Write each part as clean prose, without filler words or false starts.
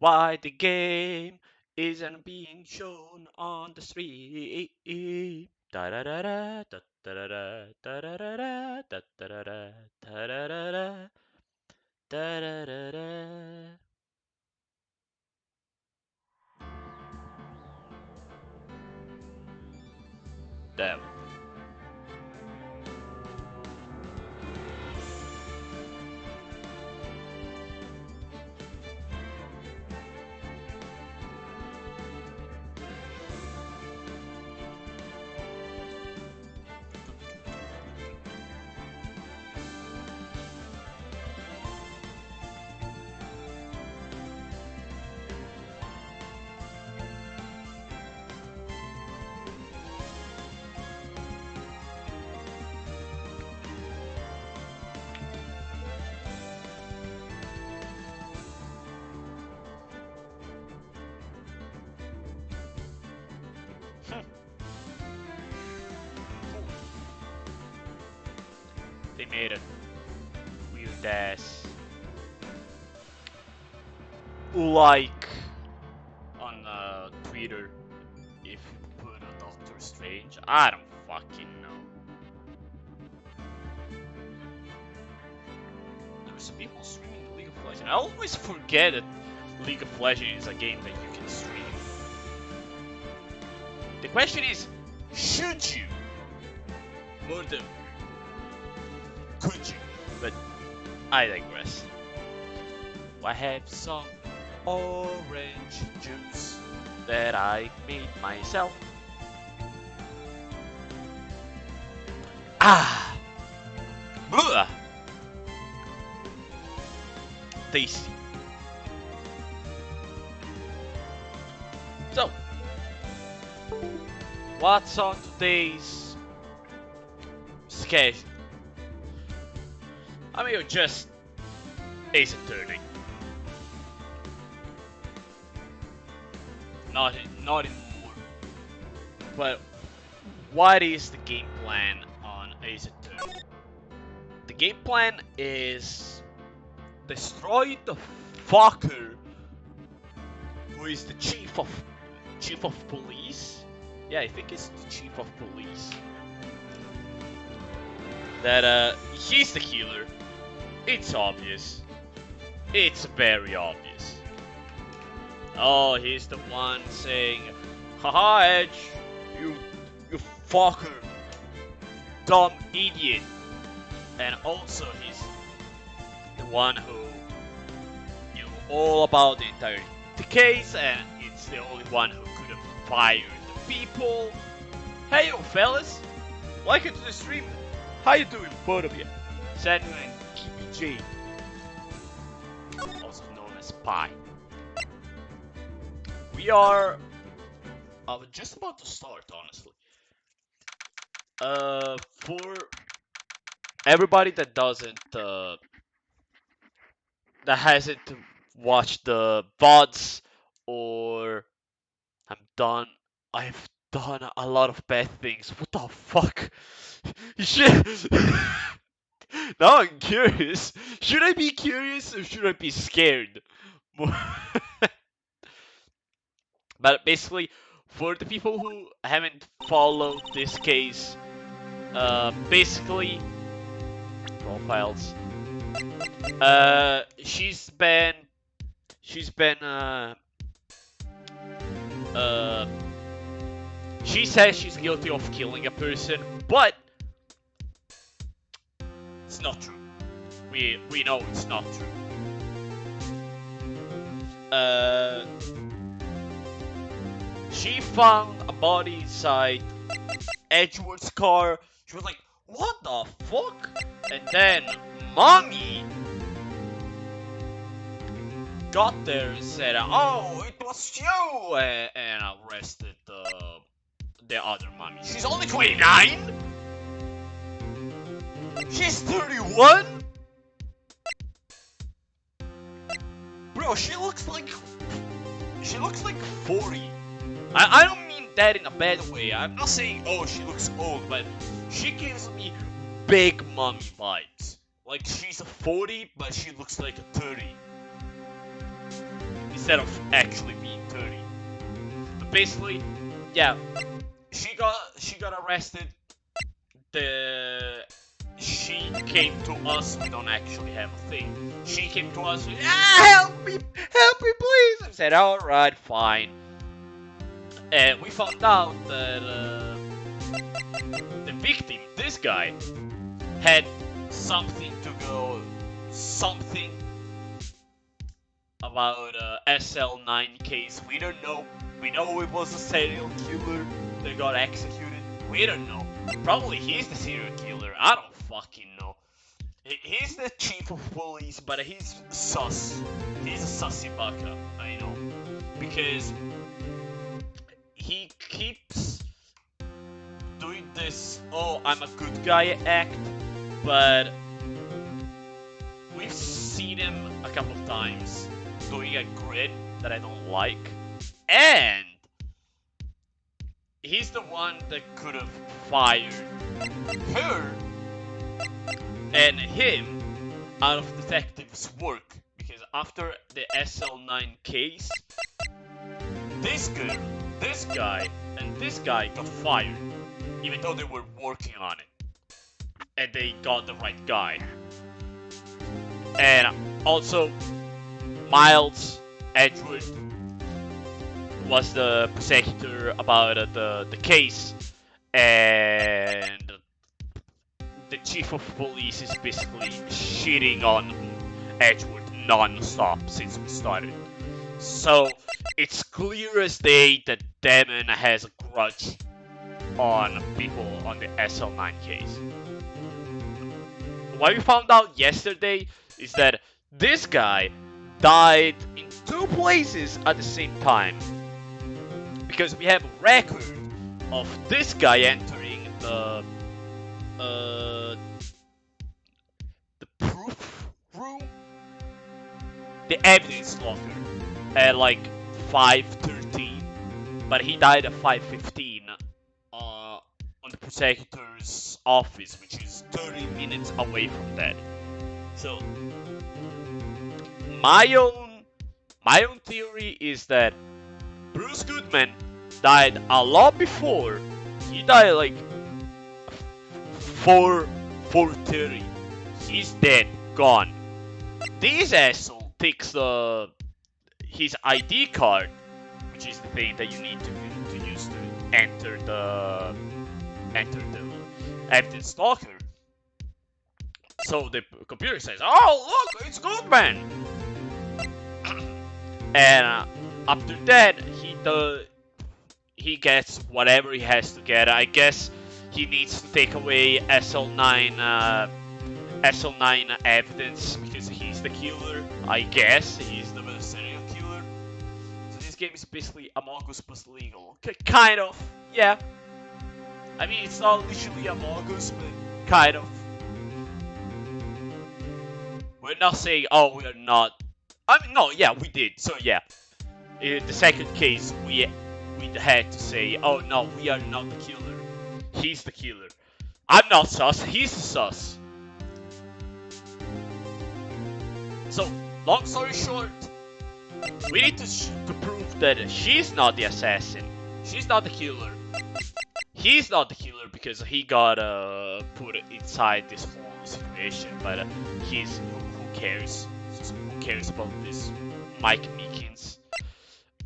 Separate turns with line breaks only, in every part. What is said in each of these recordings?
why the game isn't being shown on the street. Da-da-da-da, da-da-da-da, da-da-da-da, da-da-da-da, da-da-da-da, da-da-da-da. Damn. They made it weird ass like on Twitter if you put a Doctor Strange. I don't fucking know. There's people streaming League of Legends. I always forget that League of Legends is a game that you can stream. The question is, should you? More than could you? But I digress. I have some orange juice that I made myself. Ah! Blah! Tasty. So, what's on today's schedule? I mean, you're just Ace Attorney. Not anymore. But what is the game plan on Ace Attorney? The game plan is destroy the fucker who is the chief of police. Yeah, I think it's the chief of police. That he's the killer. It's obvious. It's very obvious. Oh, he's the one saying, "Haha, Edge, you fucker, dumb idiot." And also he's the one who knew all about the entire case, and it's the only one who could have fired the people. Hey, yo, fellas, welcome to the stream. How you doing, both of you? Samuel and KBJ, also known as Pi. We are just about to start, honestly. For everybody that hasn't watched the VODs, or I've done a lot of bad things. What the fuck? Shit. Now I'm curious. Should I be curious or should I be scared? But basically, for the people who haven't followed this case, basically profiles. She's been uh, she says she's guilty of killing a person, but it's not true. We know it's not true. She found a body inside Edgeworth's car. She was like, "What the fuck?" And then Mommy got there and said, "Oh, it was you," and arrested the other mommy. She's only 29. She's 31. Bro, she looks like 40. I don't mean that in a bad way. I'm not saying, oh, she looks old, but she gives me big mommy vibes. Like she's a 40, but she looks like a 30. instead of actually being 30. But basically, yeah, she got arrested. She came to us. We don't actually have a thing. She came to us. Help me, please. I said, all right, fine. And we found out that the victim, this guy, had something about SL9 case. We don't know. We know it was a serial killer that got executed. We don't know. Probably he's the serial killer. I don't fucking know. He's the chief of police, but he's sus. He's a sussy baka. I know. Because he keeps doing this, oh, I'm a good guy act, but we've seen him a couple of times doing a grid that I don't like, and he's the one that could have fired her and him out of detective's work, because after the SL9 case, this girl, this guy, and this guy got fired, even though they were working on it, and they got the right guy. And also, Miles Edgewood was the prosecutor about the case, and the chief of police is basically shitting on Edgewood non-stop since we started. So it's clear as day that Damon has a grudge on people on the SL9 case. What we found out yesterday is that this guy died in 2 places at the same time, because we have a record of this guy entering the proof room, the evidence locker, at like 5:13, but he died at 5:15 on the prosecutor's office, which is 30 minutes away from that. So my own theory is that Bruce Goodman died a lot before. He died like 4:30. He's dead, gone. This asshole takes his ID card, which is the thing that you need to use to enter the evidence locker. So the computer says, "Oh, look, it's Goodman." And after that, he gets whatever he has to get. I guess he needs to take away SL9 evidence because he's the killer. I guess he's the serial killer. So this game is basically Among Us plus legal. Kind of, yeah. I mean, it's not literally Among Us, but kind of. We're not saying, oh, we are not. I mean, no, yeah, we did. So yeah, in the second case, we had to say, oh no, we are not the killer. He's the killer. I'm not sus. He's the sus. So, long story short, we need to prove that she's not the assassin. She's not the killer. He's not the killer because he got put inside this whole situation. But who cares? Who cares about this Mike Meekins?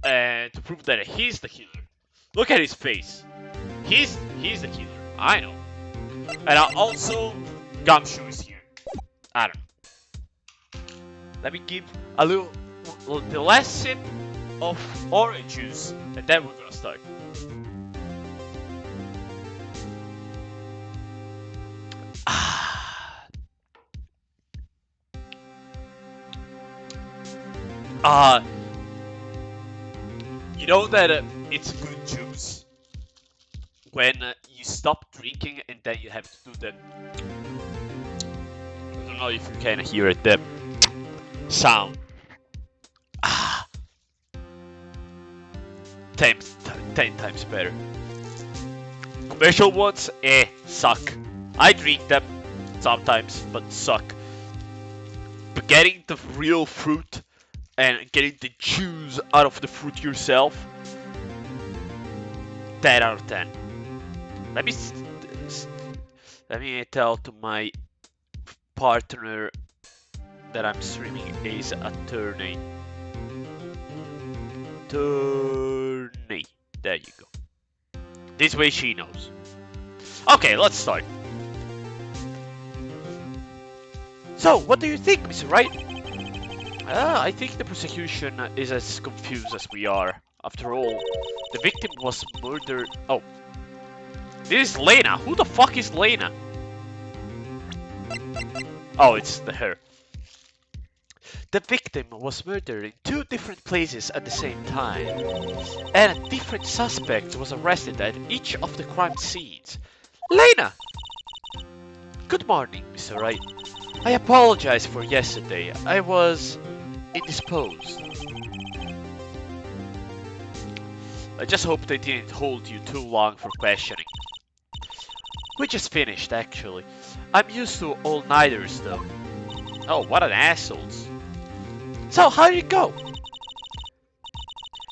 And to prove that he's the killer, look at his face. He's the killer. I know. And also, Gumshoe is here. I don't know. Let me give the last sip of orange juice, and then we're gonna start. You know that it's good juice when you stop drinking and then you have to do that. I don't know if you can hear it, the sound. 10 times better. Commercial ones, suck. I drink them sometimes, but suck. But getting the real fruit and getting the juice out of the fruit yourself. 10 out of 10. Let me let me tell to my partner that I'm streaming is attorney. Attorney. There you go. This way she knows. Okay, let's start. So, what do you think, Mr. Wright? I think the prosecution is as confused as we are. After all, the victim was murdered. Oh, this is Lena. Who the fuck is Lena? Oh, it's her. The victim was murdered in 2 different places at the same time, and a different suspect was arrested at each of the crime scenes. Lena! Good morning, Mr. Wright. I apologize for yesterday. I was indisposed. I just hope they didn't hold you too long for questioning. We just finished, actually. I'm used to all-nighters, though. Oh, what an assholes. So, how did it go?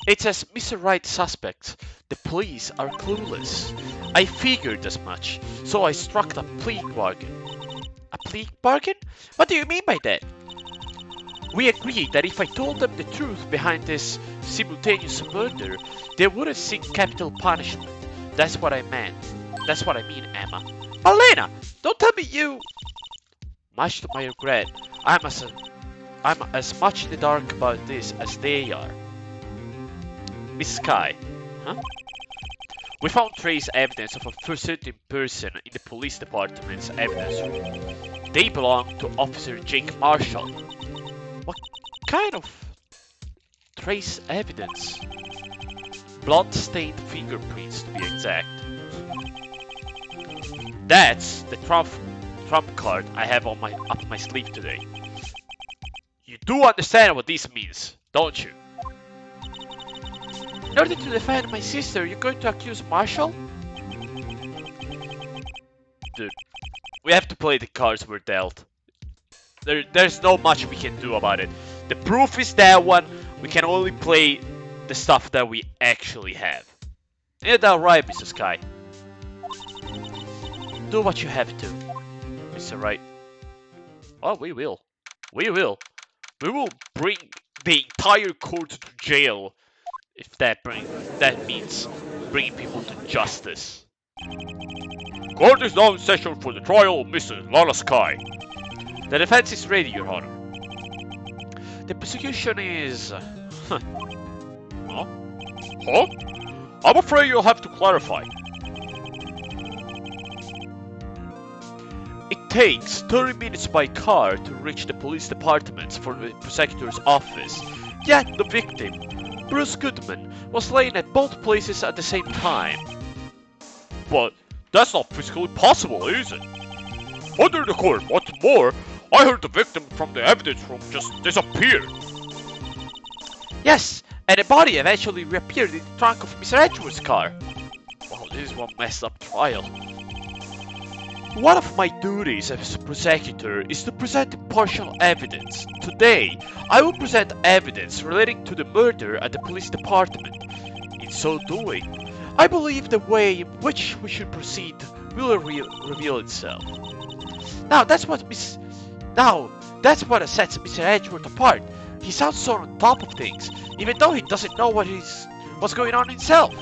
It says Mr. Wright suspects. The police are clueless. I figured as much, so I struck a plea bargain. A plea bargain? What do you mean by that? We agreed that if I told them the truth behind this simultaneous murder, they wouldn't seek capital punishment. That's what I meant. That's what I mean, Emma. Elena, don't tell me you... Much to my regret, I'm as much in the dark about this as they are. Miss Sky. Huh? We found trace evidence of a certain person in the police department's evidence room. They belong to Officer Jake Marshall. What kind of trace evidence? Blood-stained fingerprints, to be exact. That's the trump card I have on up my sleeve today. You do understand what this means, don't you? In order to defend my sister, you're going to accuse Marshall? Dude, we have to play the cards we're dealt. There's no much we can do about it. The proof is that one. We can only play the stuff that we actually have. Isn't that right, Mr. Sky? Do what you have to, Mr. Wright. Oh, we will. We will. We will bring the entire court to jail if that means bringing people to justice. Court is now in session for the trial of Mrs. Lala Sky. The defense is ready, Your Honor. The prosecution is... Huh? Huh? I'm afraid you'll have to clarify. It takes 30 minutes by car to reach the police department from the prosecutor's office. Yet the victim, Bruce Goodman, was laying at both places at the same time. But that's not physically possible, is it? Under the court, what's more, I heard the victim from the evidence room just disappeared. Yes, and the body eventually reappeared in the trunk of Mr. Edgeworth's car. Wow, this is one messed up trial. One of my duties as a prosecutor is to present impartial evidence. Today, I will present evidence relating to the murder at the police department. In so doing, I believe the way in which we should proceed will reveal itself. Now, that's what sets Mr. Edgeworth apart. He sounds so on top of things, even though he doesn't know what's going on himself.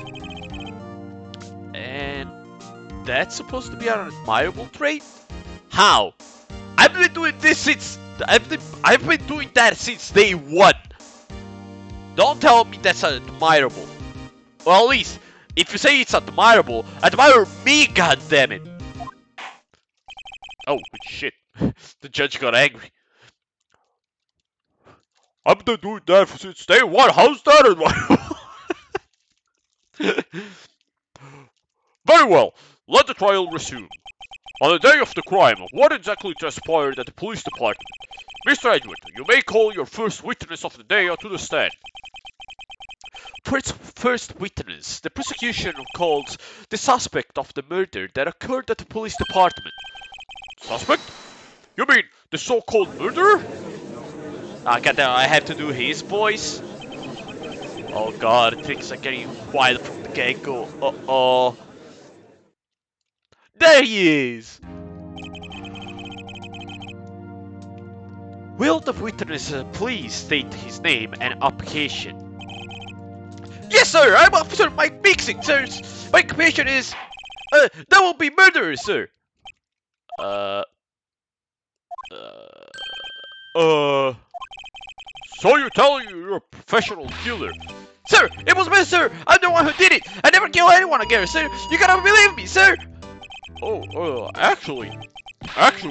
And that's supposed to be an admirable trait? How? I've been doing this since I've been doing that since day one. Don't tell me that's admirable. Well, at least if you say it's admirable, admire me, goddammit. Oh shit! The judge got angry. I've been doing that since day one. How's that admirable? Very well. Let the trial resume. On the day of the crime, what exactly transpired at the police department? Mr. Edgeworth, you may call your first witness of the day to the stand. First witness. The prosecution calls the suspect of the murder that occurred at the police department. Suspect? You mean the so-called murderer? Goddamn, I have to do his voice. Oh god, things are getting wild from the get-go. Uh-oh. There he is! Will the witness please state his name and application? Yes, sir! I'm Officer Mike Mixing, sir! My occupation is... that will be murderer, sir! Uh... So you're telling me you're a professional killer? Sir, it was me, sir! I'm the one who did it! I never kill anyone again, sir! You gotta believe me, sir! Actually,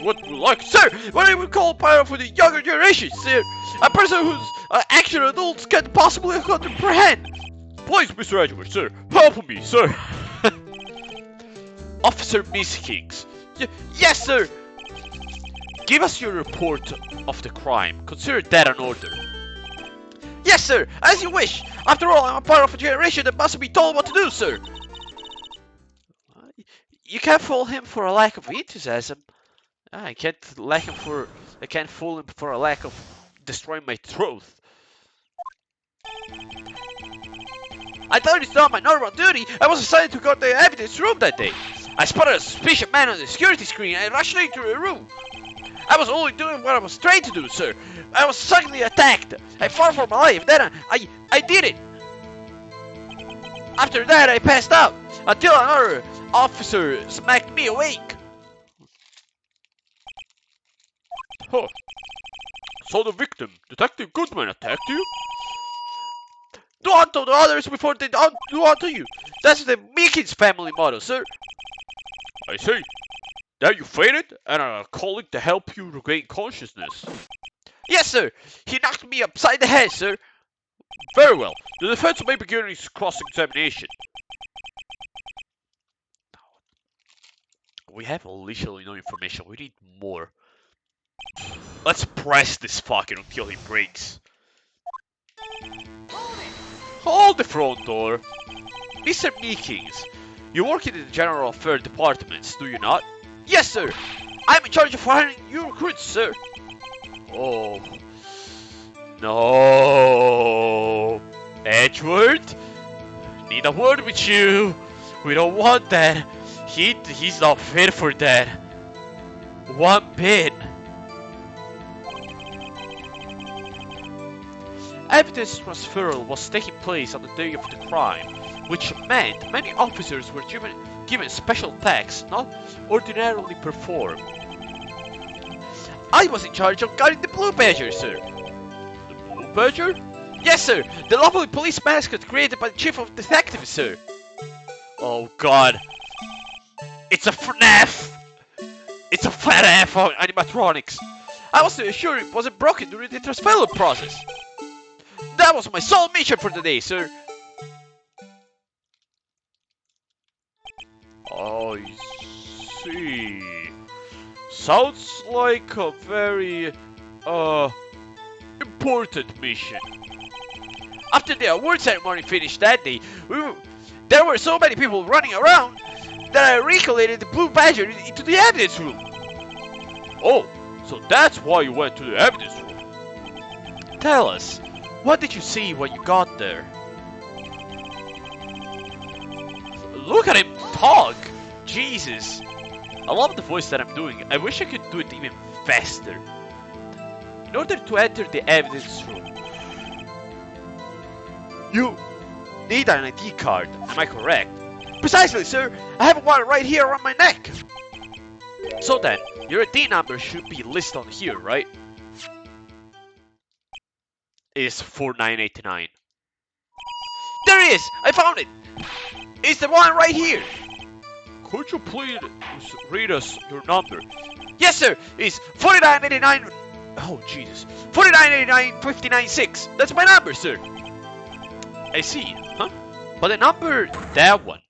what would you like? Sir, what I would call a pilot for the younger generation, sir! A person whose action adults can't possibly comprehend! Please, Mr. Edgeworth, sir, help me, sir! Officer Miss Kings. Yes, sir! Give us your report of the crime. Consider that an order. Yes, sir! As you wish! After all, I'm a part of a generation that must be told what to do, sir! You can't fool him for a lack of enthusiasm. I can't fool him for a lack of destroying my throat. I thought it's not my normal duty. I was assigned to guard the evidence room that day. I spotted a suspicious man on the security screen and rushed into the room. I was only doing what I was trained to do, sir. I was suddenly attacked. I fought for my life. Then I did it. After that, I passed out until another officer smacked me awake. Huh. So the victim, Detective Goodman, attacked you? Do unto the others before they do unto you. That's the Meekins family motto, sir. I see. Now you fainted and are calling to help you regain consciousness. Yes, sir. He knocked me upside the head, sir. Very well. The defense may begin its cross-examination. We have literally no information. We need more. Let's press this fucker until he breaks. Hold the front door. Mr. Meekins, you work in the General Affairs Departments, do you not? Yes, sir. I'm in charge of hiring new recruits, sir. Oh. No. Edgeworth? Need a word with you. We don't want that. He's not fit for that. One bit. Evidence transfer was taking place on the day of the crime, which meant many officers were given special tasks not ordinarily performed. I was in charge of guarding the Blue Badger, sir. The Blue Badger? Yes, sir. The lovely police mascot created by the chief of detectives, sir. Oh God. It's a FNAF! It's a fat F on animatronics. I was sure it wasn't broken during the transfer process. That was my sole mission for the day, sir. I see. Sounds like a very, important mission. After the award ceremony finished that day, there were so many people running around that I recollected the Blue Badger into the evidence room. Oh, so that's why you went to the evidence room. Tell us, what did you see when you got there? Look at him talk! Jesus! I love the voice that I'm doing. I wish I could do it even faster. In order to enter the evidence room, you need an ID card. Am I correct? Precisely, sir. I have one right here around my neck. So then, your ID number should be listed on here, right? It's 4989. There it is! I found it! It's the one right here! Could you please read us your number? Yes, sir! It's 4989... Oh, Jesus. 4989-596. That's my number, sir! I see. Huh? But the number... That one.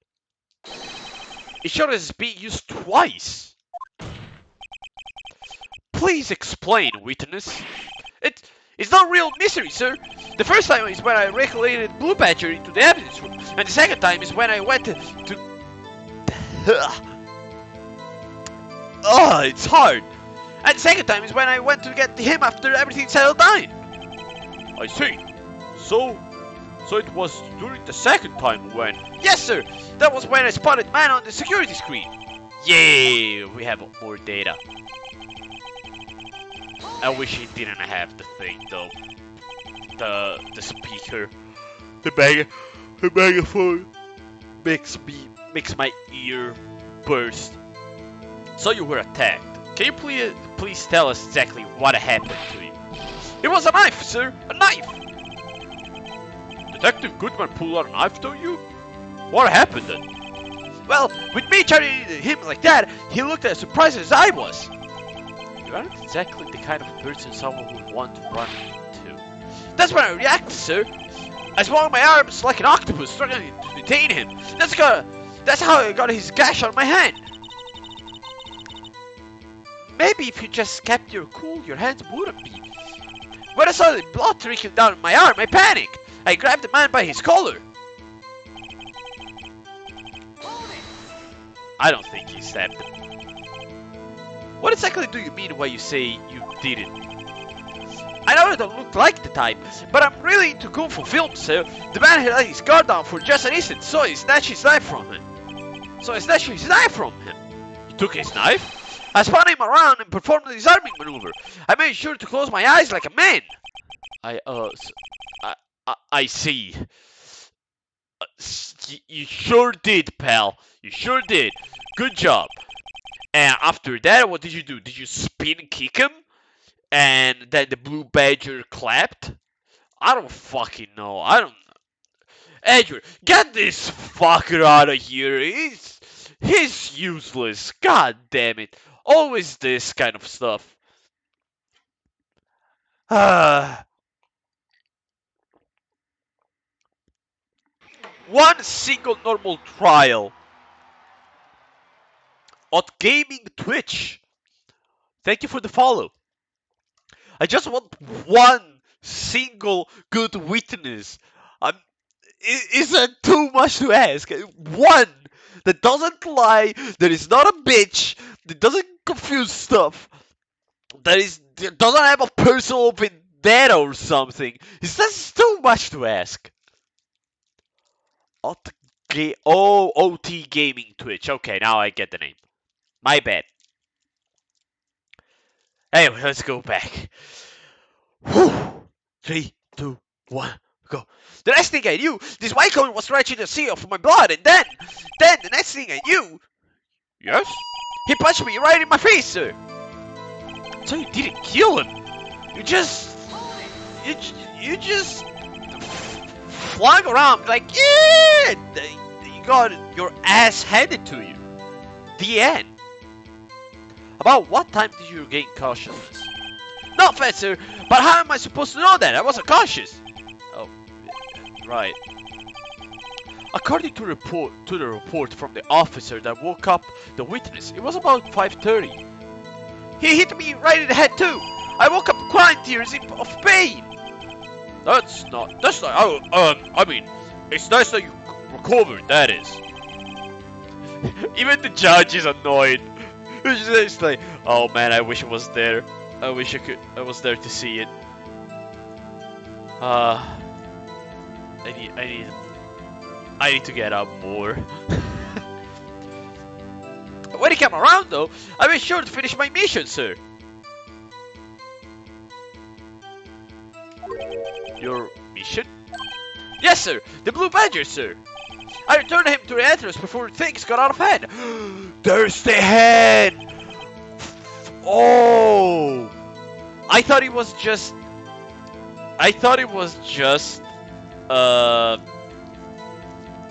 It shows it's being used twice. Please explain, witness. It's no real mystery, sir. The first time is when I recollected Blue Badger into the evidence room, and the second time is when I went to... it's hard. And the second time is when I went to get him after everything settled down. I see. So it was during the second time when... Yes, sir! That was when I spotted man on the security screen. Yay! We have more data. I wish he didn't have the thing, though. The speaker. The megaphone makes my ear burst. So you were attacked. Can you please tell us exactly what happened to you? It was a knife, sir! A knife! Detective Goodman pulled out a knife, don't you? What happened then? Well, with me charging him like that, he looked as surprised as I was. You aren't exactly the kind of person someone would want to run into. That's when I reacted, sir. I swung my arms like an octopus, struggling to detain him. That's how I got his gash on my hand. Maybe if you just kept your cool, your hands wouldn't be. When I saw the blood trickling down my arm, I panicked. I grabbed the man by his collar. I don't think he stabbed him. What exactly do you mean when you say you didn't? I know I don't look like the type, but I'm really into kung fu films, so the man had let his guard down for just an instant, so I snatched his knife from him. You took his knife? I spun him around and performed a disarming maneuver. I made sure to close my eyes like a man. I see. You sure did, pal. You sure did. Good job. And after that, what did you do? Did you spin kick him? And then the blue badger clapped? I don't fucking know. I don't know. Edward, get this fucker out of here. He's useless. God damn it. Always this kind of stuff. One single normal trial on gaming Twitch. Thank you for the follow. I just want one single good witness. Is that too much to ask? One that doesn't lie, that is not a bitch, that doesn't confuse stuff, that doesn't have a personal vendetta or something. Is that too much to ask? OT Gaming Twitch. Okay, now I get the name. My bad. Anyway, let's go back. Whew. 3, 2, 1, go. The next thing I knew, this white coat was stretching a sea of my blood, and then the next thing I knew... Yes? He punched me right in my face, sir! So you didn't kill him? You just flung around like, yeah! You got your ass handed to you. The end. About what time did you regain consciousness? No offense, sir, but how am I supposed to know that? I wasn't conscious. Oh, right. According to the report from the officer that woke up the witness, it was about 5:30. He hit me right in the head too. I woke up crying tears of pain. That's not. I mean, it's nice that you recovered. That is. Even the judge is annoyed. He's just like, oh man, I wish I was there. I wish I was there to see it. I need to get up more. When he came around though, I made sure to finish my mission, sir. Your mission? Yes, sir. The Blue Badger, sir. I returned him to the entrance before things got out of hand. There's the head. Oh, I thought it was just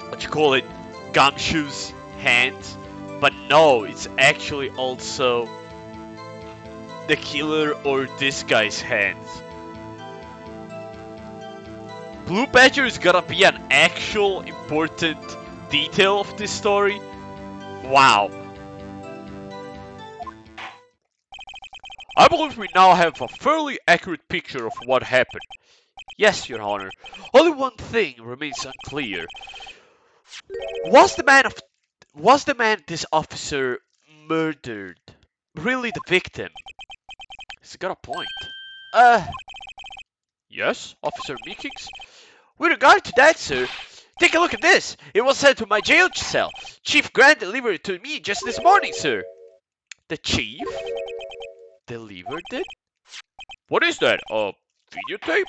what you call it, Gumshoe's hands, but no, it's actually also the killer or this guy's hands. Blue Badger is gonna be an actual important detail of this story. Wow. I believe we now have a fairly accurate picture of what happened. Yes, Your Honor. Only one thing remains unclear. Was the man this officer murdered really the victim? He's got a point. Yes, Officer Meekings? With regard to that, sir, take a look at this. It was sent to my jail cell. Chief Grant delivered it to me just this morning, sir. The chief delivered it? What is that? A videotape?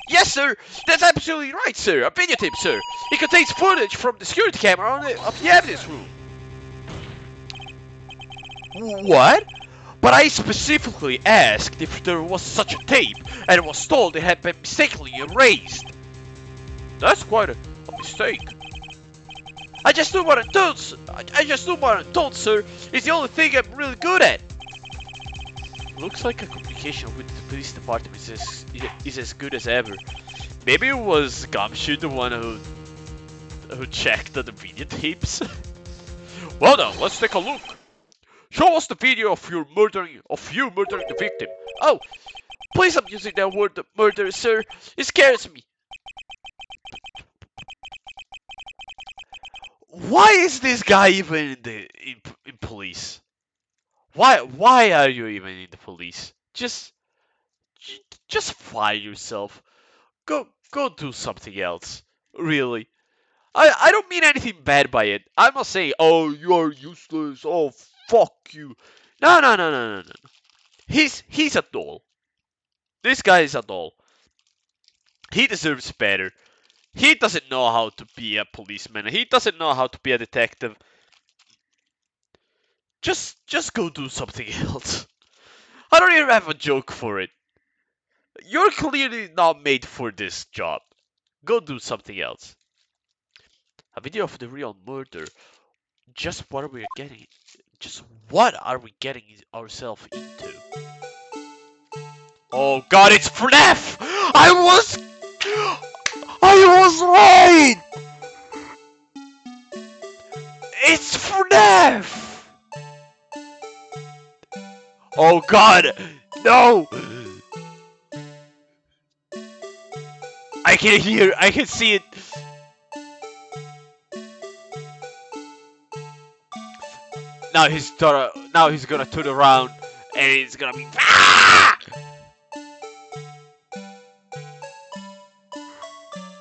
Yes, sir. That's absolutely right, sir. A videotape, sir. It contains footage from the security camera of the evidence room. What? But I specifically asked if there was such a tape, and was told it had been mistakenly erased. That's quite a mistake. I just knew what I told, I just knew what I told, sir. It's the only thing I'm really good at. Looks like a communication with the police department is as good as ever. Maybe it was Gumshoe, the one who checked the videotapes. Well then, let's take a look. Show us the video of you murdering the victim. Oh, please stop using that word murder, sir. It scares me. Why is this guy even in police? Why are you even in the police? Just fire yourself. Go do something else. Really. I don't mean anything bad by it. I'm not saying, oh, you're useless. Oh, fuck you. No. He's a doll. This guy is a doll. He deserves better. He doesn't know how to be a policeman. He doesn't know how to be a detective. Just go do something else. I don't even have a joke for it. You're clearly not made for this job. Go do something else. A video of the real murder. Just what are we getting? Just what are we getting ourselves into? Oh God, it's FNAF! I was right! It's FNAF! Oh God, no! I can see it. Now he's gonna turn around and it's gonna be. Ah!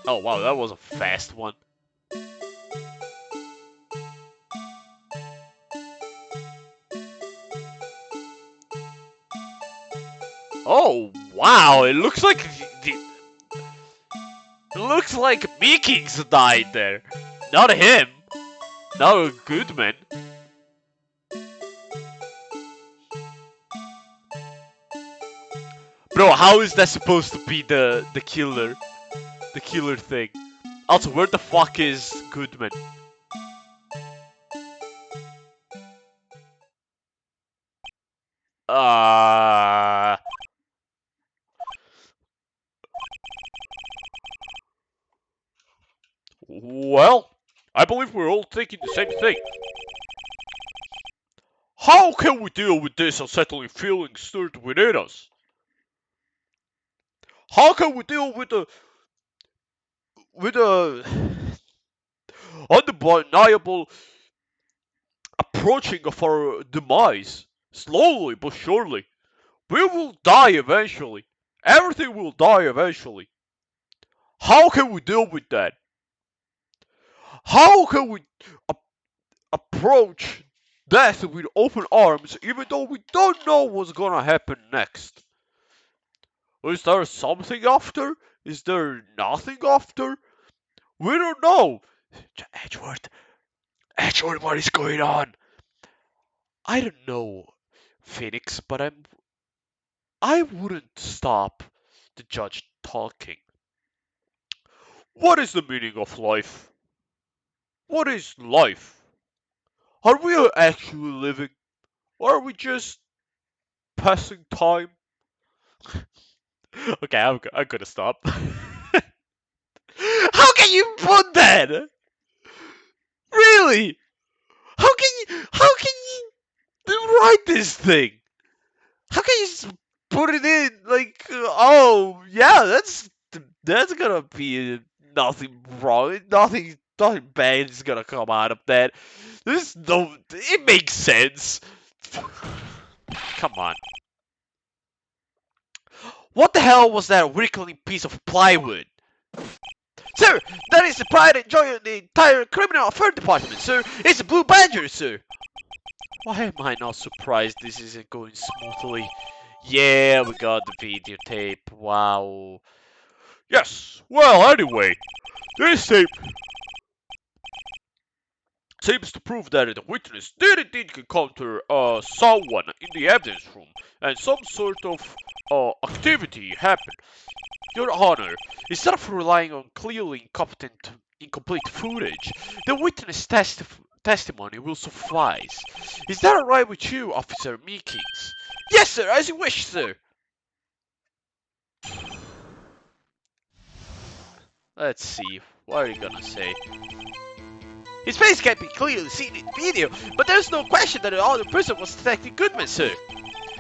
Oh wow, that was a fast one. Oh wow, it looks like Meekings died there. Not him. Not Goodman. Bro, how is that supposed to be the killer? The killer thing. Also, where the fuck is Goodman? Uh Well, I believe we're all thinking the same thing. How can we deal with this unsettling feeling stirred within us? How can we deal with the undeniable approaching of our demise? Slowly but surely. We will die eventually. Everything will die eventually. How can we deal with that? How can we approach death with open arms even though we don't know what's gonna happen next? Is there something after? Is there nothing after? We don't know. Edgeworth, what is going on? I don't know, Phoenix, but I wouldn't stop the judge talking. What is the meaning of life? What is life? Are we actually living? Or are we just passing time? Okay, I'm gonna stop. How can you put that? Really? How can you write this thing? How can you put it in like, oh yeah, that's gonna be nothing wrong, nothing bad is gonna come out of that. It makes sense. Come on. What the hell was that wrinkly piece of plywood? Sir, that is the pride and joy of the entire criminal affairs department, sir. It's a Blue Badger, sir. Why am I not surprised this isn't going smoothly? Yeah, we got the videotape. Wow. Yes, well, anyway, this tape seems to prove that the witness did indeed encounter someone in the evidence room and some sort of activity happened. Your Honor, instead of relying on clearly incomplete footage, the witness testimony will suffice. Is that alright with you, Officer Meekins? Yes, sir, as you wish, sir. Let's see, what are you gonna say? His face can't be clearly seen in the video, but there's no question that the other person was Detective Goodman, sir.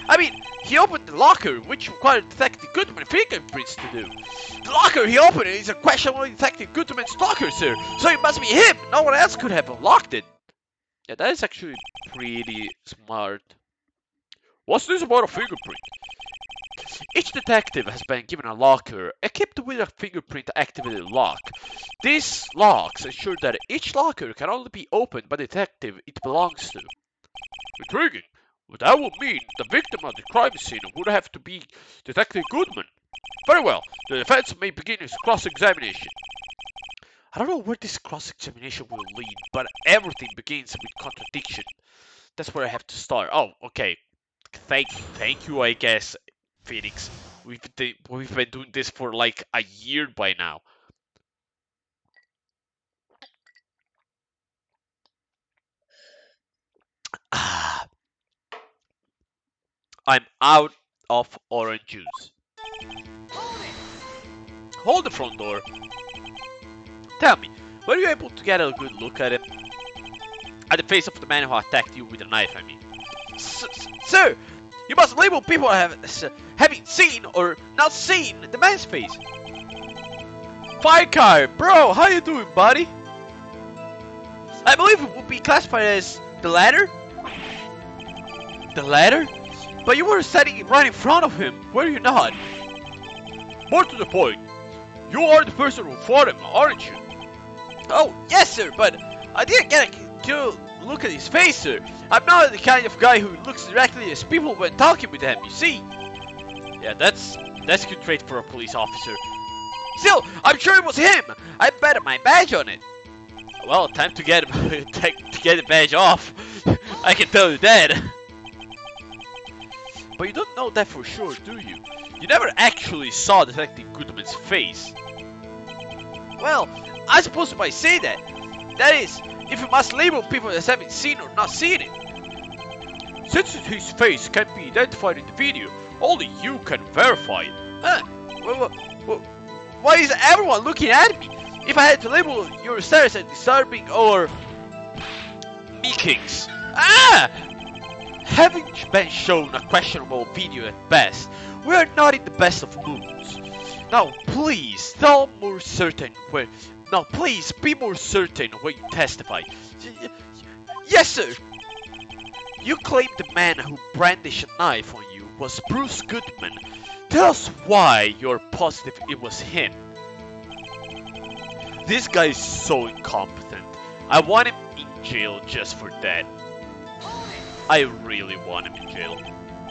I mean, he opened the locker, which required Detective Goodman fingerprints to do. The locker he opened is a questionable Detective Goodman's locker, sir, so it must be him. No one else could have unlocked it. Yeah, that is actually pretty smart. What's this about a fingerprint? Each detective has been given a locker equipped with a fingerprint-activated lock. These locks ensure that each locker can only be opened by the detective it belongs to. Intriguing. But that would mean the victim of the crime scene would have to be Detective Goodman. Very well, the defense may begin its cross-examination. I don't know where this cross-examination will lead, but everything begins with contradiction. That's where I have to start. Oh, okay. Thank you, I guess, Phoenix. We've been doing this for like a year by now. I'm out of orange juice. Hold the front door. Tell me, were you able to get a good look at it? At the face of the man who attacked you with a knife, I mean. Sir, you must label people having seen or not seen the man's face. Firecar, bro, how you doing, buddy? I believe it would be classified as the latter. The latter? But you were standing right in front of him, were you not? More to the point, you are the person who fought him, aren't you? Oh, yes, sir, but I didn't get a good look at his face, sir. I'm not the kind of guy who looks directly at people when talking with them, you see. Yeah, that's a good trait for a police officer. Still, I'm sure it was him. I bet my badge on it. Well, time to get the badge off. I can tell you that. But you don't know that for sure, do you? You never actually saw Detective Goodman's face. Well, I suppose you might say that. That is, if you must label people as having seen or not seen it. Since his face can't be identified in the video, only you can verify it. Huh? Why is everyone looking at me? If I had to label your status as disturbing or meekings. Having been shown a questionable video at best, we are not in the best of moods. Now please, please be more certain when you testify. Yes, sir. You claim the man who brandished a knife on you was Bruce Goodman. Tell us why you're positive it was him. This guy is so incompetent. I want him in jail just for that. I really want him in jail.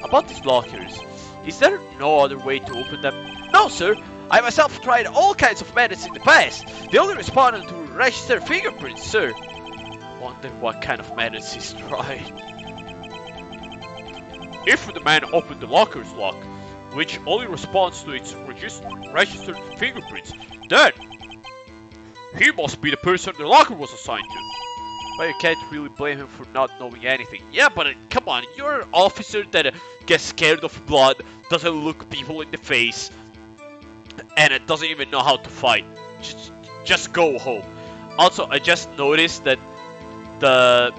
About these lockers, is there no other way to open them? No, sir. I myself tried all kinds of methods in the past. They only responded to register fingerprints, sir. I wonder what kind of methods he's tried. If the man opened the locker's lock, which only responds to its registered fingerprints, then he must be the person the locker was assigned to. But you can't really blame him for not knowing anything. Yeah, but come on, you're an officer that gets scared of blood, doesn't look people in the face, and it doesn't even know how to fight. Just go home. Also, I just noticed that the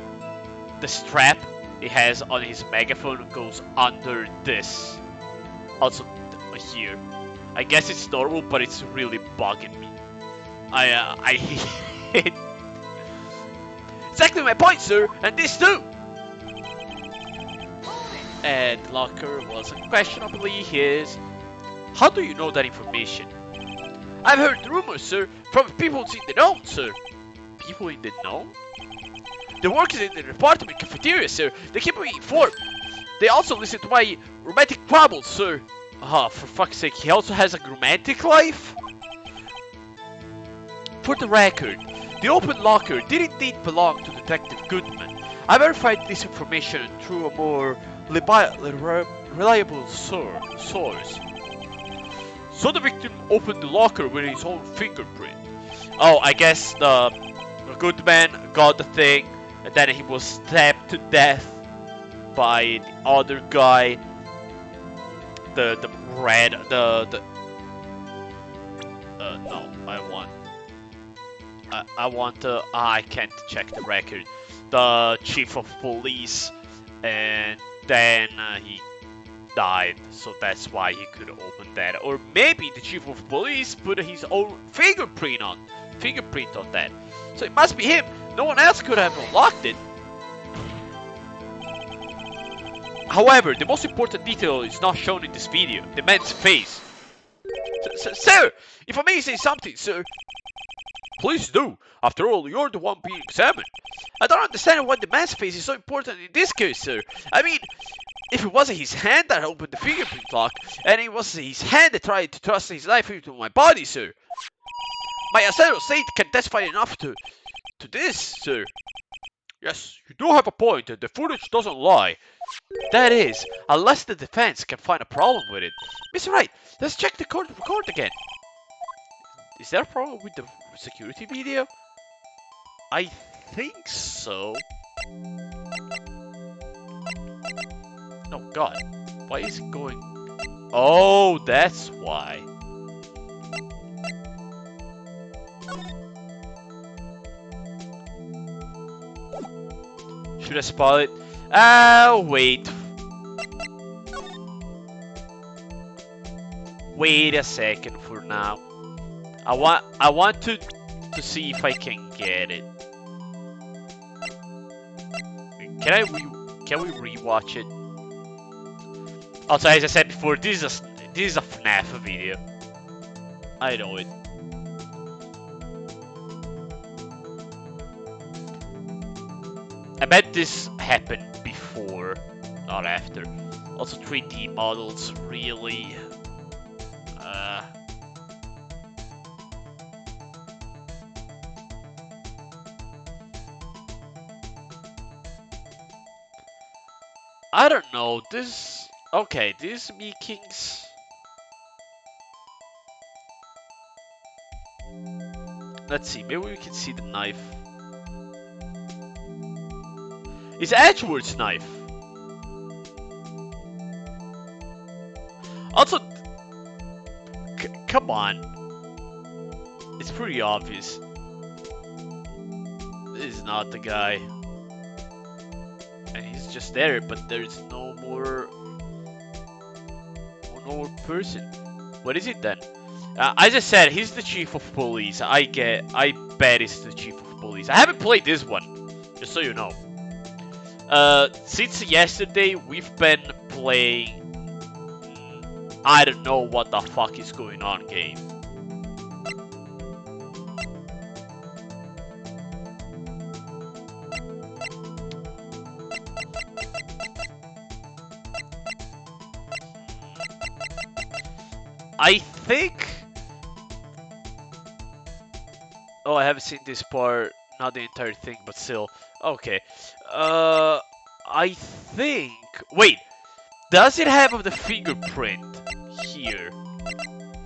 strap it has on his megaphone goes under this. Also, here. I guess it's normal, but it's really bugging me. I hate it. Exactly my point, sir, and this too. And locker was unquestionably his. How do you know that information? I've heard rumors, sir, from people in the know, sir. People in the know? The workers in the department cafeteria, sir. They keep me informed. They also listen to my romantic quabbles, sir. Ah, for fuck's sake, he also has a romantic life? For the record, the open locker did indeed belong to Detective Goodman. I verified this information through a more reliable source. So the victim opened the locker with his own fingerprint. Oh, I guess the Goodman got the thing, and then he was stabbed to death by the other guy. I can't check the record. The chief of police, and then he died, so that's why he could open that. Or maybe the chief of police put his own fingerprint on that. So it must be him. No one else could have unlocked it. However, the most important detail is not shown in this video: the man's face. Sir, if I may say something, sir. Please do. After all, you're the one being examined. I don't understand why the man's face is so important in this case, sir. I mean, if it wasn't his hand that opened the fingerprint lock, and it was his hand that tried to thrust his knife into my body, sir. My assertive state can testify enough to this, sir. Yes, you do have a point, and the footage doesn't lie. That is, unless the defense can find a problem with it. Mr. Wright, let's check the court record again. Is there a problem with the security video? I think so. Oh god, why is it going? Oh, that's why. Should I spoil it? Wait. Wait a second for now. I want to see if I can get it. Can we rewatch it? Also, as I said before, this is a FNAF video. I know it. I bet this happened before, not after. Also, 3D models really. I don't know, this... Okay, these makings... Let's see, maybe we can see the knife. It's Edgeworth's knife! Also... Come on. It's pretty obvious. This is not the guy. And he's just there, but there's no more person. What is it then? I just said he's the chief of police. I bet it's the chief of police. I haven't played this one, just so you know. Since yesterday, we've been playing. I don't know what the fuck is going on game. I think... Oh, I haven't seen this part, not the entire thing, but still. Okay. I think... Wait! Does it have the fingerprint here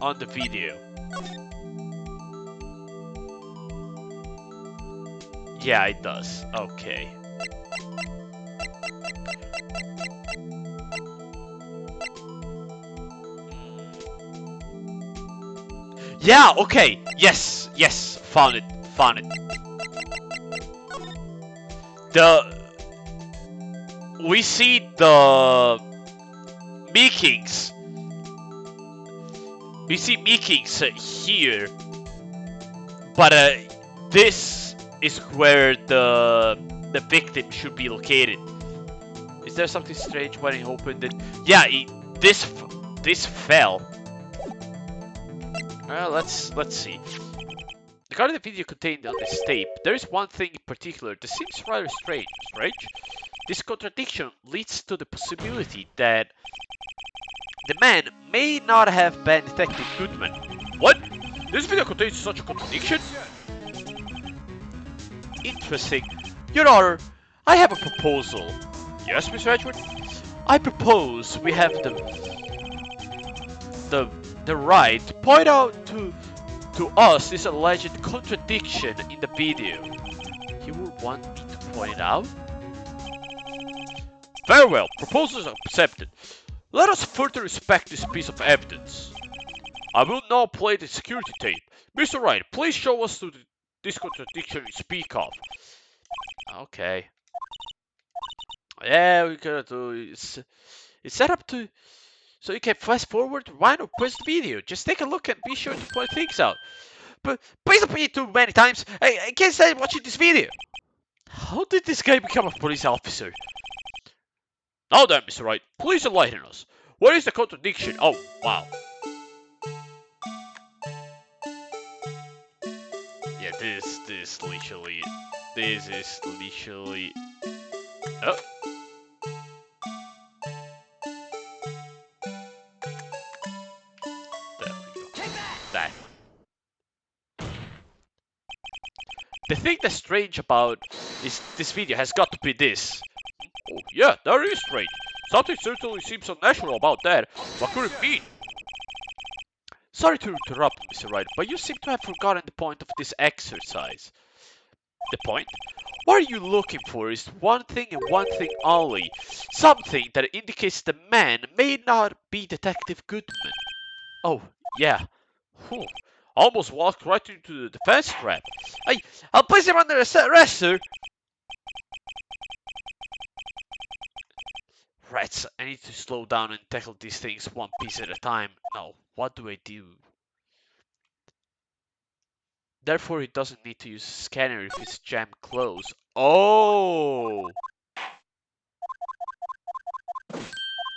on the video? Yeah, it does. Okay. Yeah, okay. Yes, yes. Found it. Found it. We see the makings. We see makings here. But this is where the victim should be located. Is there something strange when he opened it? Yeah, this fell. Let's see. Regarding the video contained on this tape, there is one thing in particular that seems rather strange, right? This contradiction leads to the possibility that the man may not have been Detective Goodman. What? This video contains such a contradiction? Interesting. Your Honor, I have a proposal. Yes, Mr. Edgeworth? I propose we have the right to point out to us this alleged contradiction in the video. You would want me to point it out? Very well, proposals are accepted. Let us further respect this piece of evidence. I will now play the security tape. Mr. Wright, please show us this contradiction you speak of. Okay. Yeah, we gotta do it's set up to so you can fast forward, rewind, or pause the video. Just take a look and be sure to point things out. But please don't repeat too many times. I can't stand watching this video. How did this guy become a police officer? Now then, Mr. Wright, please enlighten us. What is the contradiction? Oh, wow. Yeah, this is literally. Oh. There we go. That one. The thing that's strange about this video has got to be this. Oh, yeah, that is strange. Something certainly seems unnatural about that. What could it mean? Sorry to interrupt, Mr. Wright, but you seem to have forgotten the point of this exercise. The point? What are you looking for is one thing and one thing only. Something that indicates the man may not be Detective Goodman. Oh, yeah. Whew. Almost walked right into the defense trap. I'll place him under arrest, sir. Rats, I need to slow down and tackle these things one piece at a time. Now, what do I do? Therefore, he doesn't need to use a scanner if it's jammed closed. Oh!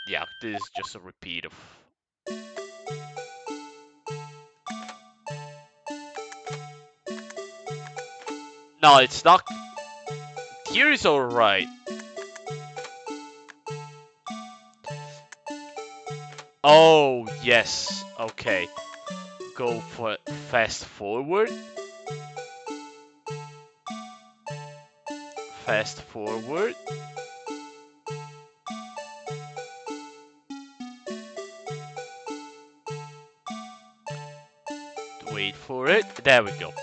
Yeah, this is just a repeat of... No, it's not... Here is alright. Oh, yes. Okay. Go for fast forward. Fast forward. Wait for it. There we go.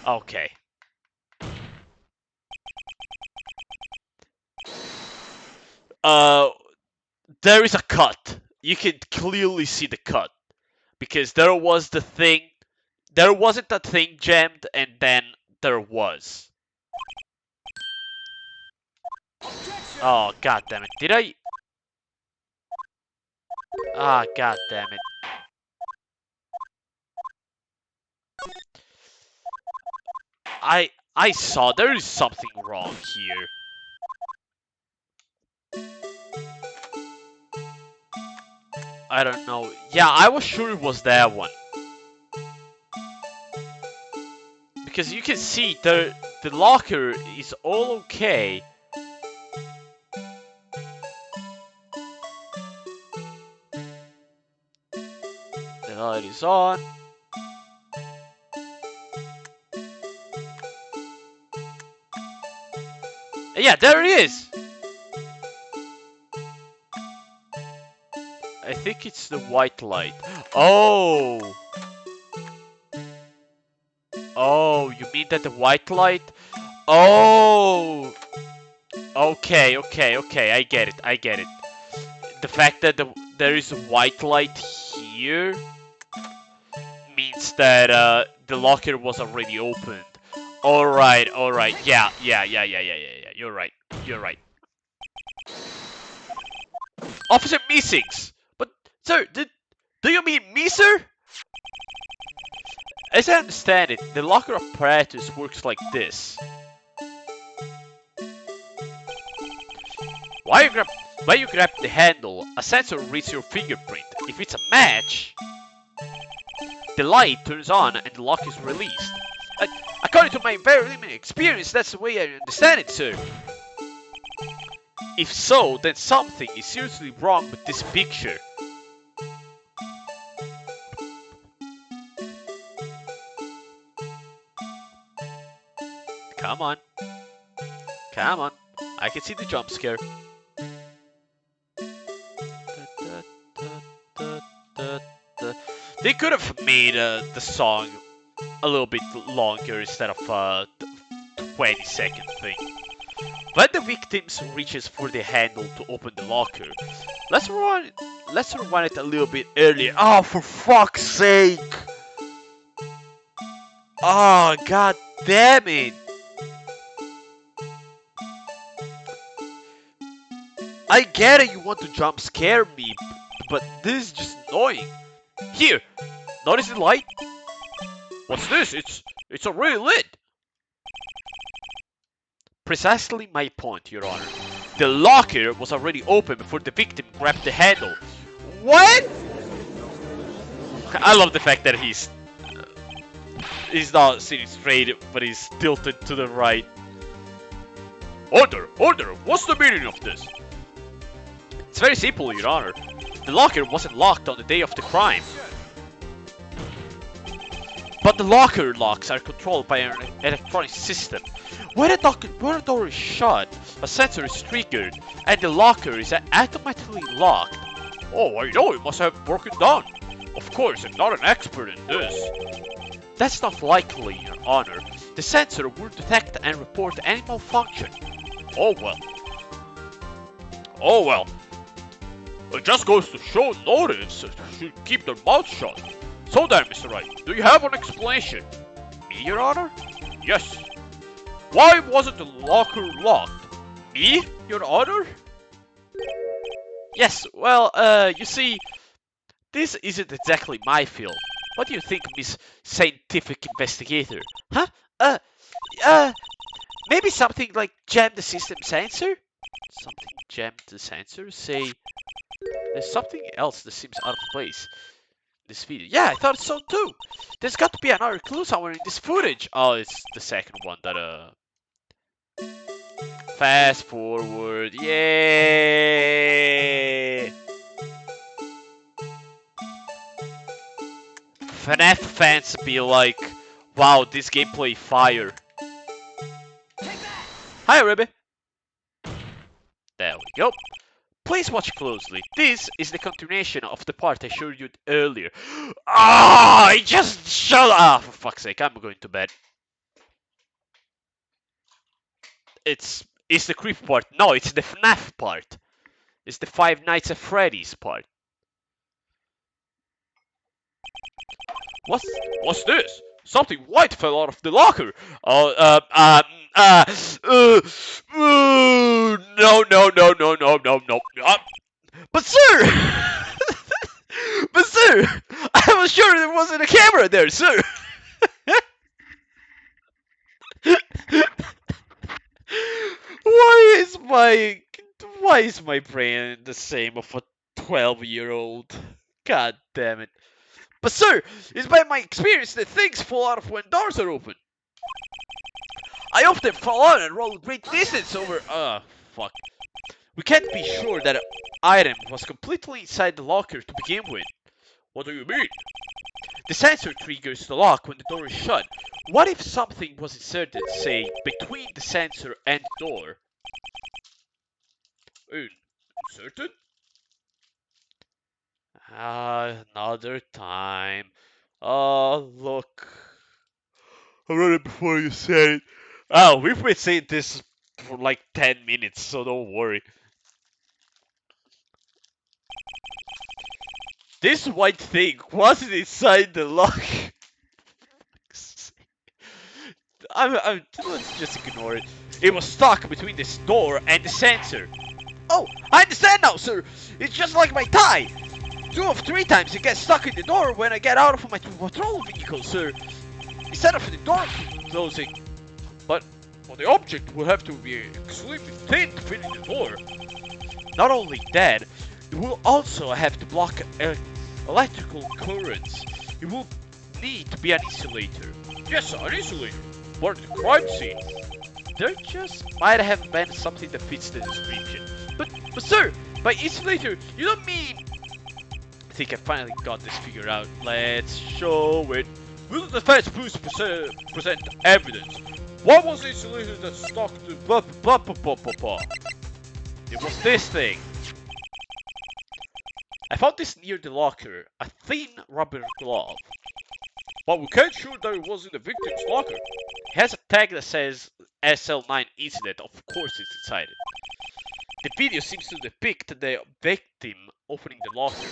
Okay. There is a cut. You can clearly see the cut. Because there was the thing. There wasn't a thing jammed, and then there was. Oh, god damn it. Did I? Ah, god damn it. I saw there is something wrong here. I don't know. Yeah, I was sure it was that one. Because you can see the locker is all okay. The light is on. Yeah, there it is! I think it's the white light. Oh! Oh, you mean that the white light? Oh! Okay, I get it. The fact that there is a white light here means that the locker was already opened. Alright, yeah. You're right. Officer Meesings! But, sir, do you mean me, sir? As I understand it, the locker apparatus works like this. While you grab the handle, a sensor reads your fingerprint. If it's a match... The light turns on and the lock is released. According to my very limited experience, that's the way I understand it, sir. If so, then something is seriously wrong with this picture. Come on. Come on. I can see the jump scare. They could have made the song a little bit longer instead of a 20-second thing. When the victim reaches for the handle to open the locker, let's rewind it a little bit earlier. Oh, for fuck's sake! Oh, god damn it! I get it, you want to jump scare me, but this is just annoying. Here, notice the light? What's this? It's already lit. Precisely my point, Your Honor. The locker was already open before the victim grabbed the handle. What? I love the fact that he's not sitting straight, but he's tilted to the right. Order! Order! What's the meaning of this? It's very simple, Your Honor. The locker wasn't locked on the day of the crime. But the locker locks are controlled by an electronic system. When a door is shut, a sensor is triggered, and the locker is automatically locked. Oh, I know, it must have broken down. Of course, I'm not an expert in this. That's not likely, Your Honor. The sensor will detect and report any malfunction. Oh well. Oh well. It just goes to show notice should keep their mouth shut. So then, Mr. Wright, do you have an explanation? Me, Your Honor? Yes. Why wasn't the locker locked? Me, Your Honor? Yes, well, you see, this isn't exactly my field. What do you think, Miss Scientific Investigator? Huh? Maybe something like jam the system sensor? Something jammed the sensor? Say, there's something else that seems out of place. This video. Yeah, I thought so too. There's got to be another clue somewhere in this footage. Oh, it's the second one that fast forward. Yay! FNAF fans be like, wow, this gameplay fire. Hi, Ruby. There we go. Please watch closely. This is the continuation of the part I showed you earlier. Ah, I just shut up. For fuck's sake, I'm going to bed. It's the creep part. No, it's the FNAF part. It's the Five Nights at Freddy's part. What's this? Something white fell out of the locker. No. But sir! But sir! I was sure there wasn't a camera there, sir! Why is my brain the same of a 12-year-old? God damn it. But sir, it's by my experience that things fall out of when doors are open. I often fall out and roll a great distance over... fuck. We can't be sure that an item was completely inside the locker to begin with. What do you mean? The sensor triggers the lock when the door is shut. What if something was inserted, say, between the sensor and the door? Inserted? Another time. Oh, look. I read it before you said it. Oh, we've been saying this for like 10 minutes, so don't worry. This white thing wasn't inside the lock. Let's just ignore it. It was stuck between this door and the sensor. Oh, I understand now, sir. It's just like my tie. 2 or 3 times it gets stuck in the door when I get out of my patrol vehicle, sir. Instead of the door closing. But the object will have to be extremely thin to fit in the door. Not only that, it will also have to block electrical currents. It will need to be an insulator. Yes, sir, an insulator. What the crime scene? There just might have been something that fits the description. But sir, by insulator, you don't mean... I think I finally got this figured out. Let's show it. Will the defense please present evidence? What was the insulator that stuck to blah blah blah blah blah blah? It was this thing. I found this near the locker, a thin rubber glove. But we can't sure that it was in the victim's locker. It has a tag that says SL9 incident, of course it's inside it. The video seems to depict the victim opening the locker.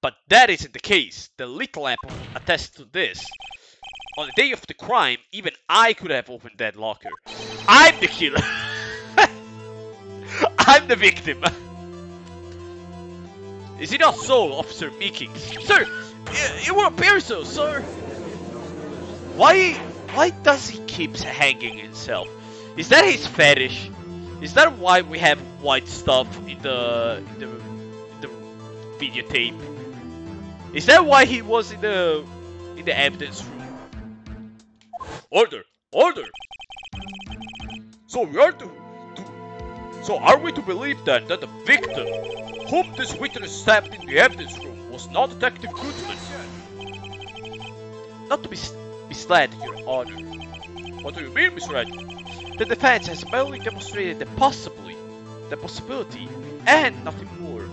But that isn't the case. The lit lamp attests to this. On the day of the crime, even I could have opened that locker. I'm the killer! I'm the victim! Is it not so, Officer Meekings? Sir! It will appear so, sir! Why does he keep hanging himself? Is that his fetish? Is that why we have white stuff in the videotape? Is that why he was in the evidence room? Order! Order! So we are So are we to believe then that the victim, whom this witness stabbed in the evidence room, was not Detective Goodman? Not to be misled, Your Honor. What do you mean, Miss Wright? The defense has merely demonstrated the possibility, and nothing more.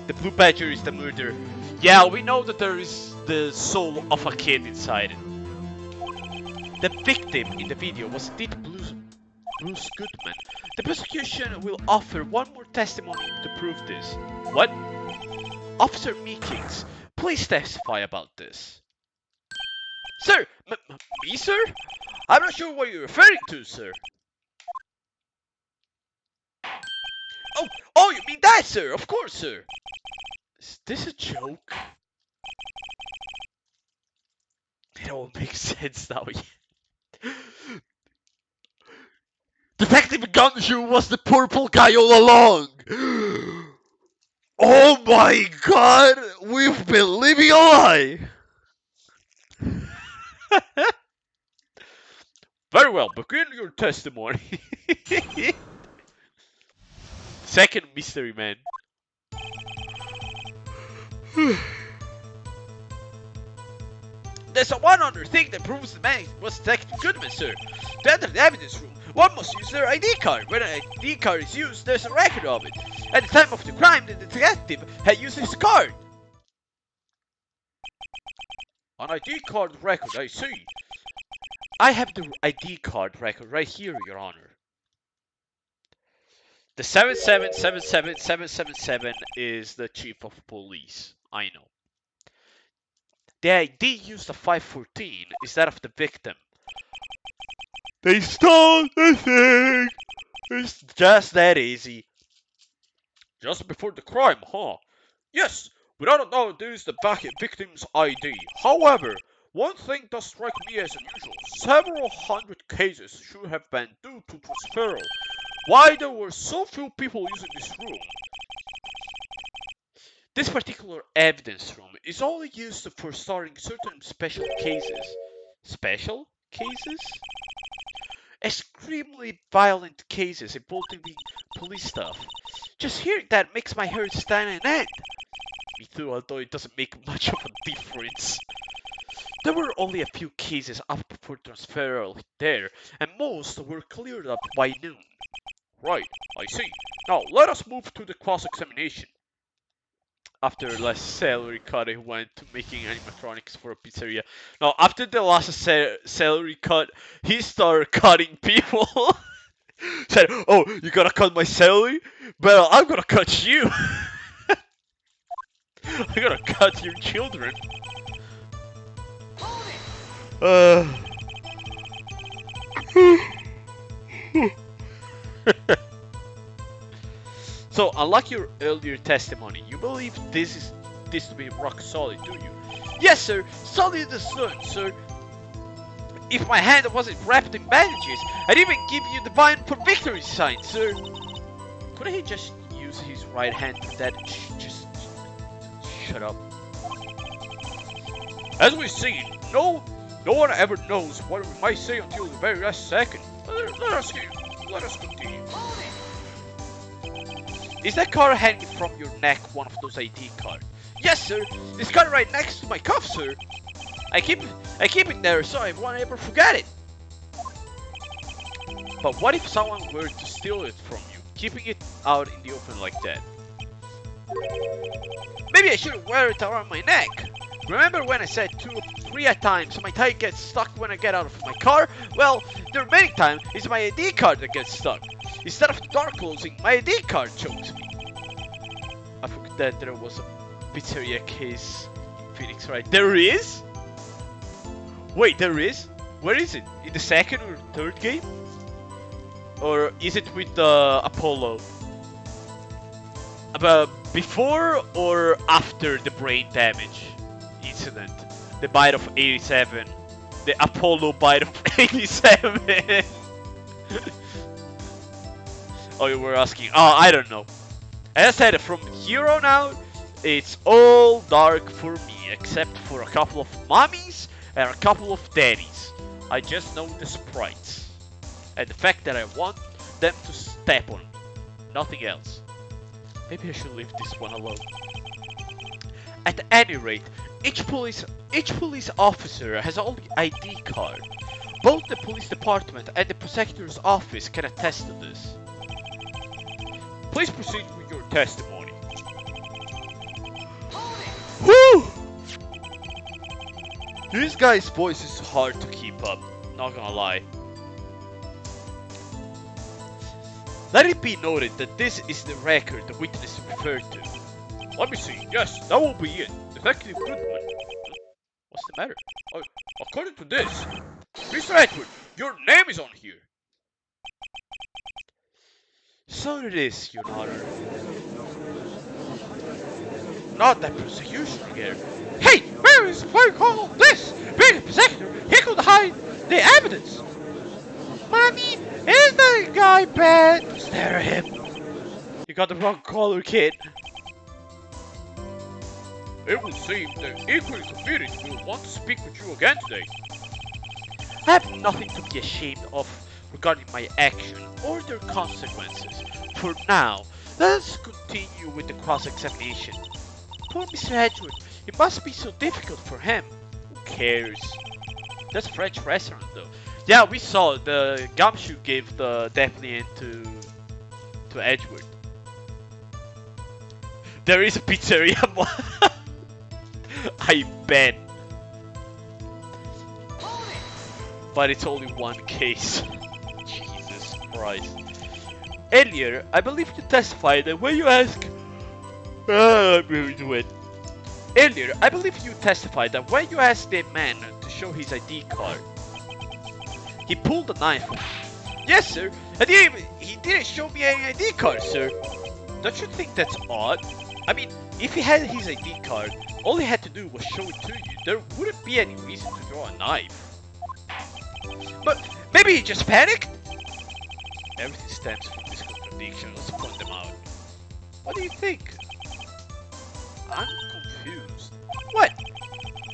The Blue Badger is the murderer. Yeah, we know that there is the soul of a kid inside it. The victim in the video was indeed Bruce Goodman. The prosecution will offer one more testimony to prove this. What? Officer Meekings, please testify about this. Sir! Me, sir? I'm not sure what you're referring to, sir. Oh, you mean that, sir? Of course, sir. Is this a joke? It all makes sense now. Detective Gumshoe was the purple guy all along! Oh my god! We've been living a lie! Very well, begin your testimony. Second mystery man. There's one other thing that proves the man was Detective Goodman, sir. To enter the evidence room, one must use their ID card. When an ID card is used, there's a record of it. At the time of the crime, the detective had used his card. An ID card record, I see. I have the ID card record right here, Your Honor. The 7777777 is the chief of police. I know. The ID used, the 514, is that of the victim. They stole the thing! It's just that easy. Just before the crime, huh? Yes, without a doubt there is the victim's ID. However, one thing does strike me as unusual. Several hundred cases should have been due to transferal. Why there were so few people using this room? This particular evidence room is only used for storing certain special cases. Special cases? Extremely violent cases involving police stuff. Just hearing that makes my hair stand on end. Me too, although it doesn't make much of a difference. There were only a few cases up for transferal there, and most were cleared up by noon. Right, I see. Now let us move to the cross-examination. After the last salary cut, he went to making animatronics for a pizzeria. Now, after the last salary cut, he started cutting people. Said, "Oh, you gonna cut my salary? Well, I'm gonna cut you. I'm gonna cut your children." So, unlike your earlier testimony, you believe this to be rock solid, do you? Yes, sir. Solid as sun, sir. If my hand wasn't wrapped in bandages, I'd even give you the Vine for Victory sign, sir. Couldn't he just use his right hand for that? Just shut up. As we see, no one ever knows what we might say until the very last second. Let us continue. Is that card hanging from your neck one of those ID cards? Yes, sir. This card right next to my cuff, sir. I keep it there so I won't ever forget it. But what if someone were to steal it from you, keeping it out in the open like that? Maybe I shouldn't wear it around my neck. Remember when I said 2 or 3 at times so my tie gets stuck when I get out of my car? Well, the remaining time is my ID card that gets stuck. Instead of the door closing, my ID card chokes me. I forgot that there was a pizzeria case in Phoenix, right? There is? Wait, there is? Where is it? In the second or third game? Or is it with Apollo? About before or after the brain damage incident? The bite of 87. The Apollo bite of 87. Oh, you were asking. Oh, I don't know. As I said, from here on out, it's all dark for me, except for a couple of mommies and a couple of daddies. I just know the sprites. And the fact that I want them to step on me. Nothing else. Maybe I should leave this one alone. At any rate, each police officer has all the ID card. Both the police department and the prosecutor's office can attest to this. Please proceed with your testimony. Whew! This guy's voice is hard to keep up, not gonna lie. Let it be noted that this is the record the witness referred to. Let me see. Yes, that will be it. Detective Goodman. What's the matter? Oh, according to this, Mr. Edward, your name is on here. So it is, Your Honor. Not that prosecution again. Hey, where is what you call this? Being a prosecutor, he could hide the evidence. Mommy, is that guy bad? Stare at him. You got the wrong color, kid. It would seem that equally committed will want to speak with you again today. I have nothing to be ashamed of regarding my action or their consequences. For now, let's continue with the cross-examination. Poor Mr. Edward, it must be so difficult for him. Who cares? That's a French restaurant though. Yeah, we saw the gumshoe gave the definitely to Edward. There is a pizzeria. I bet. But it's only one case. Jesus Christ. Earlier, I believe you testified that when you ask... I'm going to do it. Earlier, I believe you testified that when you asked the man to show his ID card, he pulled a knife. Yes, sir. And he didn't show me any ID card, sir. Don't you think that's odd? I mean, if he had his ID card, all he had to do was show it to you. There wouldn't be any reason to draw a knife. But maybe he just panicked? Everything stems from this contradiction. Let's point them out. What do you think? I'm confused. What?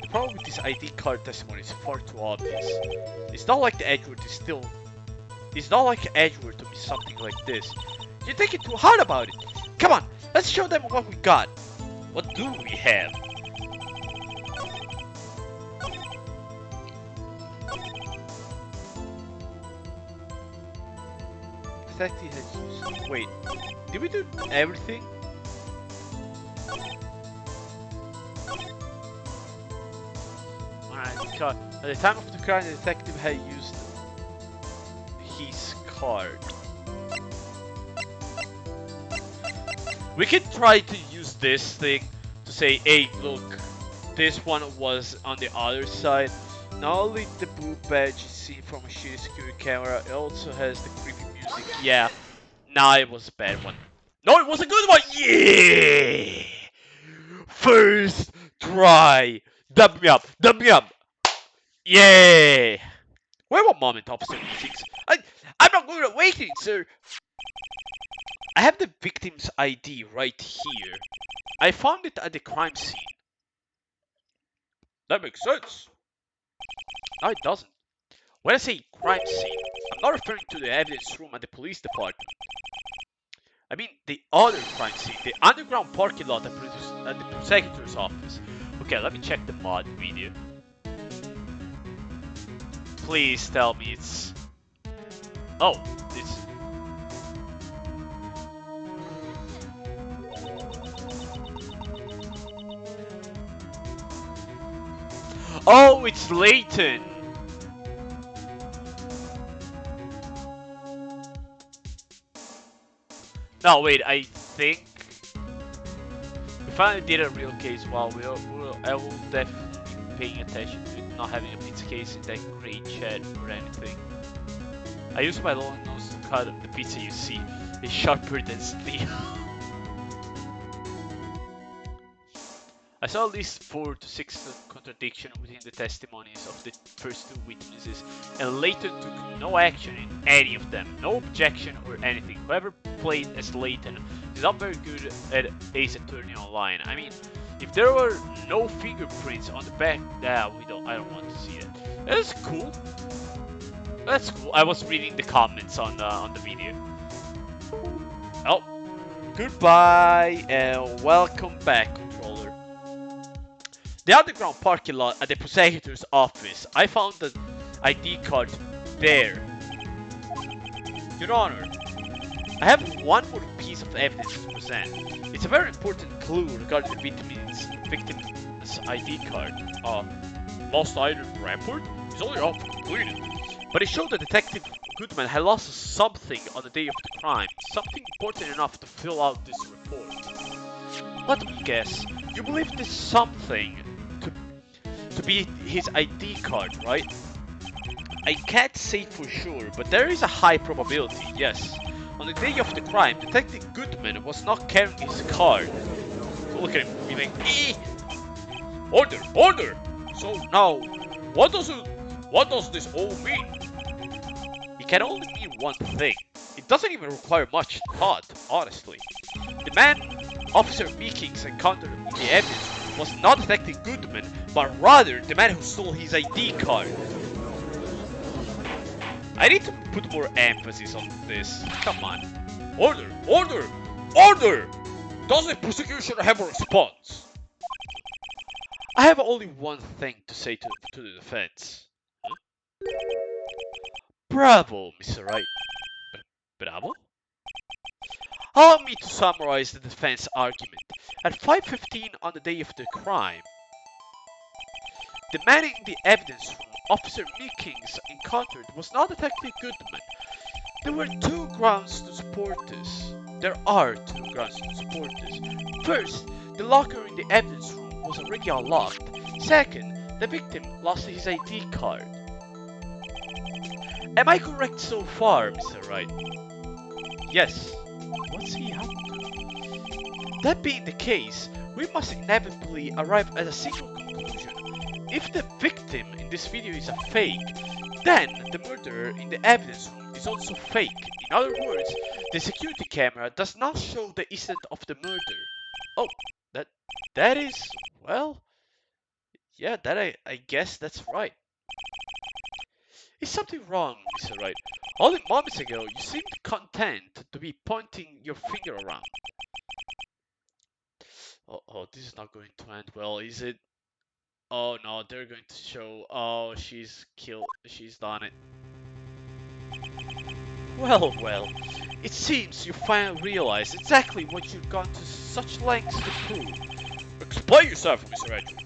The problem with this ID card testimony is far too obvious. It's not like Edward to be something like this. You're thinking too hard about it. Come on, let's show them what we got. What do we have? Detective has used... Wait, did we do everything? Alright, at the time of the crime, the detective had used his card. We can try to use this thing to say, hey, look, this one was on the other side. Not only the blue badge is seen from a shitty security camera, it also has the creepy music. Yeah, nah, it was a bad one. No, it was a good one. Yeah, first try. Dub me up, dub me up. Yeah. Wait one moment, Officer 6. I'm not going to wait it, sir. I have the victim's ID right here. I found it at the crime scene. That makes sense. No, it doesn't. When I say crime scene, I'm not referring to the evidence room at the police department. I mean the other crime scene, the underground parking lot at the prosecutor's office. Okay, let me check the mod video. Please tell me it's... Oh, it's... Oh, it's Layton! No, wait, I think... We finally did a real case. Well, I will definitely be paying attention to it, not having a pizza case in that great chat or anything. I use my long nose to cut the pizza you see. It's sharper than steel. I saw at least 4 to 6 contradictions within the testimonies of the first two witnesses, and Layton took no action in any of them, no objection or anything. Whoever played as Layton is not very good at Ace Attorney Online. I mean, if there were no fingerprints on the back, I don't want to see that. That's cool. That's cool. I was reading the comments on the video. Oh, goodbye and welcome back, controller. The underground parking lot at the prosecutor's office. I found the ID card there. Your Honor, I have one more piece of evidence to present. It's a very important clue regarding the victim's ID card. Lost item report? It's only half completed. But it showed that Detective Goodman had lost something on the day of the crime. Something important enough to fill out this report. Let me guess. You believe this something to be his ID card, right? I can't say for sure, but there is a high probability, yes. On the day of the crime, Detective Goodman was not carrying his card. So look at him, being like, "Eh! Order! Order!" So now, what does this all mean? It can only mean one thing. It doesn't even require much thought, honestly. The man Officer Meekings encountered in the evidence was not Detective Goodman, but rather the man who stole his ID card. I need to put more emphasis on this. Come on. Order! Order! Order! Does the prosecution have a response? I have only one thing to say to the defense. Huh? Bravo, Mr. Wright. Bravo? Allow me to summarize the defense argument. At 5:15 on the day of the crime, the man in the evidence room Officer Meekings encountered was not Detective Goodman. There were two grounds to support this. There are two grounds to support this. First, the locker in the evidence room was already unlocked. Second, the victim lost his ID card. Am I correct so far, Mr. Wright? Yes. What's he up to? That being the case, we must inevitably arrive at a single conclusion. If the victim in this video is a fake, then the murderer in the evidence room is also fake. In other words, the security camera does not show the instant of the murder. Oh, that is, well, yeah, I guess that's right. Is something wrong, Mr. Wright? Only moments ago, you seemed content to be pointing your finger around. Oh, this is not going to end well, is it? Oh no, they're going to show. Oh, she's done it. Well. It seems you finally realize exactly what you've gone to such lengths to prove. Explain yourself, Mr. Edgewood.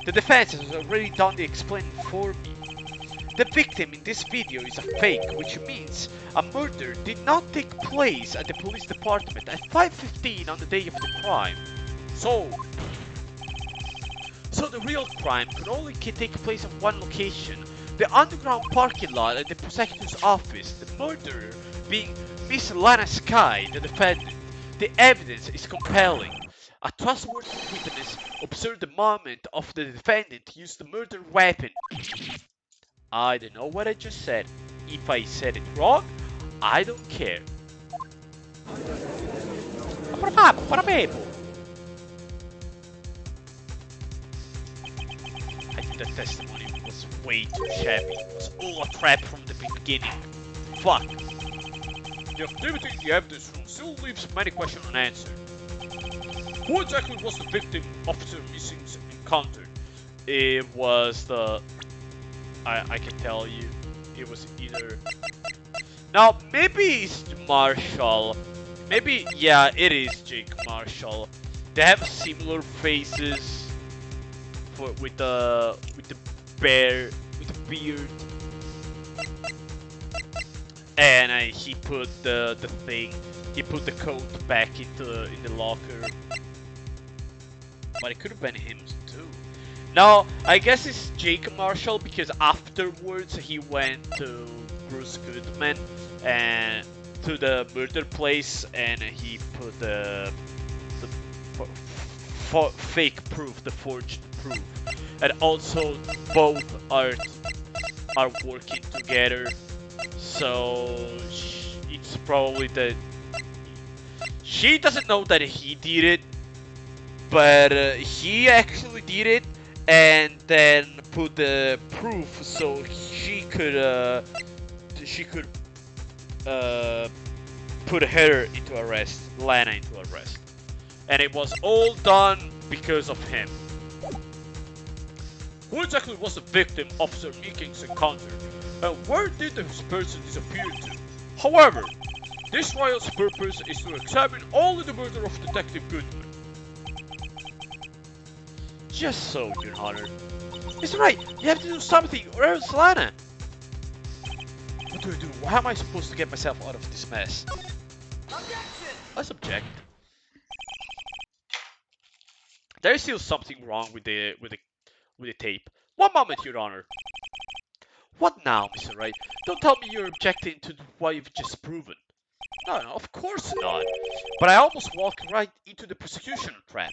The defense has already done the explaining for me. The victim in this video is a fake, which means a murder did not take place at the police department at 5:15 on the day of the crime. So the real crime could only take place at one location, the underground parking lot at the prosecutor's office, the murderer being Miss Lana Sky, the defendant. The evidence is compelling. A trustworthy witness observed the moment of the defendant use the murder weapon. I don't know what I just said. If I said it wrong, I don't care. the testimony was way too shabby. It was all a trap from the beginning. Fuck. The activity in the evidence room still leaves many questions unanswered. Who exactly was the victim Officer Missing encountered? It was the... I can tell you. It was either... Now, maybe it's Marshall. Maybe, yeah, it is Jake Marshall. They have similar faces with the beard, and he put the coat back in the locker. But it could have been him too. No, I guess it's Jake Marshall because afterwards he went to Bruce Goodman and to the murder place, and he put the fake proof, the forged proof, and also both are working together. So it's probably that she doesn't know that he did it, but he actually did it, and then put the proof so she could put her into arrest, Lana into arrest. And it was all done because of him. Who exactly was the victim Officer Meekins encountered? And where did this person disappear to? However, this trial's purpose is to examine only the murder of Detective Goodman. Just so, Your Honor. It's right, you have to do something, or else Lana. What do I do? How am I supposed to get myself out of this mess? Objection! Let's object. There is still something wrong with the tape. One moment, Your Honor. What now, Mr. Wright? Don't tell me you're objecting to what you've just proven. No, of course not. But I almost walked right into the prosecution trap.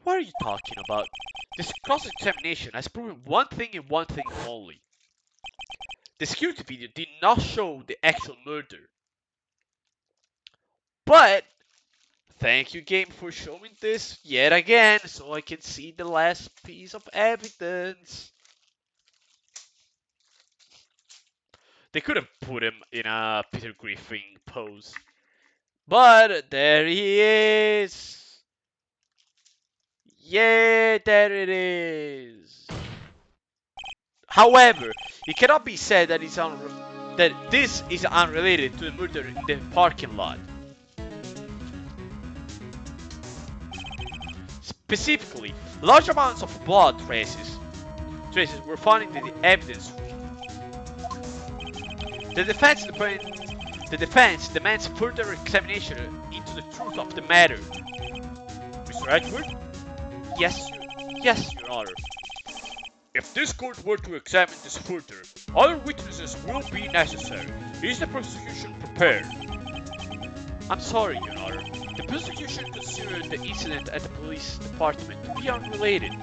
What are you talking about? This cross-examination has proven one thing and one thing only. The security video did not show the actual murder. But thank you, game, for showing this yet again so I can see the last piece of evidence. They could have put him in a Peter Griffin pose. But there he is. Yeah, there it is. However, it cannot be said that this is unrelated to the murder in the parking lot. Specifically, large amounts of blood traces were found in the evidence room. The defense demands further examination into the truth of the matter. Mr. Edward? Yes, Your Honor. If this court were to examine this further, other witnesses will be necessary. Is the prosecution prepared? I'm sorry, Your Honor. The prosecution considered the incident at the police department to be unrelated.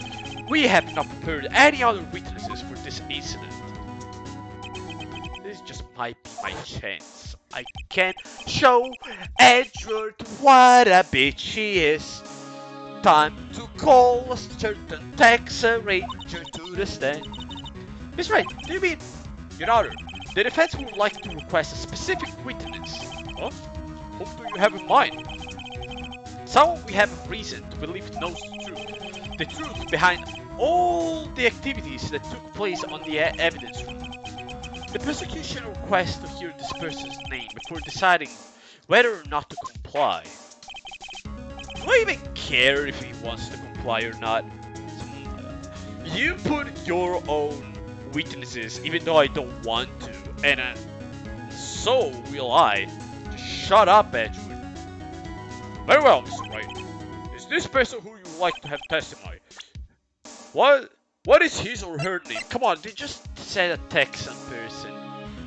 We have not prepared any other witnesses for this incident. This just might be my chance. I can show Edward what a bitch he is. Time to call a certain taxi ranger to the stand. That's right, do you mean? Your Honor, the defense would like to request a specific witness. Huh? Whom do you have in mind? Someone we have reason to believe knows the truth behind all the activities that took place on the evidence room. The prosecution requests to hear this person's name before deciding whether or not to comply. Do I even care if he wants to comply or not? You put your own witnesses even though I don't want to, and so will I. Just shut up, Edward. Very well, Mr. Wright. Is this person who you would like to have testify? What is his or her name? Come on, they just said a Texan person.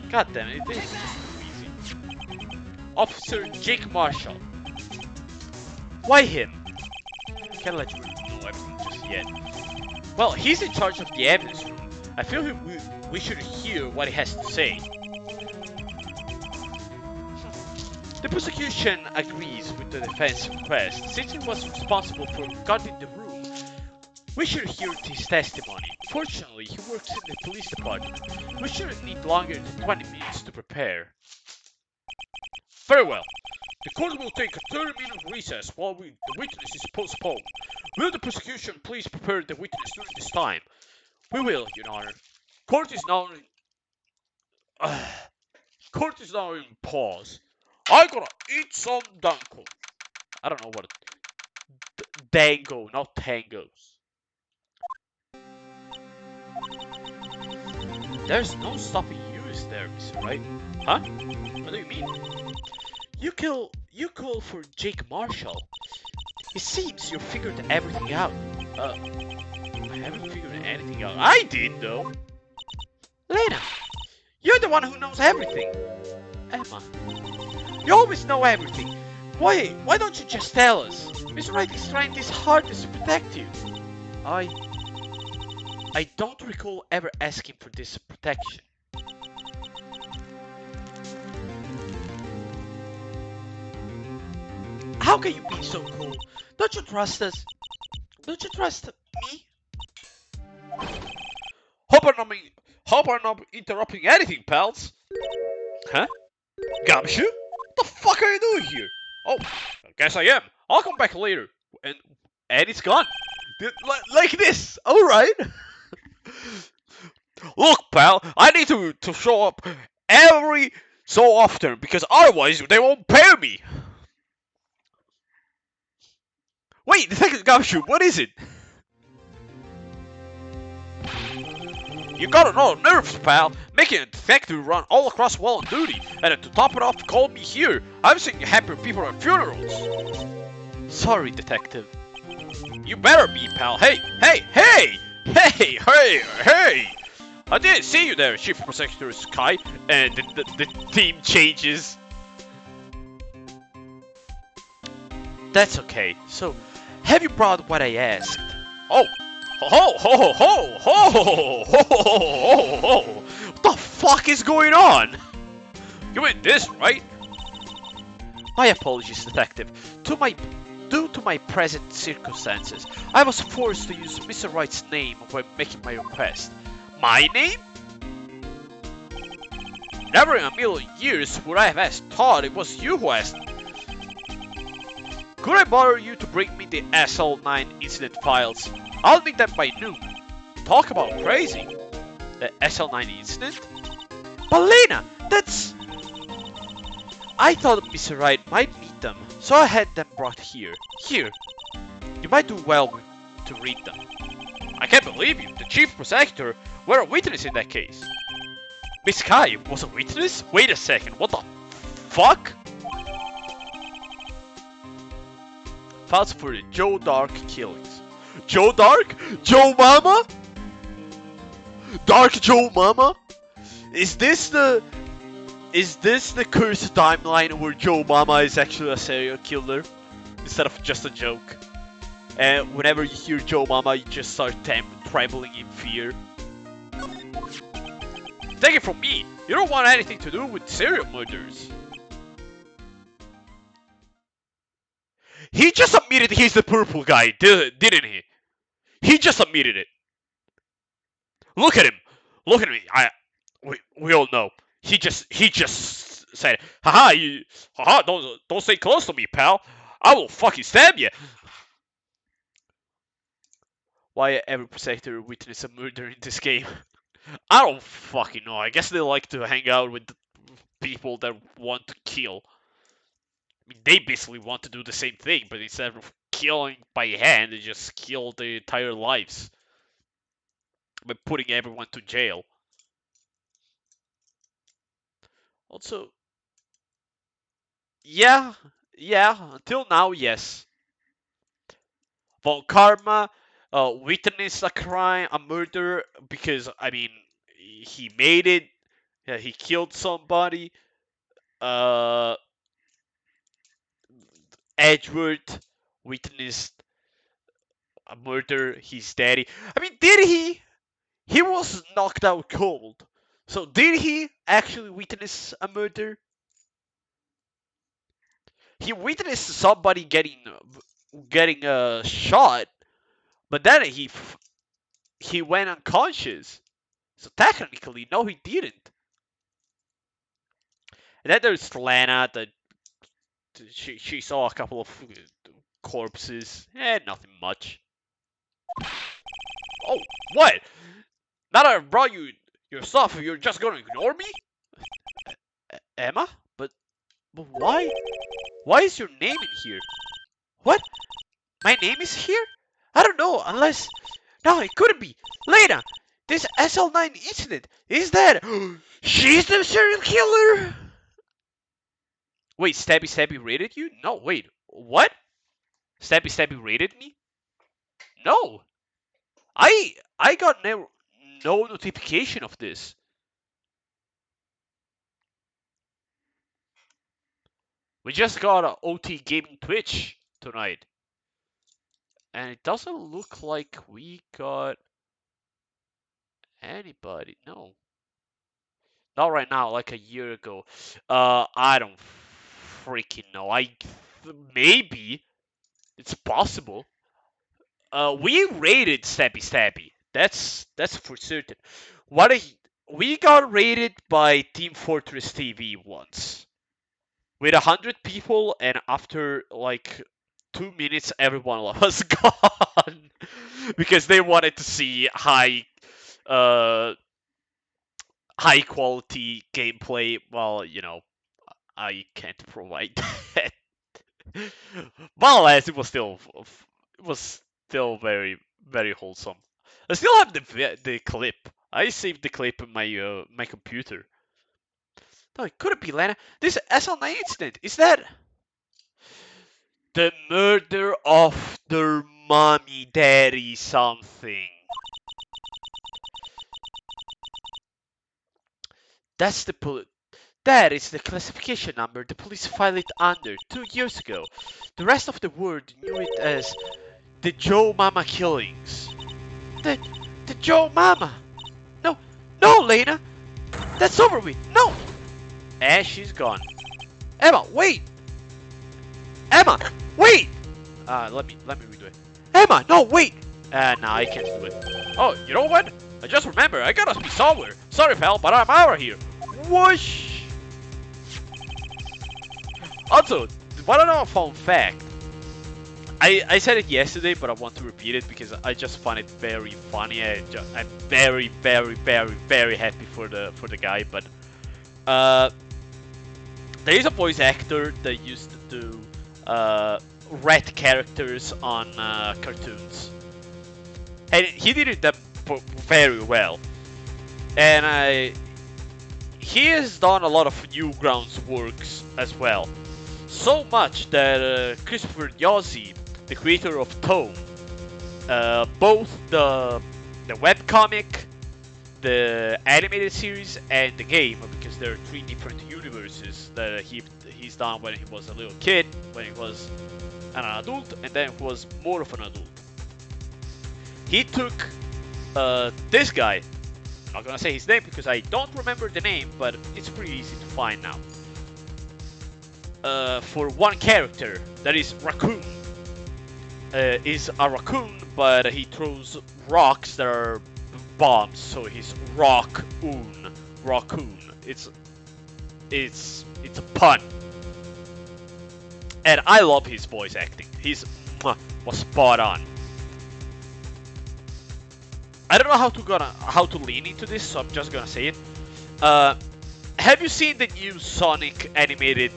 God damn it, this is just too easy. Officer Jake Marshall. Why him? Can't let you know everything just yet. Well, he's in charge of the evidence room. I feel we should hear what he has to say. The prosecution agrees with the defense request. Since he was responsible for guarding the room, We should hear his testimony. Fortunately, he works in the police department. We shouldn't need longer than 20 minutes to prepare. Very well. The court will take a 30-minute recess while the witness is postponed. Will the prosecution please prepare the witness during this time? We will, Your Honor. Court is now in, court is now in pause. I gotta eat some danko. I don't know what dango, not tangos. There's no stopping you, is there, Mr. Wright? Huh? What do you mean? You call for Jake Marshall. It seems you figured everything out. I haven't figured anything out. I did, though. Lena, you're the one who knows everything. Emma, you always know everything. Why don't you just tell us? Mr. Wright is trying his hardest to protect you. I don't recall ever asking for this protection. How can you be so cool? Don't you trust us? Don't you trust me? Hope I'm not interrupting anything, pals. Huh? Gumshoe? What the fuck are you doing here? Oh, I guess I am. I'll come back later. And it's gone. Like this. Alright. Look, pal, I need to show up every so often because otherwise they won't pay me. Wait, Detective Gumshoe, what is it? You got no nerves, pal, making a detective run all across well on duty, and to top it off, call me here. I'm seeing happy people at funerals. Sorry, detective. You better be, pal. Hey! I didn't see you there, Chief Prosecutor Sky, and the team changes. That's okay. So, have you brought what I asked? Oh! What the fuck is going on? You mean this, right? My apologies, detective. Due to my present circumstances, I was forced to use Mr. Wright's name when making my request. My name? Never in a million years would I have thought it was you who asked. Could I bother you to bring me the SL9 incident files? I'll need them by noon. Talk about crazy. The SL9 incident? Balena, that's... I thought Mr. Wright might meet them, so I had them brought here. Here. You might do well to read them. I can't believe you. The chief prosecutor were a witness in that case. Miss Kai was a witness? Wait a second, what the fuck? Files for the Joe Dark killings. Joe Dark? Joe Mama? Dark Joe Mama? Is this the cursed timeline where Joe Mama is actually a serial killer instead of just a joke? And whenever you hear Joe Mama, you just start trembling in fear. Take it from me, you don't want anything to do with serial murders. He just admitted he's the purple guy, didn't he? He just admitted it. Look at him. Look at me. We all know. He just said, haha, don't stay close to me, pal. I will fucking stab you. Why every prosecutor witnessed a murder in this game? I don't fucking know. I guess they like to hang out with the people that want to kill. I mean, they basically want to do the same thing, but instead of killing by hand, they just kill their entire lives by putting everyone to jail. Also, yeah, until now, yes. Von Karma witnessed a crime, a murder, because, I mean, he made it. Yeah, he killed somebody. Edward witnessed a murder. His daddy. I mean, did he? He was knocked out cold. So did he actually witness a murder? He witnessed somebody getting shot, But then he went unconscious. So technically, no, he didn't. And then there's Lana. That she saw a couple of corpses. Nothing much. Oh, what? Now that I brought you your stuff, you're just gonna ignore me? Emma? But why? Why is your name in here? What? My name is here? I don't know, unless... No, it couldn't be. Lena, this SL9 incident, is that... She's the serial killer? Wait, Stabby Stabby raided you? No, wait, what? Stabby Stabby raided me? No. I got no notification of this. We just got a OT Gaming Twitch tonight. And it doesn't look like we got anybody. No. Not right now, like a year ago. I don't freaking know. Maybe it's possible. We raided Stabby Stabby. That's for certain. We got raided by Team Fortress TV once with 100 people, and after like 2 minutes, everyone was gone because they wanted to see uh, high quality gameplay. Well, I can't provide that. But alas, it was still very very wholesome. I still have the clip. I saved the clip in my computer. No, it couldn't be Lana. This SL9 incident, is that the murder of their mommy daddy something? That's That is the classification number the police filed it under 2 years ago. The rest of the world knew it as the Joe Mama killings. The Joe Mama! No, no, Lena! That's over with! No! And she's gone. Emma, wait! Emma, wait! Let me redo it. Emma, no, wait! Nah, I can't do it. Oh, you know what? I just remember, I gotta be somewhere. Sorry, pal, but I'm out of here. Whoosh! Also, wanna know a fun fact? I said it yesterday, but I want to repeat it because I just find it very funny. I'm very, very, very, very happy for the guy. But there is a voice actor that used to do rat characters on cartoons, and he did it very well. And he has done a lot of Newgrounds works as well. So much that Christopher Yossi, the creator of Tome, both the webcomic, the animated series, and the game, because there are 3 different universes that he's done when he was a little kid, when he was an adult, and then he was more of an adult. He took this guy, I'm not gonna say his name because I don't remember the name, but it's pretty easy to find now. For one character, that is Raccoon. Is a raccoon, but he throws rocks that are bombs, so he's Raccoon. It's a pun. And I love his voice acting. Was spot on. I don't know how to lean into this, so I'm just gonna say it. Have you seen the new Sonic animated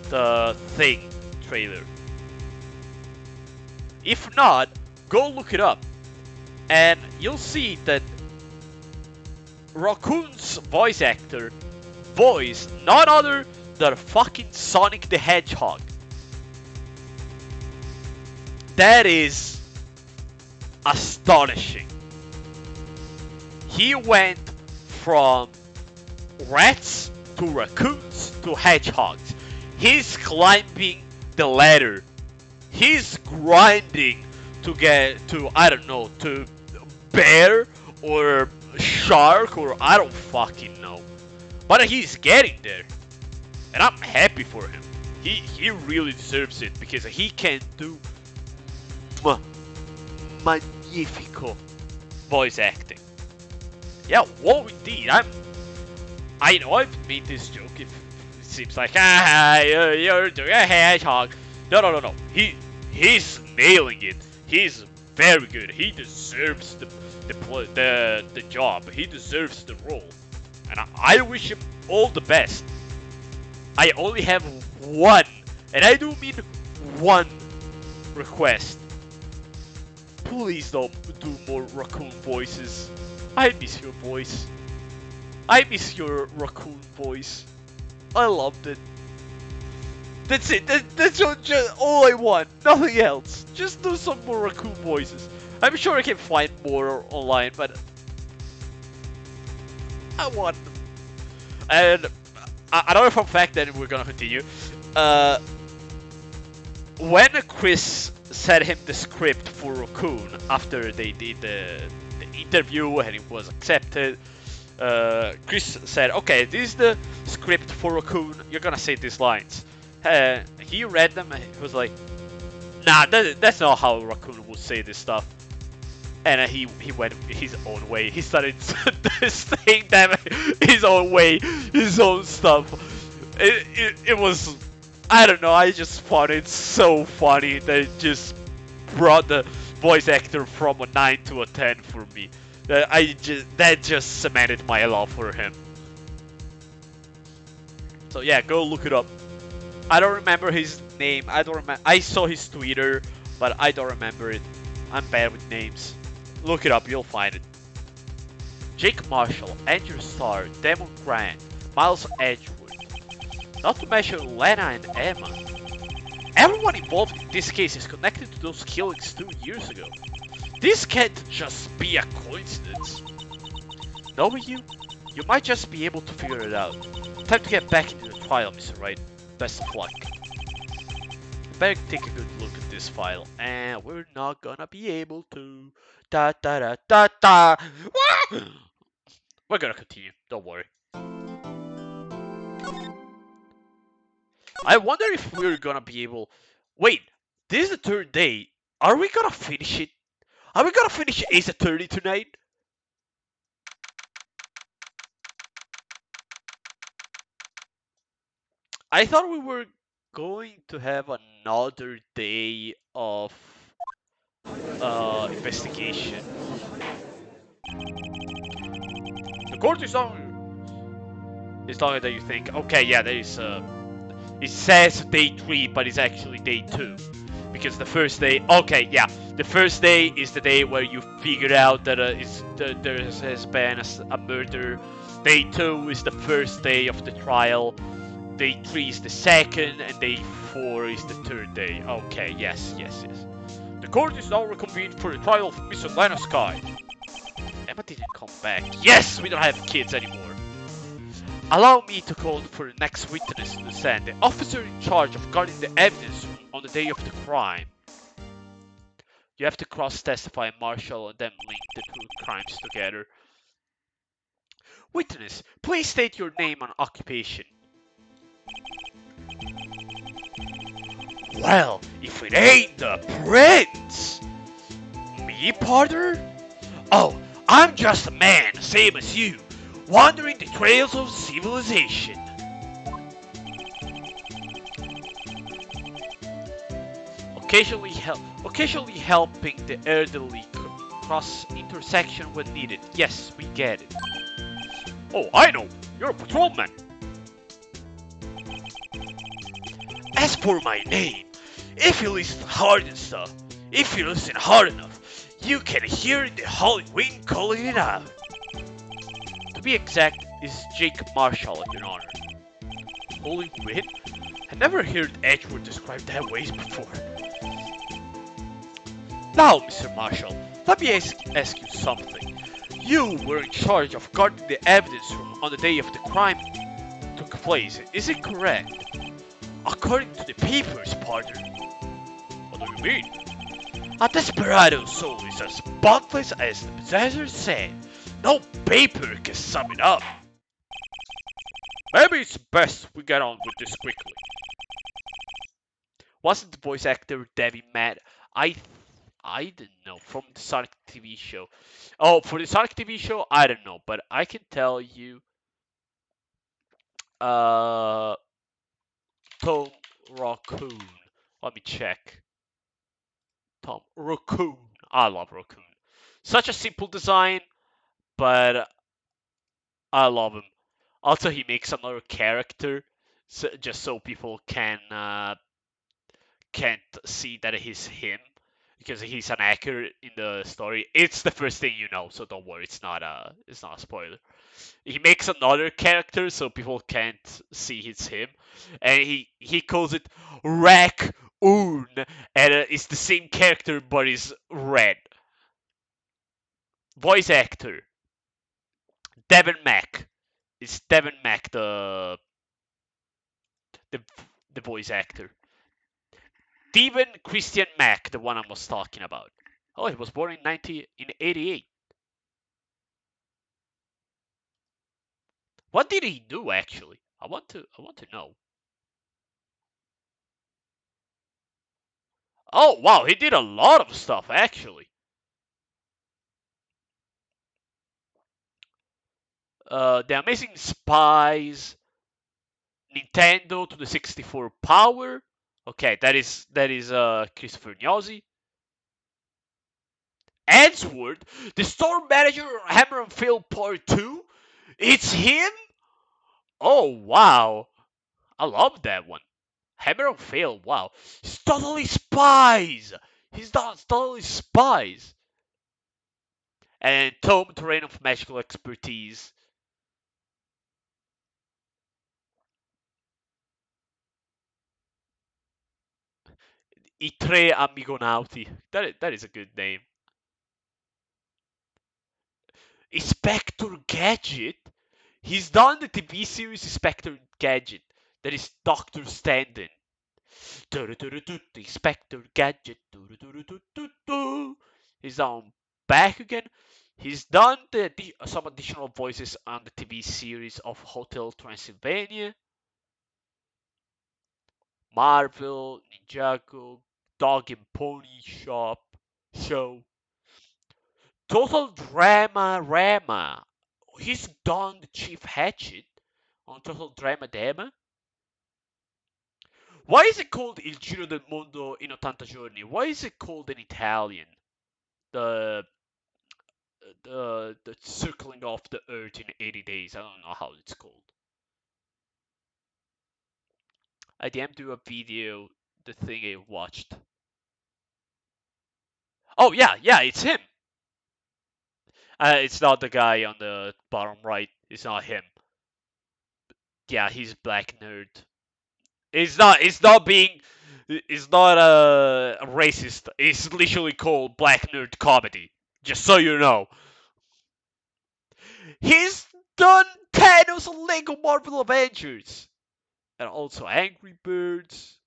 thing trailer? If not, go look it up, and you'll see that Raccoon's voice actor voiced none other than fucking Sonic the Hedgehog. That is astonishing. He went from rats to raccoons to hedgehogs. He's climbing the ladder. He's grinding to get to, I don't know, to bear or shark or I don't fucking know. But he's getting there. And I'm happy for him. He really deserves it because he can do my magnifico voice acting. Yeah, whoa, indeed. I know I've made this joke. If it seems like you're doing a hedgehog. No. He's nailing it. He's very good. He deserves the job. He deserves the role, and I wish him all the best. I only have one, and I do mean one request. Please don't do more raccoon voices. I miss your voice. I miss your raccoon voice. I loved it. That's it. That's just all I want. Nothing else. Just do some more raccoon voices. I'm sure I can find more online, but I want them. And another fun fact, then we're gonna continue. When Chris sent him the script for Raccoon after they did the interview and it was accepted, Chris said, "Okay, this is the script for Raccoon. You're gonna say these lines." He read them and he was like, "Nah, that's not how Raccoon would say this stuff." And he went his own way. He started saying them his own way, his own stuff. It was, I don't know. I just found it so funny that it just brought the voice actor from a 9 to a 10 for me. That just cemented my love for him. So yeah, go look it up. I don't remember his name. I saw his Twitter, but I don't remember it. I'm bad with names. Look it up, you'll find it. Jake Marshall, Andrew Starr, Damon Grant, Miles Edgewood. Not to mention Lena and Emma. Everyone involved in this case is connected to those killings 2 years ago. This can't just be a coincidence. Knowing you might just be able to figure it out. Time to get back into the trial, Mr. Wright. Best of luck. Better take a good look at this file, and we're not gonna be able to. Da da da da da. We're gonna continue. Don't worry. I wonder if we're gonna be able. Wait, this is the third day. Are we gonna finish it? Are we gonna finish Ace Attorney tonight? I thought we were going to have another day of investigation. The court is on. It's longer than you think. Okay, yeah, there is. It says day 3, but it's actually day 2. Because the first day. Okay, yeah, the first day is the day where you figured out that there has been a murder. Day 2 is the first day of the trial. Day 3 is the second, and day 4 is the third day. Okay, yes. The court is now reconvened for the trial of Mr. Lana Sky. Emma didn't come back. Yes, we don't have kids anymore. Allow me to call for the next witness to the stand. The officer in charge of guarding the evidence on the day of the crime. You have to cross-testify Marshall and then link the 2 crimes together. Witness, please state your name and occupation. Well, if it ain't the prince! Me, partner? Oh, I'm just a man, same as you, wandering the trails of civilization. Occasionally helping the elderly cross intersection when needed. Yes, we get it. Oh, I know. You're a patrolman. As for my name, if you listen hard enough, you can hear the holy wind calling it out. To be exact, is Jake Marshall, Your Honor. Holy wind? I never heard Edgewood described that way before. Now, Mr. Marshall, let me ask you something. You were in charge of guarding the evidence room on the day of the crime took place, is it correct? According to the papers, partner. What do you mean? A desperado soul is as spotless as the possessor said. No paper can sum it up. Maybe it's best we get on with this quickly. Wasn't the voice actor Debbie mad? I I don't know. From the Sonic TV show. Oh, for the Sonic TV show, I don't know, but I can tell you. Uh, Tom Raccoon. Let me check. Tom Raccoon. I love Raccoon. Such a simple design, but I love him. Also, he makes another character, just so people can't see that he's him because he's an actor in the story. It's the first thing you know, so don't worry. It's not a spoiler. He makes another character so people can't see it's him, and he calls it Raccoon, and it's the same character but it's red. Voice actor Devin Mack. It's Devin Mack, the the voice actor. Steven Christian Mack, the one I was talking about. Oh, he was born in 88. What did he do actually? I want to know. Oh wow, he did a lot of stuff actually. The Amazing Spies, Nintendo to the 64 Power. Okay, that is Christopher Gnozzi. Edgeworth, the store manager on Hammer and Fail Part 2. It's him? Oh wow. I love that one. Hammer and Fail, wow. He's totally spies! He's not totally spies! And Tome, Terrain of Magical Expertise. I Tre Amigonauti. That is a good name. Inspector Gadget? He's done the TV series Inspector Gadget. That is Dr. Standen. Inspector Gadget. He's on back again. He's done some additional voices on the TV series of Hotel Transylvania, Marvel, Ninjago, Dog and Pony Shop, Show, Total Drama Rama. He's done the Chief Hatchet on Total Drama Dama. Why is it called Il Giro del Mondo in 80 giorni? Why is it called in Italian? The the circling of the earth in 80 days. I don't know how it's called. I didn't do a video, the thing I watched. Oh yeah, it's him. It's not the guy on the bottom right. It's not him. Yeah, he's black nerd. It's not. It's not being. It's not a racist. It's literally called black nerd comedy. Just so you know. He's done Thanos on Lego Marvel Avengers, and also Angry Birds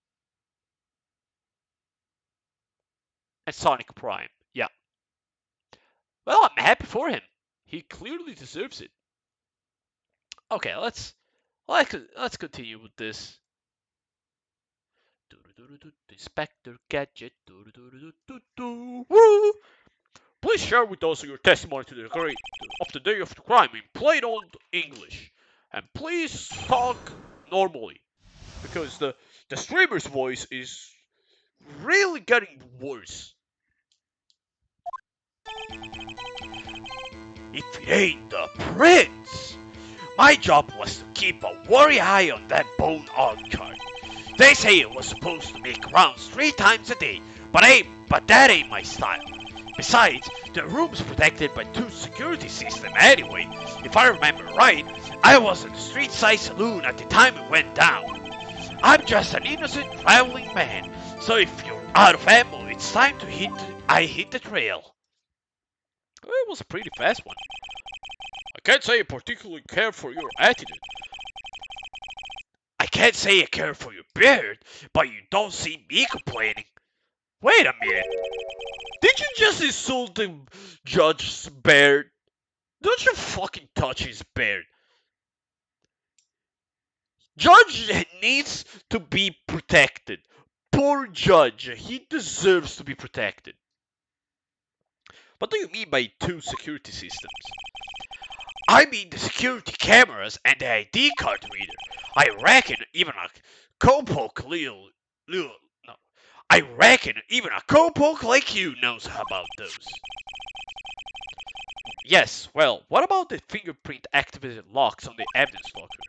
and Sonic Prime. Yeah. Well, I'm happy for him. He clearly deserves it. Okay, let's continue with this. Inspector Gadget. Woo! Please share with us your testimony to the great of the day of the crime in plain old English, and please talk normally because the streamer's voice is really getting worse. If it ain't the prince! My job was to keep a wary eye on that bone uncut. They say it was supposed to make rounds 3 times a day, but that ain't my style. Besides, the room's protected by 2 security systems anyway. If I remember right, I was at the street side saloon at the time it went down. I'm just an innocent traveling man, so if you're out of ammo, it's time to hit the trail. Well, it was a pretty fast one. I can't say I particularly care for your attitude. I can't say I care for your beard, but you don't see me complaining. Wait a minute. Did you just insult the judge's beard? Don't you fucking touch his beard. Judge needs to be protected. Poor judge. He deserves to be protected. What do you mean by two security systems? I mean the security cameras and the ID card reader. I reckon even a cowpoke little no. I reckon even a cowpoke like you knows about those. Yes, well, what about the fingerprint activated locks on the evidence locker?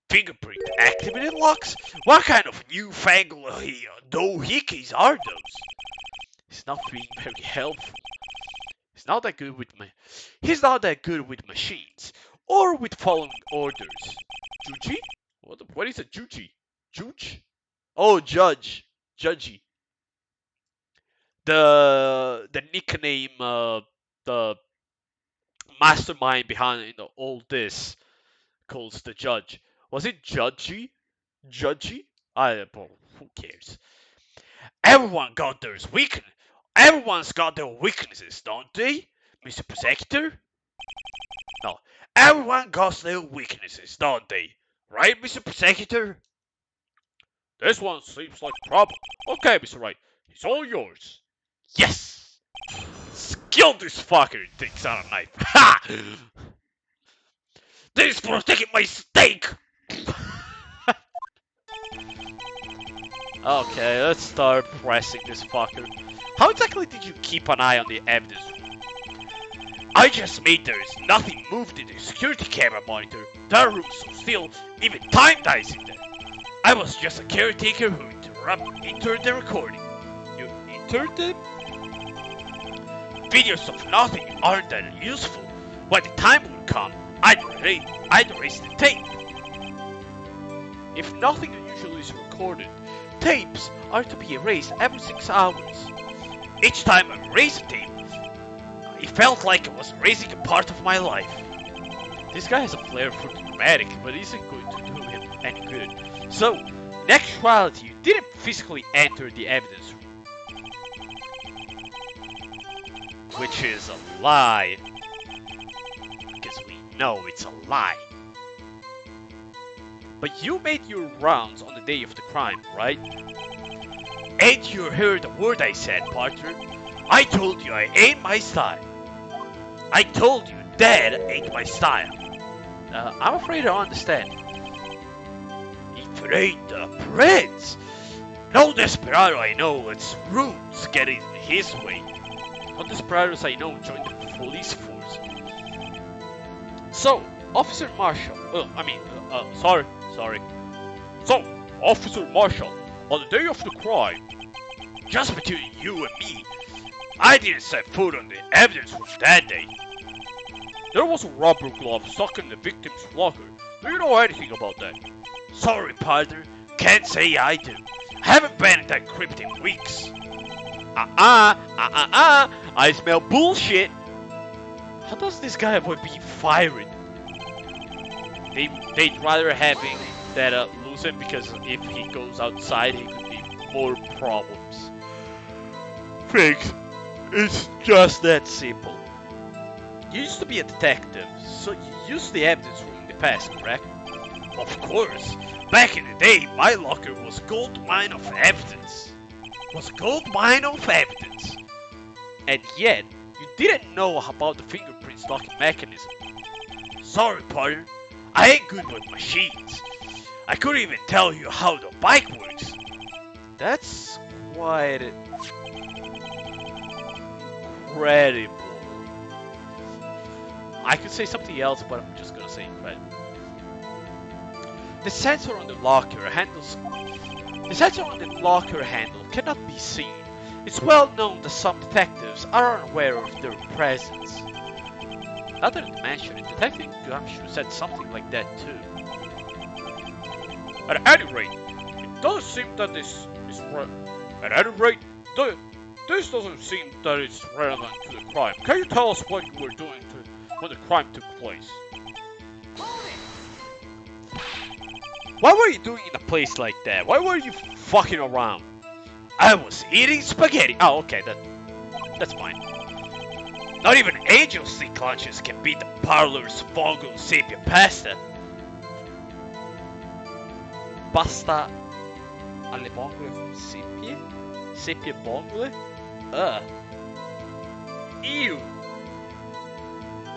Fingerprint activated locks? What kind of newfangled doohickeys are those? He's not being very helpful. He's not that good with He's not that good with machines or with following orders. Juji? What is a Juji? Juge? Oh, Judge. Judgy. The nickname the mastermind behind all this calls the judge. Was it Judgy? Judgy? Well, who cares? Everyone got their weakness. Everyone's got their weaknesses, don't they, Mr. Prosecutor? No, everyone got their weaknesses, don't they? Right, Mr. Prosecutor? This one seems like a problem. Okay, Mr. Wright, it's all yours. Yes! Kill this fucker, he takes out a knife. Ha! This is for taking my steak! Okay, let's start pressing this fucker. How exactly did you keep an eye on the evidence room? I just made there is nothing moved in the security camera monitor. That room's so still, even time dies in there. I was just a caretaker who entered the recording. You entered them? Videos of nothing aren't that useful. When the time would come, I'd erase the tape. If nothing unusual is recorded, tapes are to be erased every 6 hours. Each time I erased a tape, it felt like I was erasing a part of my life. This guy has a flair for the dramatic, but isn't going to do him any good. So, in actuality, you didn't physically enter the evidence room. Which is a lie. Because we know it's a lie. But you made your rounds on the day of the crime, right? Ain't you heard a word I said, partner? I told you I ain't my style. I told you that ain't my style. I'm afraid I understand. Afraid the prince? No desperado I know lets rules get in his way. No desperados I know join the police force. So, Officer Marshall, sorry. So, Officer Marshall, on the day of the crime, just between you and me, I didn't set foot on the evidence room that day. There was a rubber glove stuck in the victim's locker. Do you know anything about that? Sorry, partner, can't say I do. Haven't been in that crypt in weeks. I smell bullshit. How does this guy avoid being fired? They'd rather having that loosen because if he goes outside, he could be more problems. Thanks. It's just that simple. You used to be a detective, so you used the evidence room in the past, correct? Of course. Back in the day, my locker was gold mine of evidence. And yet, you didn't know about the fingerprint locking mechanism. Sorry, partner. I ain't good with machines. I couldn't even tell you how the bike works. That's quite incredible. I could say something else, but I'm just gonna say incredible. The sensor on the locker handle cannot be seen. It's well known that some detectives are unaware of their presence. Now that I mention it, Detective Gumshoe said something like that too. At any rate, it does seem that this doesn't seem that it's relevant to the crime. Can you tell us what you were doing when the crime took place? What were you doing in a place like that? Why were you fucking around? I was eating spaghetti. Oh, okay, that's fine. Not even angel stick lunches can beat the parlor's fungal sepia pasta. Pasta alle vongole con sepia? Sepia vongole? Ugh. Ew.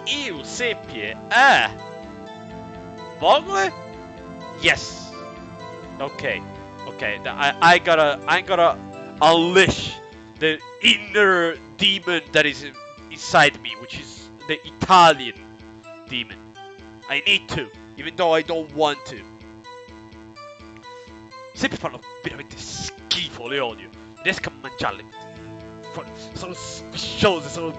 Ew, seppie. Ah. Vogole? Yes. Okay. Okay. I gotta unleash the inner demon that is inside me, which is the Italian demon. I need to, even though I don't want to. Sempre fanno veramente schifo, le odio. Non riesco a mangiarle. Sono sfisciose, sono...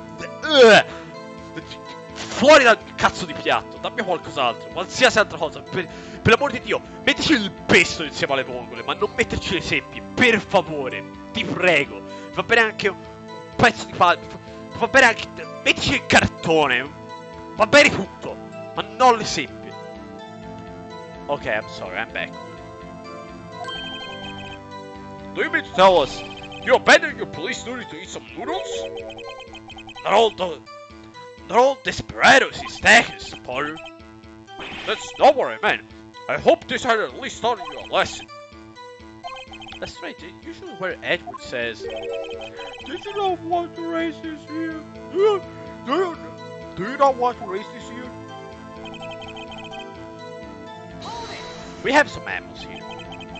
Fuori dal cazzo di piatto, dammi qualcos'altro, qualsiasi altra cosa, per l'amor di Dio, mettici il pesto insieme alle vongole, ma non metterci le seppie, per favore, ti prego. Va bene anche un pezzo di pane, va bene anche... mettici il cartone, va bene tutto, ma non le seppie. Ok, I'm sorry, I'm back. Do you mean to tell us you abandoned your police duty to eat some noodles? Not all desperados is tackers, Potter. That's not what I meant. I hope this had at least taught you a lesson. That's right, usually where Edward says, did you not want to raise this here? Do you not want to raise this here? We have some animals here.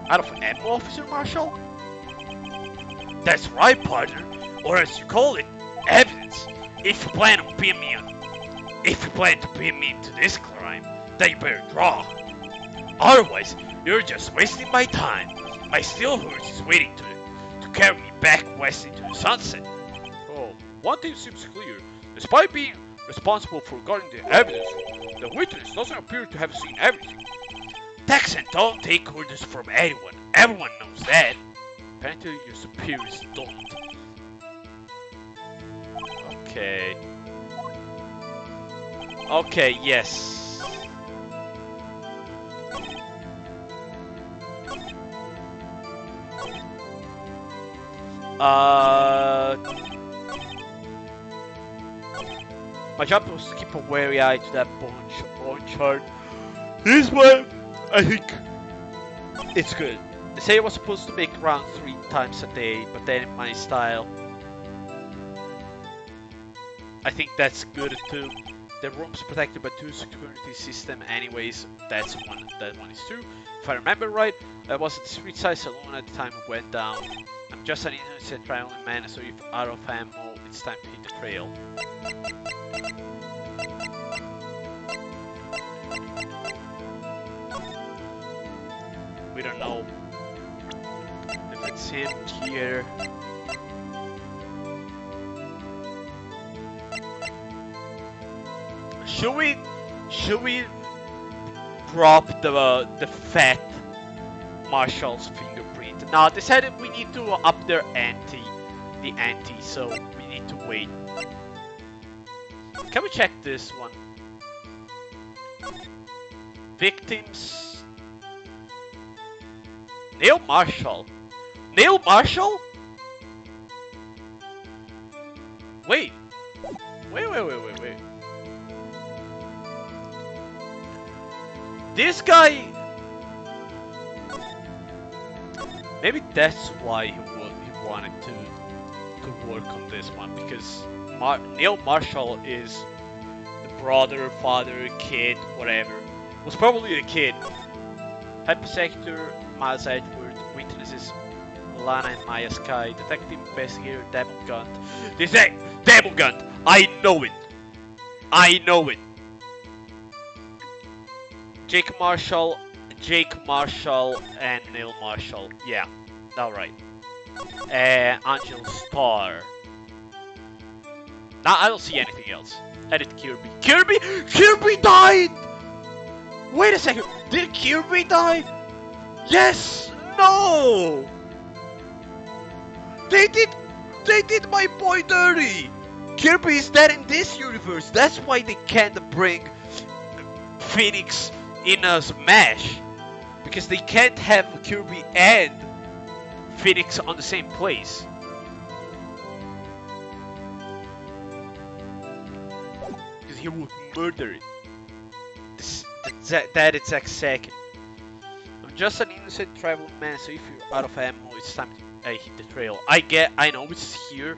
Out of ammo, Officer Marshall? That's right, partner. Or as you call it, evidence. If you plan to pin me into this crime, then you better draw. Otherwise, you're just wasting my time. My steel horse is waiting to carry me back west into the sunset. Oh, one thing seems clear. Despite being responsible for guarding the evidence room, the witness doesn't appear to have seen everything. Texan don't take orders from anyone. Everyone knows that. Apparently your superiors don't. Okay. Okay, yes. My job was to keep a wary eye to that bone chart. This one, I think it's good. They say it was supposed to make around 3 times a day, but then in my style, I think that's good too. The room's protected by 2 security systems anyways, that one is true. If I remember right, I was at the street side saloon at the time it went down. I'm just an innocent traveling man, so if out of ammo, it's time to hit the trail. We don't know if it's him here. Should we drop the fat Marshall's fingerprint? Now they said we need to up the ante, so we need to wait. Can we check this one? Victims. Neil Marshall. Neil Marshall? Wait. This guy... Maybe that's why he wanted to work on this one, because Neil Marshall is the brother, father, kid, whatever. Was probably a kid. Hypersector, Miles Edward, witnesses Lana and Maya Sky, detective investigator Demon Gunt. Demon Gunt! I know it! Jake Marshall, and Neil Marshall. Yeah, alright. Angel Star. Now I don't see anything else. Edit Kirby. Kirby died! Wait a second, did Kirby die? Yes! No! They did my boy dirty! Kirby is dead in this universe, that's why they can't bring Phoenix in a Smash. Because they can't have Kirby and Phoenix on the same place. Because he would murder it. That exact second. I'm just an innocent traveling man, so if you're out of ammo, it's time to hit the trail. I know it's here,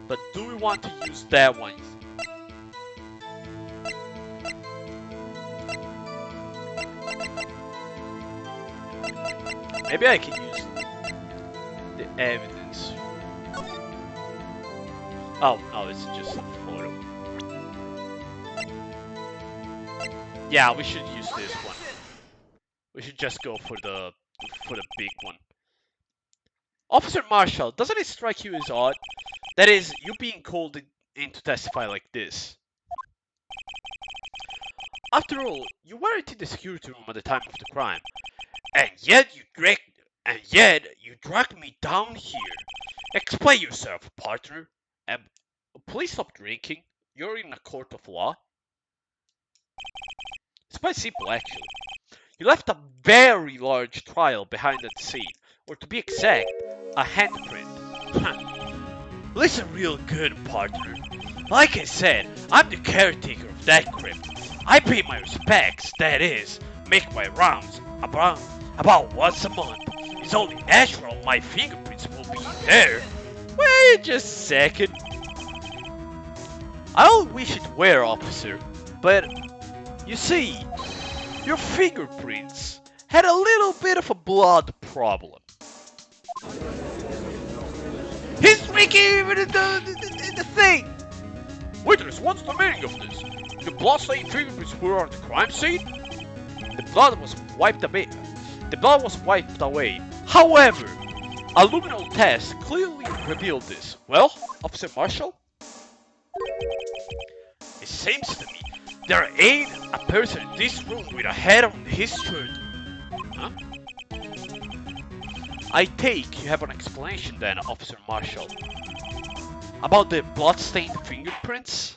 But do we want to use that one? Maybe I can use the evidence. Oh, no, it's just a photo. Yeah, we should use this one. We should just go for the big one. Officer Marshall, doesn't it strike you as odd? That is, you being called in to testify like this. After all, you weren't in the security room at the time of the crime, and yet you dragged me down here. Explain yourself, partner. And please stop drinking. You're in a court of law. It's quite simple, actually. You left a very large trail behind that scene, or to be exact, a handprint. Listen real good, partner. Like I said, I'm the caretaker of that crypt. I pay my respects, that is, make my rounds about once a month. It's only natural my fingerprints will be there. Wait just a second. I don't wish it were, officer, but you see, your fingerprints had a little bit of a blood problem. He's drinking the thing! Witness, what's the meaning of this? The blood-stained fingerprints were on the crime scene? The blood was wiped away. However, a luminol test clearly revealed this. Well, Officer Marshall? It seems to me there ain't a person in this room with a head on his shirt. Huh? I take you have an explanation then, Officer Marshall. About the blood-stained fingerprints?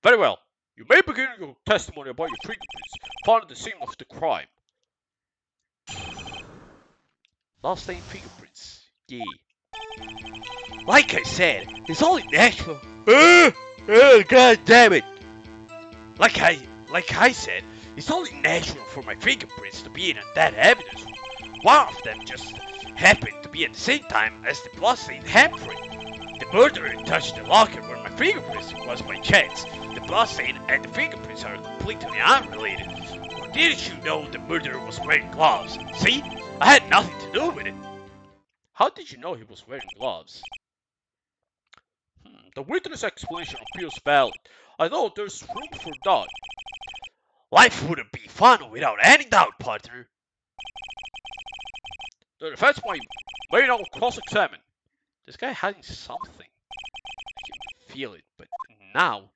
Very well. You may begin your testimony about your fingerprints found at the scene of the crime. Blood-stained fingerprints. Yeah. Like I said, it's only natural. God damn it! Like I said, it's only natural for my fingerprints to be in that evidence room. One of them just happened to be at the same time as the blood-stained handprint. The murderer touched the locker where my fingerprints was by chance. The bloodstain and the fingerprints are completely unrelated. Or didn't you know the murderer was wearing gloves? See? I had nothing to do with it. How did you know he was wearing gloves? The witness explanation appears valid. I know there's room for doubt. Life wouldn't be fun without any doubt, partner. The defense may now cross-examine. This guy hiding something. I can feel it, but now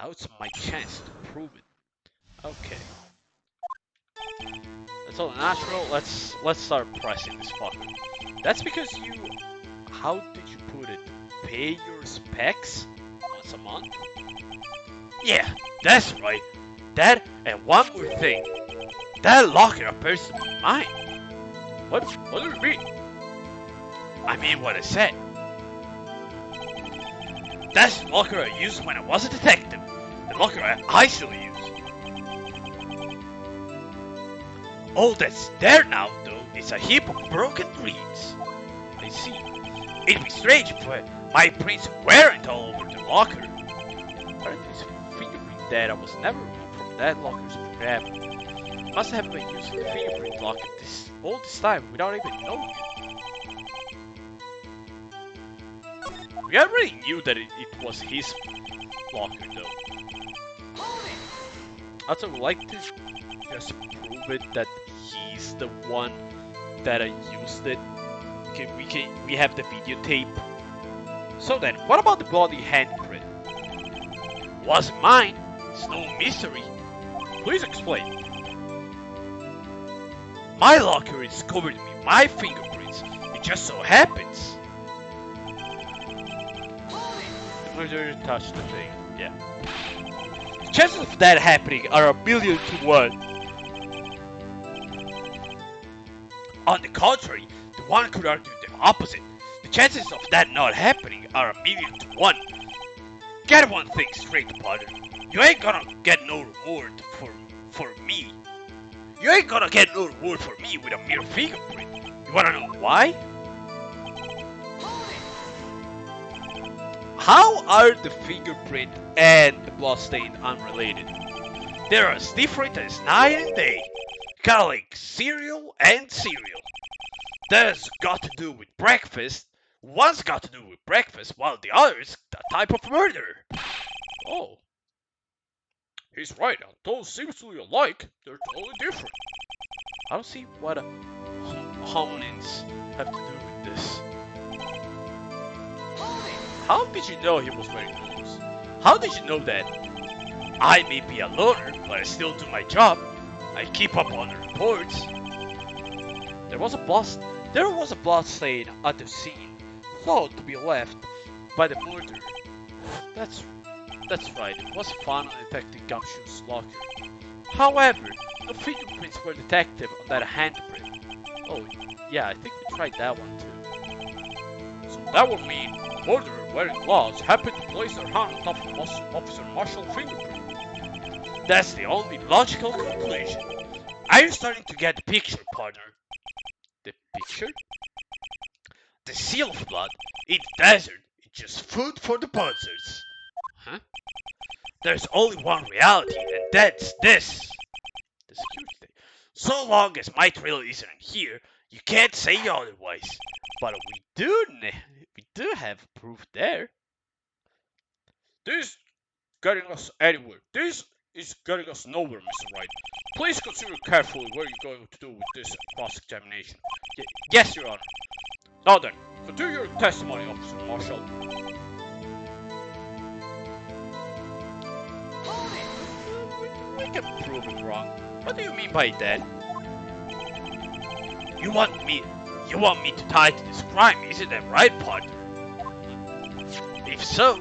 it's my chance to prove it. Okay. That's all natural. Let's start pressing this fucker. That's because you. How did you put it? Pay your respects once a month? Yeah, that's right. That and one more thing. That locker appears to be mine. What do you mean? I mean what I said. That's the locker I used when I was a detective. The locker I still use. All that's there now, though, is a heap of broken dreams. I see. It'd be strange if my prints weren't all over the locker. Apparently, fingerprint data was never removed from that locker's forever. It must have been using the fingerprint locker all this time without even knowing it. We already knew that it was his locker, though. Also, I would like to just prove it that he's the one that used it. Okay, we have the videotape. So then, what about the bloody handprint? Wasn't mine. It's no mystery. Please explain. My locker is covered with my fingerprints. It just so happens. The murderer touched the thing. Yeah. The chances of that happening are 1,000,000 to 1. On the contrary, the one could argue the opposite. The chances of that not happening are 1,000,000 to 1. Get one thing straight, partner. You ain't gonna get no reward for me. You ain't gonna get no reward for me with a mere fingerprint. You wanna know why? How are the fingerprint and the bloodstain unrelated? They're as different as night and day. Kinda like cereal and cereal. That's got to do with breakfast. One's got to do with breakfast, while the other's a type of murder. Oh, he's right. Although seriously alike, they're totally different. I don't see what hominins have to do with this. How did you know he was wearing clothes? How did you know that? I may be a loner, but I still do my job. I keep up on the reports. There was a blood stain at the scene, thought to be left by the murderer. That's right. It was found on Detective Gumshoe's locker. However, no fingerprints were detected on that handprint. Oh, yeah, I think we tried that one too. So that would mean the murderer wearing gloves happened to place their hand on top of Officer Marshall's fingerprint. That's the only logical conclusion. Are you starting to get the picture, partner? The picture? The seal of blood in the desert is just food for the buzzards. Huh? There's only one reality, and that's this. The security thing. So long as my trailer isn't here, you can't say otherwise. But we do have proof there. This getting us anywhere. This is getting us nowhere, Mr. Wright. Please consider carefully what you're going to do with this cross-examination. Yes, Your Honor. Now then, continue your testimony, Officer Marshall. We can prove it wrong. What do you mean by that? You want me to tie to this crime, isn't that right, partner? If so,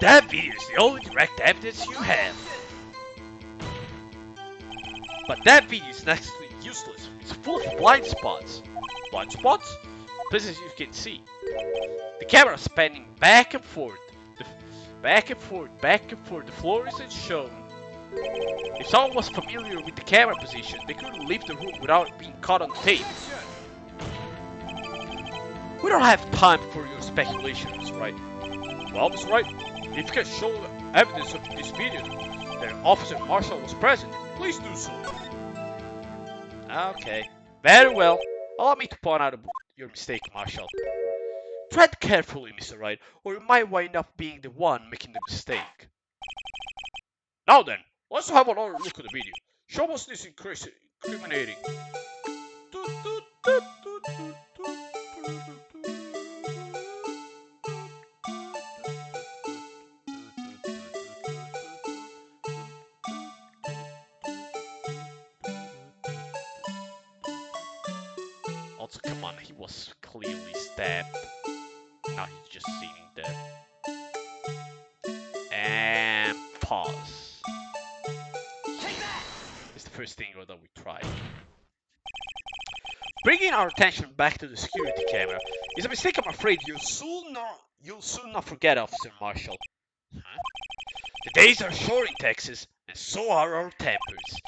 that video is the only direct evidence you have. But that video is next to useless. It's full of blind spots. Blind spots? Places you can see. The camera spanning back and forth. Back and forth. The floor isn't shown. If someone was familiar with the camera position, they couldn't leave the room without being caught on tape. We don't have time for your speculations, right? Well, Mr. Wright, if you can show evidence of this video that Officer Marshall was present, please do so. Okay, very well. Allow me to point out your mistake, Marshall. Tread carefully, Mr. Wright, or you might wind up being the one making the mistake. Now then, let's have another look at the video. Show us this incriminating. Also, come on, he was clearly stabbed. Now he's just sitting there. And pause. It's the first thing that we tried. Bringing our attention back to the security camera is a mistake I'm afraid you'll soon not forget, Officer Marshall. Huh? The days are short in Texas, and so are our tempers.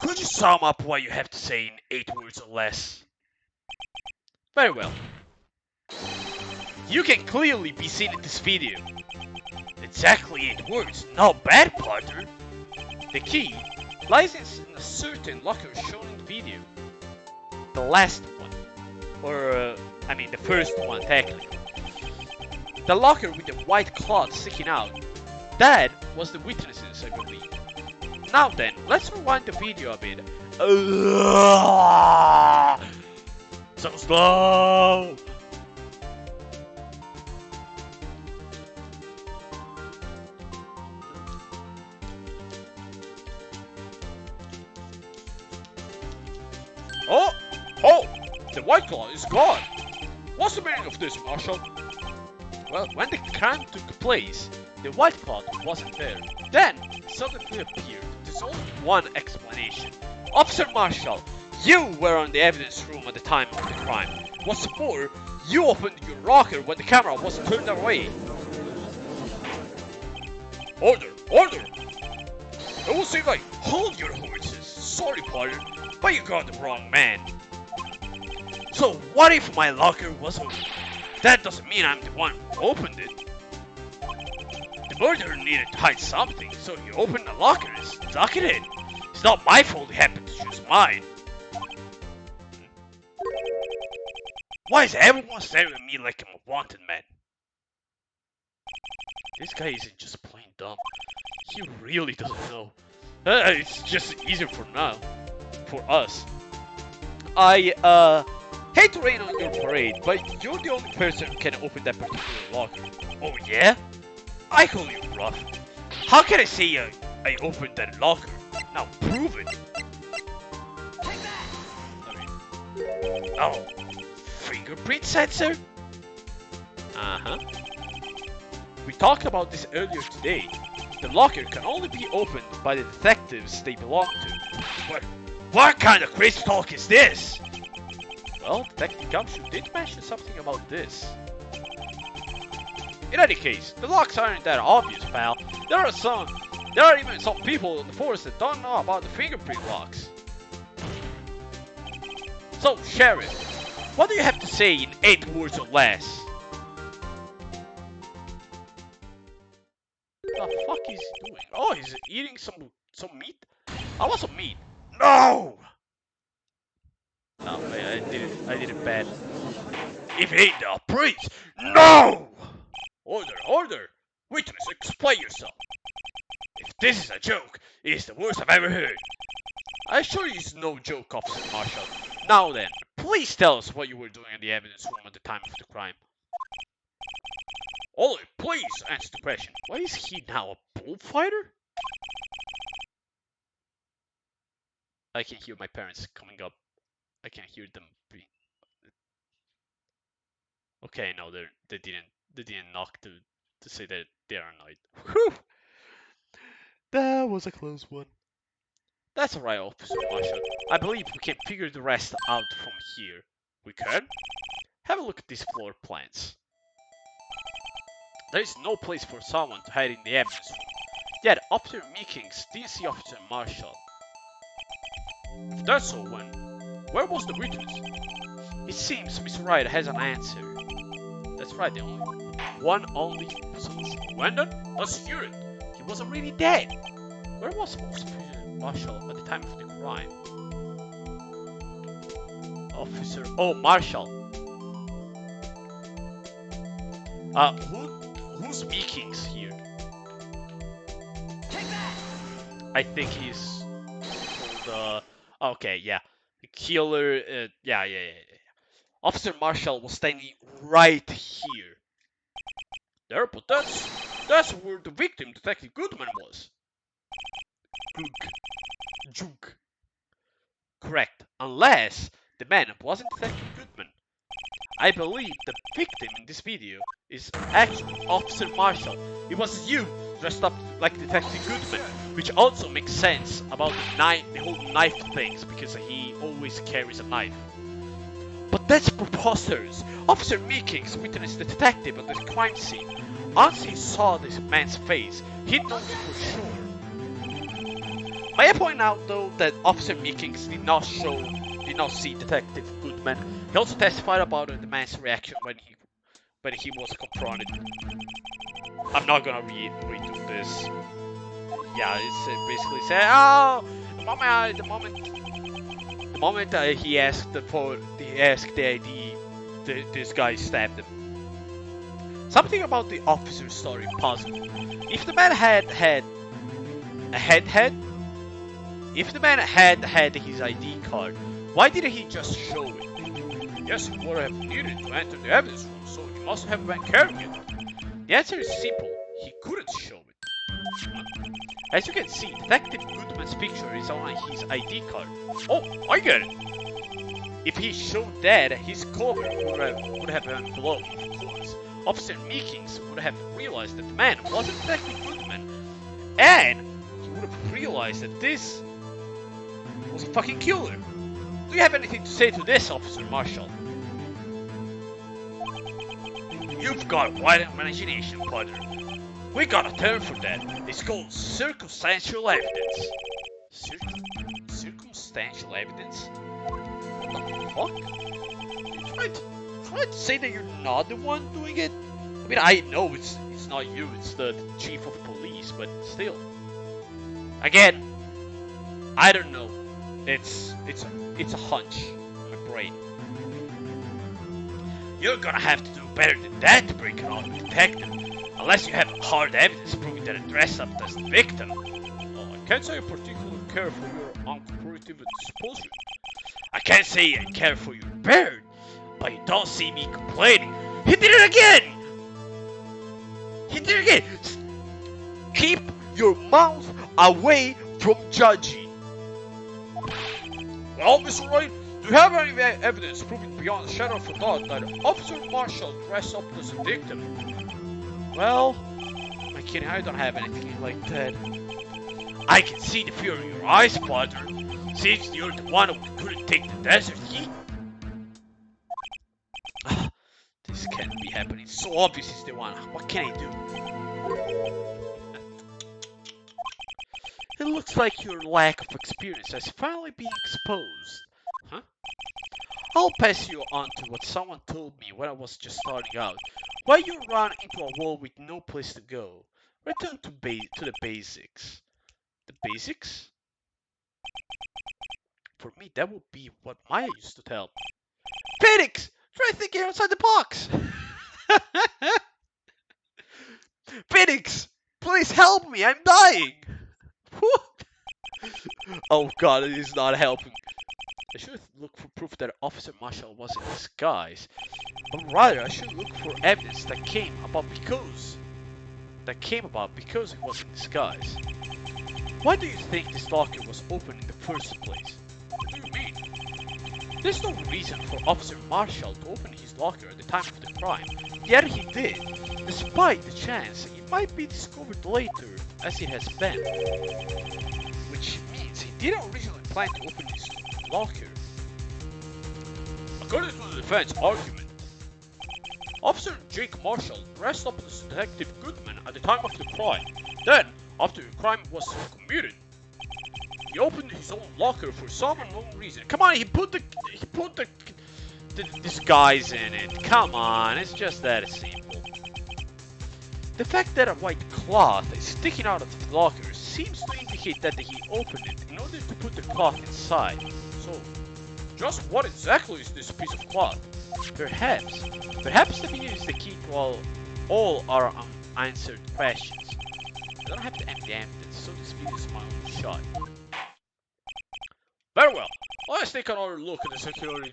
Could you sum up what you have to say in 8 words or less? Very well. You can clearly be seen in this video. Exactly 8 words, not bad, partner. The key lies in a certain locker shown in the video. The last one. Or, I mean the first one, technically. The locker with the white cloth sticking out. That was the witnesses, I believe. Now then, let's rewind the video a bit. So slow! Oh! The white claw is gone! What's the meaning of this, Marshall? Well, when the crime took place, the white cloth wasn't there. Then, it suddenly appeared. There's only one explanation. Officer Marshall, you were on the evidence room at the time of the crime. What's more, you opened your locker when the camera was turned away. Order! Order! I will say like, hold your horses. Sorry, partner, but you got the wrong man. So what if my locker was open? That doesn't mean I'm the one who opened it. Murderer needed to hide something, so he opened the locker and stuck it in. It's not my fault he happened to choose mine. Why is everyone staring at me like I'm a wanted man? This guy isn't just plain dumb. He really doesn't know. It's just easier for now. For us. I hate to rain on your parade, but you're the only person who can open that particular locker. Oh yeah? I call you rough. How can I say I opened that locker? Now prove it. Oh, fingerprint sensor? Uh-huh. We talked about this earlier today. The locker can only be opened by the detectives they belong to. But what kind of crazy talk is this? Well, Detective Gumshoe did mention something about this. In any case, the locks aren't that obvious, pal. There are even some people in the force that don't know about the fingerprint locks. So, Sheriff, what do you have to say in 8 words or less? What the fuck is he doing? Oh, he's eating some meat? I want some meat. No! No, I did it bad. If it ain't the priest, no! Order! Witness, explain yourself. If this is a joke, it is the worst I've ever heard. I assure you it's no joke, Officer Marshall. Now then, please tell us what you were doing in the evidence room at the time of the crime. Ollie, please answer the question. Why is he now a bullfighter? I can hear my parents coming up. I can hear them being... Okay, no, they didn't knock to say that they are annoyed. Whew! That was a close one. That's alright, Officer Marshall. I believe we can figure the rest out from here. We can? Have a look at these floor plans. There is no place for someone to hide in the evidence room. Yet, Officer Meekins didn't see Officer Marshall. If that's so, where was the witness? It seems Mr. Wright has an answer. That's right, the only when then? Let's hear it. He was already dead. Where was Officer Marshall at the time of the crime? Marshall. Who's Meekins here? I think he's the... Okay, yeah. The killer, yeah. Officer Marshall was standing right here. There, but that's where the victim, Detective Goodman, was. Juke. Correct. Unless the man wasn't Detective Goodman. I believe the victim in this video is actually Officer Marshall. It was you dressed up like Detective Goodman, which also makes sense about the whole knife things, because he always carries a knife. But that's preposterous. Officer Meekins witnessed the detective at the crime scene. Once he saw this man's face, he'd know it for sure. May I point out though that Officer Meekins did not see Detective Goodman. He also testified about the man's reaction when he was confronted. I'm not gonna redo this. Yeah, it's basically said, oh, the moment he asked the ID, this guy stabbed him. Something about the officer's story puzzled me. If the man had his ID card, why didn't he just show it? Yes, he would have needed to enter the evidence room, so he must have been carrying it. The answer is simple. He couldn't show it. As you can see, Detective Goodman's picture is on his ID card. Oh, I get it. If he showed that, his cover would have been blown, of course. Officer Meekins would have realized that the man wasn't Detective Goodman, and he would have realized that this was a fucking killer. Do you have anything to say to this, Officer Marshall? You've got quite an imagination, partner. We got a term for that. It's called circumstantial evidence. Circumstantial evidence? What the fuck? You tried to say that you're not the one doing it? I mean, I know it's not you, it's the chief of police, but still. Again, I don't know. It's a hunch in my brain. You're gonna have to do better than that to break it off with detective, unless you have hard evidence proving that it dressed up as the victim. Oh, I can't say I particularly care for your uncooperative disposal. I can't say I care for your bird, but you don't see me complaining. He did it again! He did it again! Keep your mouth away from judging. Well, Mr. Wright, do you have any evidence proving beyond a shadow of a doubt that Officer Marshall dressed up as a victim? Well, my kid, I don't have anything like that. I can see the fear in your eyes, Potter. Seems you're the one who couldn't take the desert heat. This can't be happening. So obvious he's the one. What can I do? It looks like your lack of experience has finally been exposed. Huh? I'll pass you on to what someone told me when I was just starting out. Why you run into a wall with no place to go? Return to the basics. The basics? For me, that would be what Maya used to tell me. Phoenix! Try thinking outside the box! Phoenix! Please help me! I'm dying! Oh god, it is not helping. I should look for proof that Officer Marshall was in disguise, but rather I should look for evidence that came about because he was in disguise. Why do you think this locker was open in the first place? What do you mean? There's no reason for Officer Marshall to open his locker at the time of the crime, yet he did, despite the chance it might be discovered later, as it has been. Which means he didn't originally plan to open his locker. According to the defense argument, Officer Jake Marshall dressed up as Detective Goodman at the time of the crime. Then, after the crime was committed, he opened his own locker for some unknown reason. Come on, he put the disguise in it. Come on, it's just that simple. The fact that a white cloth is sticking out of the locker seems to indicate that he opened it in order to put the cloth inside. So, just what exactly is this piece of cloth? Perhaps the video is the key to all our unanswered questions. I don't have to empty evidence, so this video is my own shot. Very well, let's take another look at the security.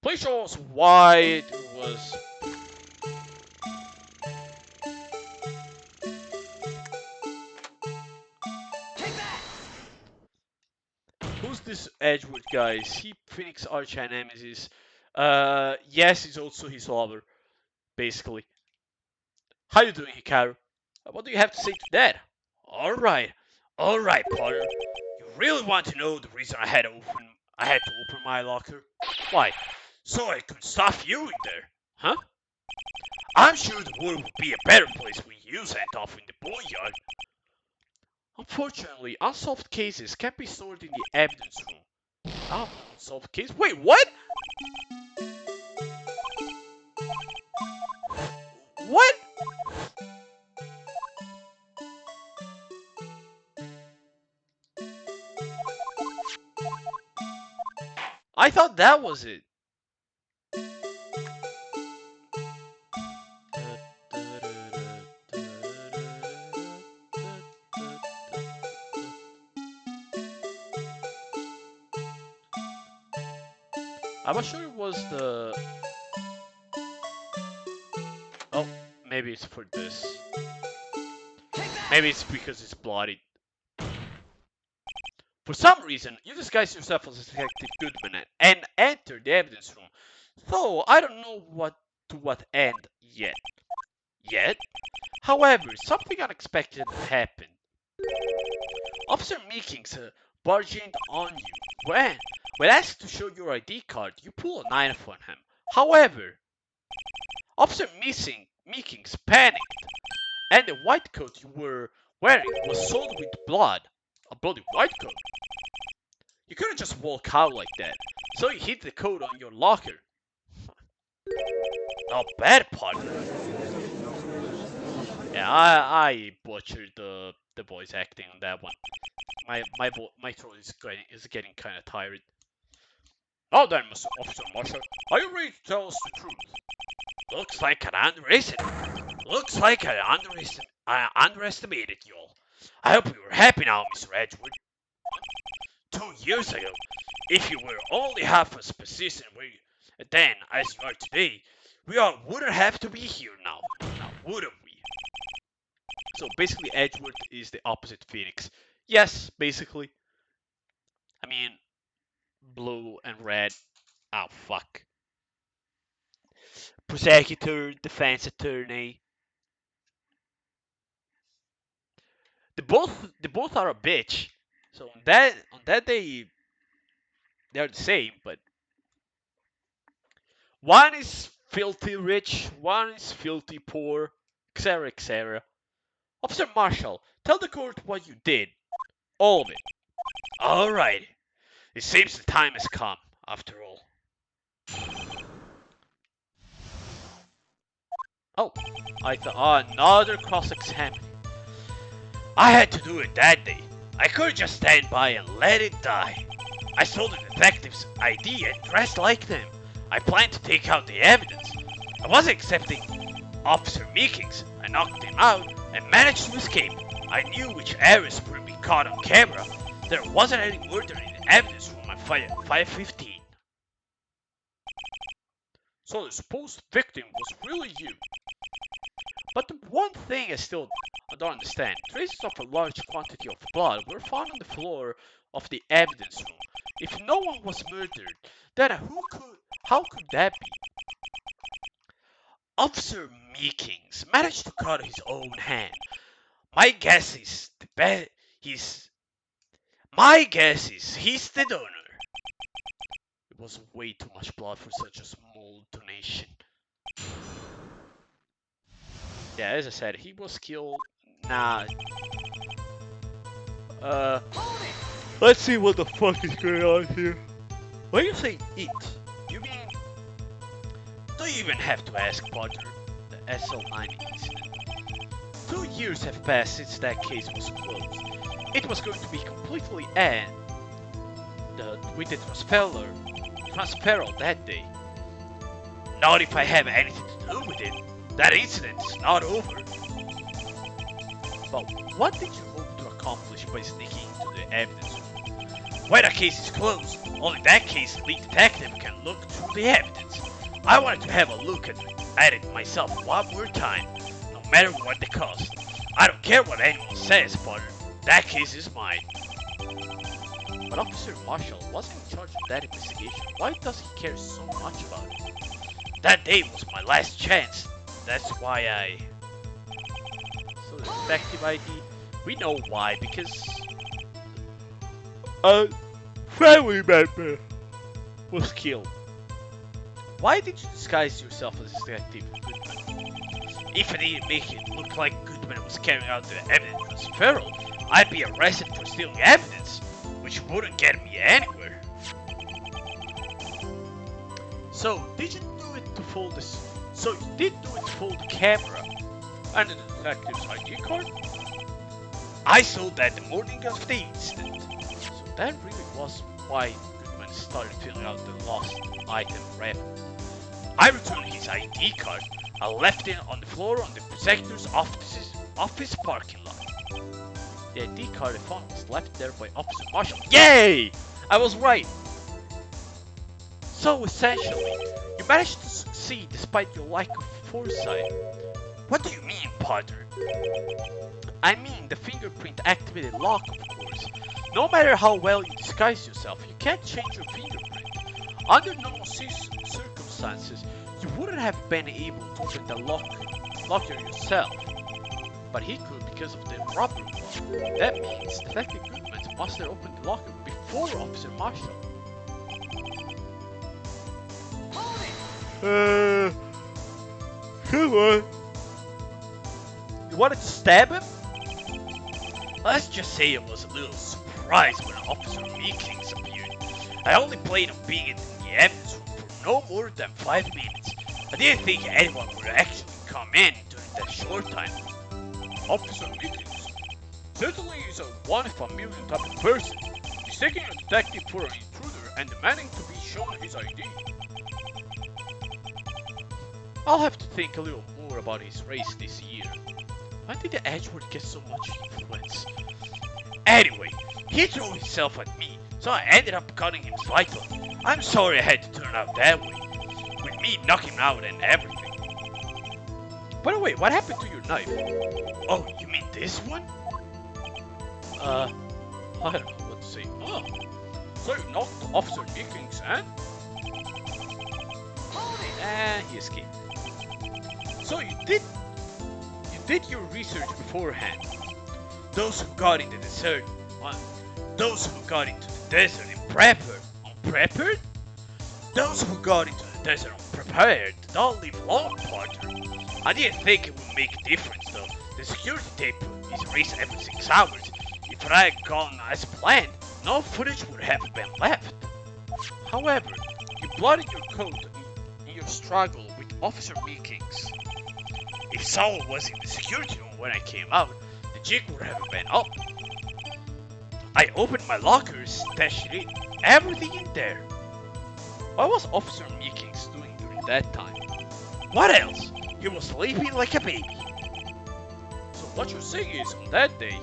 Please show us why it was. Who's this Edgewood guy? Is he Phoenix arch nemesis? Yes, he's also his lover, basically. How you doing, Hikaru? What do you have to say to that? Alright, Potter. You really want to know the reason I had to open my locker? Why? So I could stuff you in there, huh? I'm sure the world would be a better place when you sent off in the boneyard. Unfortunately, unsolved cases can't be stored in the evidence room. Oh, unsolved case? Wait, what? What? I thought that was it. I was sure it was the... Oh, maybe it's for this. Maybe it's because it's bloody. For some reason, you disguise yourself as Detective Goodman and enter the evidence room. Though I don't know to what end yet. However, something unexpected happened. Officer Meekings barged on you. When asked to show your ID card, you pull a knife on him. However, Officer Meekings panicked, and the white coat you were wearing was soiled with blood. A bloody white coat. You couldn't just walk out like that, so you hid the coat on your locker. Not bad, partner. Yeah, I butchered the voice acting on that one. My throat is getting kind of tired. Now then, Mr. Officer Marshall, are you ready to tell us the truth? Looks like I underestimated you all. I hope you are happy now, Mr. Edgewood. 2 years ago, if you were only half as persistent then as you are today, we all wouldn't have to be here now. Now, wouldn't we? So basically, Edgewood is the opposite Phoenix. Yes, basically. I mean, blue and red. Oh, fuck. Prosecutor, defense attorney. They both are a bitch. So on that they're the same, but one is filthy rich, one is filthy poor, etc. etc. Officer Marshall, tell the court what you did. All of it. Alright. It seems the time has come, after all. Oh, I thought another cross-exam. I had to do it that day. I couldn't just stand by and let it die. I stole the detective's ID and dressed like them. I planned to take out the evidence. I wasn't accepting Officer Meekings. I knocked him out and managed to escape. I knew which areas would be caught on camera. There wasn't any murder in the evidence room at 515. So the supposed victim was really you. But the one thing I still don't understand, traces of a large quantity of blood were found on the floor of the evidence room. If no one was murdered, then how could that be? Officer Meekings managed to cut his own hand. My guess is he's the donor. It was way too much blood for such a small donation. Yeah, as I said, he was killed. Nah. Let's see what the fuck is going on here. When you say it, you mean... Do you even have to ask, Potter? The SL9 incident. 2 years have passed since that case was closed. It was going to be completely with the transparent that day. Not if I have anything to do with it. That incident is not over. But what did you hope to accomplish by sneaking into the evidence room? When a case is closed, only that case lead detective can look through the evidence. I wanted to have a look at it myself one more time, no matter what the cost. I don't care what anyone says, Potter. That case is mine. But Officer Marshall wasn't in charge of that investigation. Why does he care so much about it? That day was my last chance. That's why I... So the effective ID... We know why, because... a family member was killed. Why did you disguise yourself as Detective Goodman? If I didn't make it look like Goodman was carrying out the evidence transferal, I'd be arrested for stealing evidence, which wouldn't get me anywhere. So, did you do it to fool this? So you did do it to fool the camera and the detective's ID card? I saw that the morning of the incident. So that really was why Goodman started filling out the lost item rep. I returned his ID card. I left it on the floor on the prosecutor's office parking lot. The ID card I found was left there by Officer Marshall. Yay! I was right! So essentially, you managed to succeed despite your lack of foresight. What do you mean, Potter? I mean the fingerprint activated lock, of course. No matter how well you disguise yourself, you can't change your fingerprint. Under normal circumstances, you wouldn't have been able to open the locker yourself. But he could because of the rubber glove. That means Detective Goodman must have opened the locker before Officer Marshall. Come on. You wanted to stab him? Let's just say I was a little surprised when Officer Meekings appeared. I only planned on being in the evidence room for no more than 5 minutes. I didn't think anyone would actually come in during that short time.
Officer Mickens certainly is a one of a million type of person, mistaking a detective for an intruder and demanding to be shown his ID.
I'll have to think a little more about his race this year. When did the Edgeworth get so much influence? Anyway, he threw himself at me, so I ended up cutting him slightly. I'm sorry I had to turn out that way, with me knocking him out and everything. By the way, what happened to your knife? Oh, you mean this one? I don't know what to say.
Oh, so you knocked Officer Mickens and?
He escaped. So you did your research beforehand. Those who got into the desert, those who got into the desert unprepared? Those who got into the desert unprepared don't live long, partner. I didn't think it would make a difference though. The security tape is racing every 6 hours. If I had gone as planned, no footage would have been left. However, you bloodied your coat in your struggle with Officer Meekings. If someone was in the security room when I came out, the jig would have been up. I opened my locker, stashed it in, everything in there. What was Officer Meekings doing during that time? What else? He was sleeping like a baby.
So what you're saying is, on that day,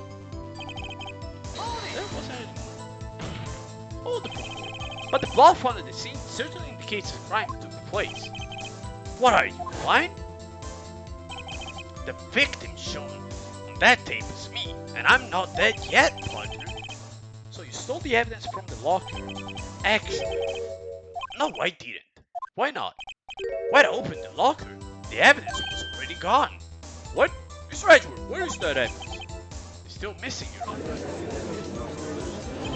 There wasn't anyone. Hold the phone. But the blood found at the scene certainly indicates a crime took place. What are you, blind? The victim shown on that tape is me, and I'm not dead yet, partner. So you stole the evidence from the locker? Actually, no, I didn't. Why not? When I opened the locker, the evidence was already gone.
what? Mr. Edgeworth, where is that evidence?
It's still missing, Your Honor.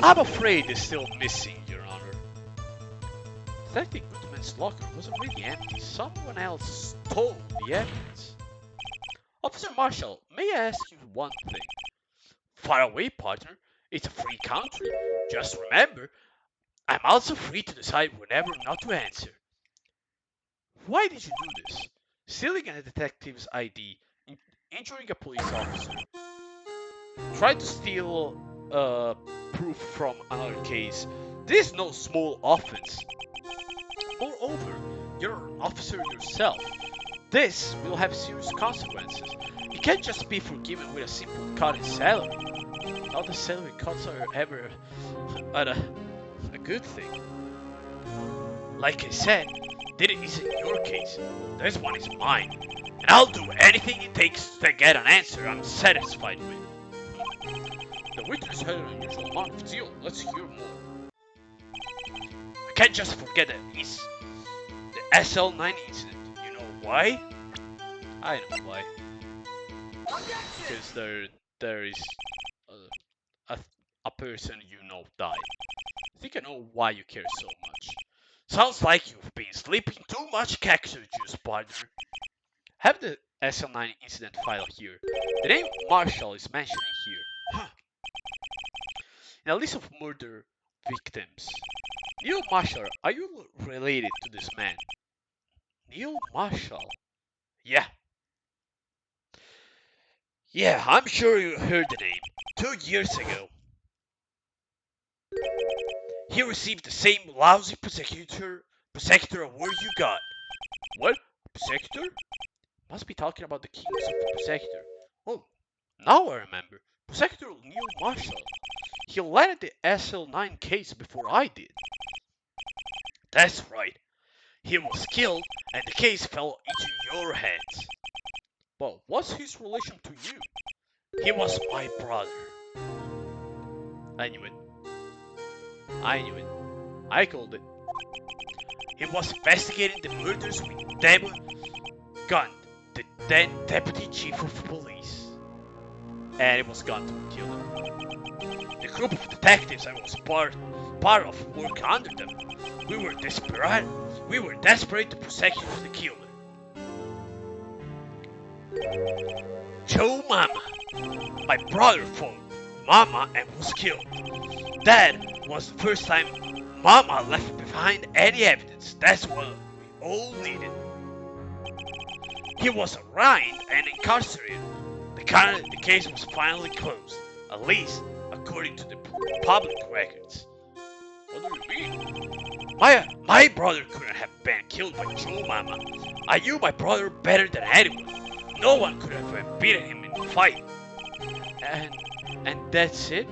I'm afraid it's still missing, Your Honor. Detective Goodman's locker wasn't really empty. Someone else stole the evidence. Officer Marshall, may I ask you one thing? Far away, partner. It's a free country. Just remember, I'm also free to decide whenever not to answer. Why did you do this? Stealing a detective's ID, injuring a police officer, trying to steal proof from another case. This is no small offense. Moreover, you're an officer yourself. This will have serious consequences. You can't just be forgiven with a simple cut in salary. Not that salary cuts are ever a good thing. Like I said, this isn't your case. This one is mine. And I'll do anything it takes to get an answer I'm satisfied with.
The witness had an unusual amount of zeal. Let's hear more.
I can't just forget that it's the SL9 incident. You know why? I know why. Because there is a person you know died. I think I know why you care so much. Sounds like you've been sleeping too much cactus juice, partner. Have the SL9 incident file here. The name Marshall is mentioned here. Huh. In a list of murder victims. Neil Marshall, are you related to this man? Neil Marshall? Yeah. Yeah, I'm sure you heard the name. 2 years ago. He received the same lousy prosecutor award you got.
What? Prosecutor?
Must be talking about the kings of the prosecutor. Oh, now I remember. Prosecutor Neil Marshall. He led the SL9 case before I did. That's right. He was killed and the case fell into your hands.
But what's his relation to you?
He was my brother. I knew it. I called it. He was investigating the murders with Damon Gunn, the then deputy chief of police. And it was Gunn who killed him. The group of detectives I was part of worked under them. We were desperate to prosecute the killer. Joe Mama. My brother fought Mama and was killed. That was the first time Mama left behind any evidence. That's what we all needed.
He was arraigned and incarcerated. The case was finally closed, at least according to the public records. What do you mean? My brother couldn't have been killed by Joe Mama. I knew my brother better than anyone. No one could have beaten him in the fight.
And that's it?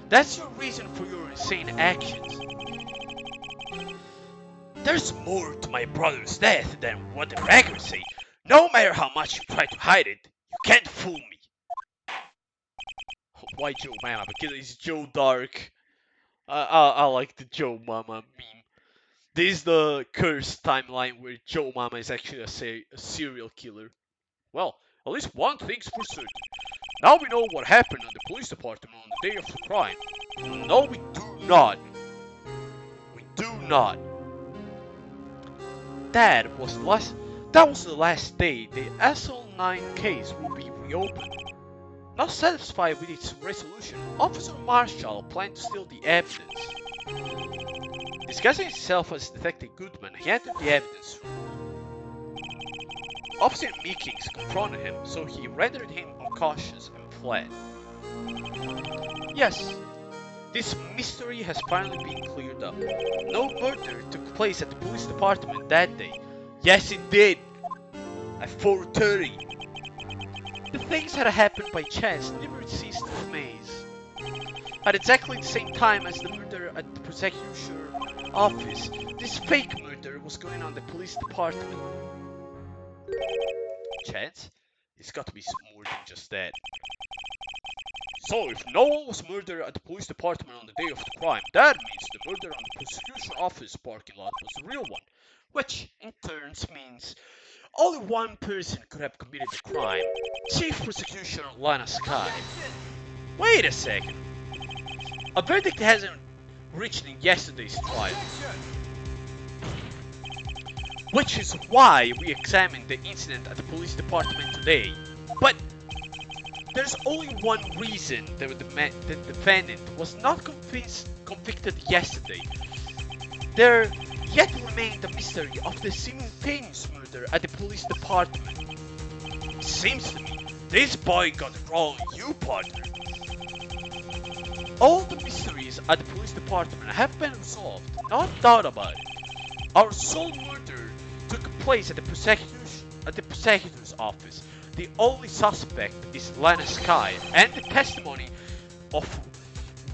That's your reason for your insane actions?
There's more to my brother's death than what the records say. No matter how much you try to hide it, you can't fool me.
Why Joe Mama? Because it's Joe Dark. I like the Joe Mama meme. This is the cursed timeline where Joe Mama is actually a serial killer.
Well, at least one thing's for certain. Now we know what happened at the police department on the day of the crime.
No, we do not. We do not. That was the last day the SL9 case will be reopened. Not satisfied with its resolution, Officer Marshall planned to steal the evidence. Disguising himself as Detective Goodman, he entered the evidence room. Officer Meekings confronted him, so he rendered him unconscious and fled. Yes, this mystery has finally been cleared up. No murder took place at the police department that day. Yes, it did! At 4:30. The things that happened by chance never ceased to amaze. At exactly the same time as the murder at the prosecutor's office, this fake murder was going on at the police department. Chance? It's got to be more than just that.
So, if no one was murdered at the police department on the day of the crime, that means the murder on the prosecution office parking lot was the real one.
Which, in turn, means only one person could have committed the crime. Chief Prosecutor Lana Sky. Wait a second. A verdict hasn't reached in yesterday's trial. Which is why we examined the incident at the police department today. But there's only one reason that the defendant was not convicted yesterday. There yet remained the mystery of the simultaneous murder at the police department.
It seems to me this boy got it wrong, you partner.
All the mysteries at the police department have been resolved, no doubt about it. Our sole murder took place at the prosecutor's office. The only suspect is Lana Sky, and the testimony of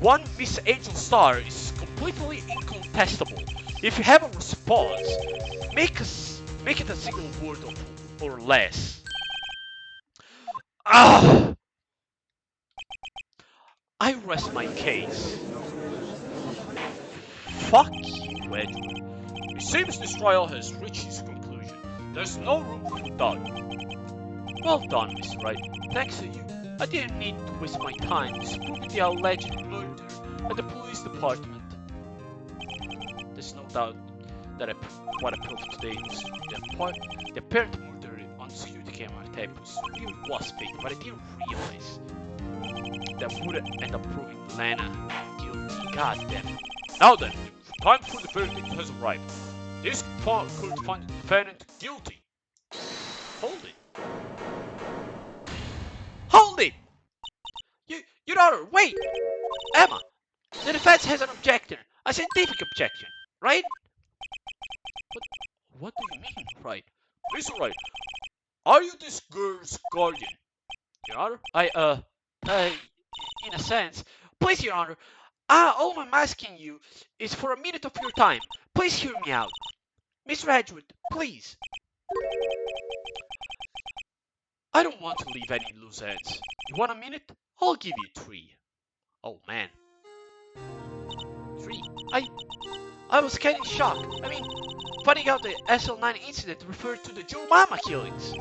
one Miss Angel Star is completely incontestable. If you have a response, make it a single word or less. I rest my case. Fuck you, Edward.
It seems this trial has reached its conclusion. There's no room for doubt.
Well done, Mr. Wright. Thanks to you, I didn't need to waste my time disproving the alleged murder at the police department. There's no doubt that what I proved today was the apparent murder on the security camera tape really was fake, but I didn't realize that would end up proving Lana guilty. God damn it.
Now then, time for the verdict has arrived. This court find the defendant guilty.
Hold it. Hold it! Your Honor, wait! Emma, the defense has an objection. A scientific objection, right? What do you mean, Wright?
Mr. Wright, are you this girl's guardian?
Your Honor, in a sense. Please, Your Honor, all I'm asking you is for a minute of your time. Please hear me out. Mr. Edgewood, please. I don't want to leave any loose ends. You want a minute? I'll give you 3. Oh man. 3? I was kind of shocked. I mean, finding out the SL9 incident referred to the Joe Mama killings.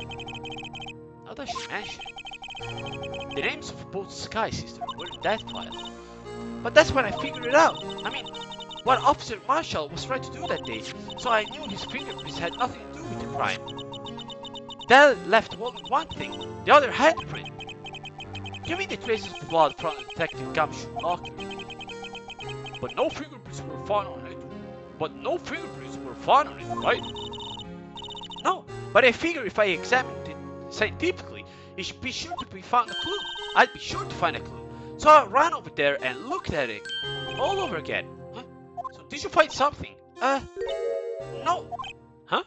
Now that she mentioned it, the names of both Sky sisters were in that file. But that's when I figured it out. I mean, what Officer Marshall was trying to do that day, so I knew his fingerprints had nothing to do with the crime. That left only one thing, the other handprint. You mean the traces of blood from the Detective Gumshoe locker?
But no fingerprints were found on it. Right?
No, but I figure if I examined it
Scientifically, it should be sure to be found a clue. I'd be sure to find a clue. So I ran over there and looked at it all over again. Huh? So did you find something? No. Huh?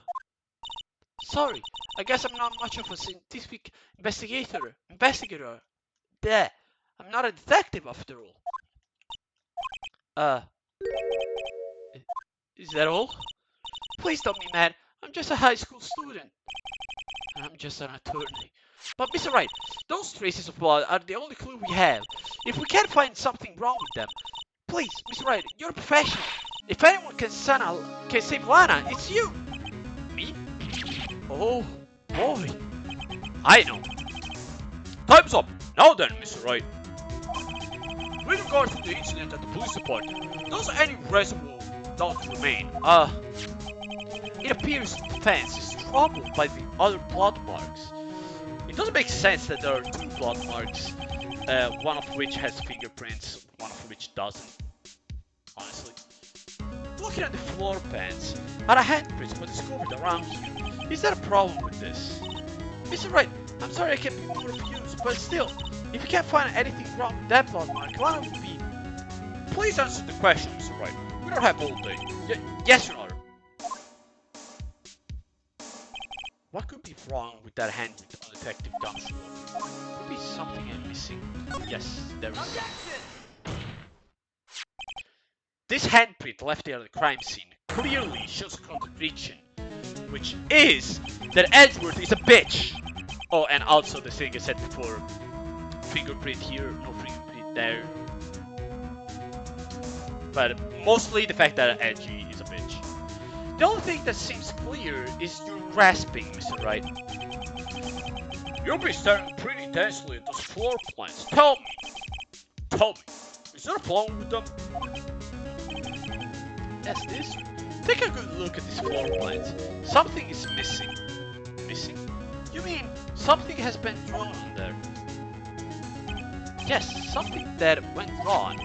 Sorry, I guess I'm not much of a scientific investigator. There. I'm not a detective after all. Uh, is that all? Please don't be mad. I'm just a high school student. I'm just an attorney. But Mr. Wright, those traces of blood are the only clue we have. If we can't find something wrong with them, please, Mr. Wright, you're a professional. If anyone can save Lana, it's you. Me? Oh, boy. I know.
Time's up. Now then, Mr. Wright. With regard to the incident at the police department, does any reasonable doubt remain?
It appears the fence is troubled by the other blood marks.
It doesn't make sense that there are two blood marks, one of which has fingerprints, one of which doesn't. Honestly. Looking at the floor pans, are handprints were discovered around here. Is there a problem with this?
Mr. Wright, I'm sorry I can't be more confused, but still, if you can't find anything wrong with that blood mark, Lana would be.
Please answer the question, Mr. Wright. We don't have all day.
Yes, Your Honor.
What could be wrong with that handprint on Detective Dunn's floor? Could be something I'm missing. Yes, there is something. This handprint left there at the crime scene clearly shows a contradiction, which is that Edgeworth is a bitch. Oh, and also the thing I said before, fingerprint here, no fingerprint there. But mostly the fact that Edgy is a bitch. The only thing that seems clear is your grasping, Mr. Wright. You'll be staring pretty intensely at those floor plans. Tell me, is there a problem with them?
Yes, this. Take a good look at these floor plans. Something is missing.
Missing?
You mean something has been drawn on there? Yes, something that went wrong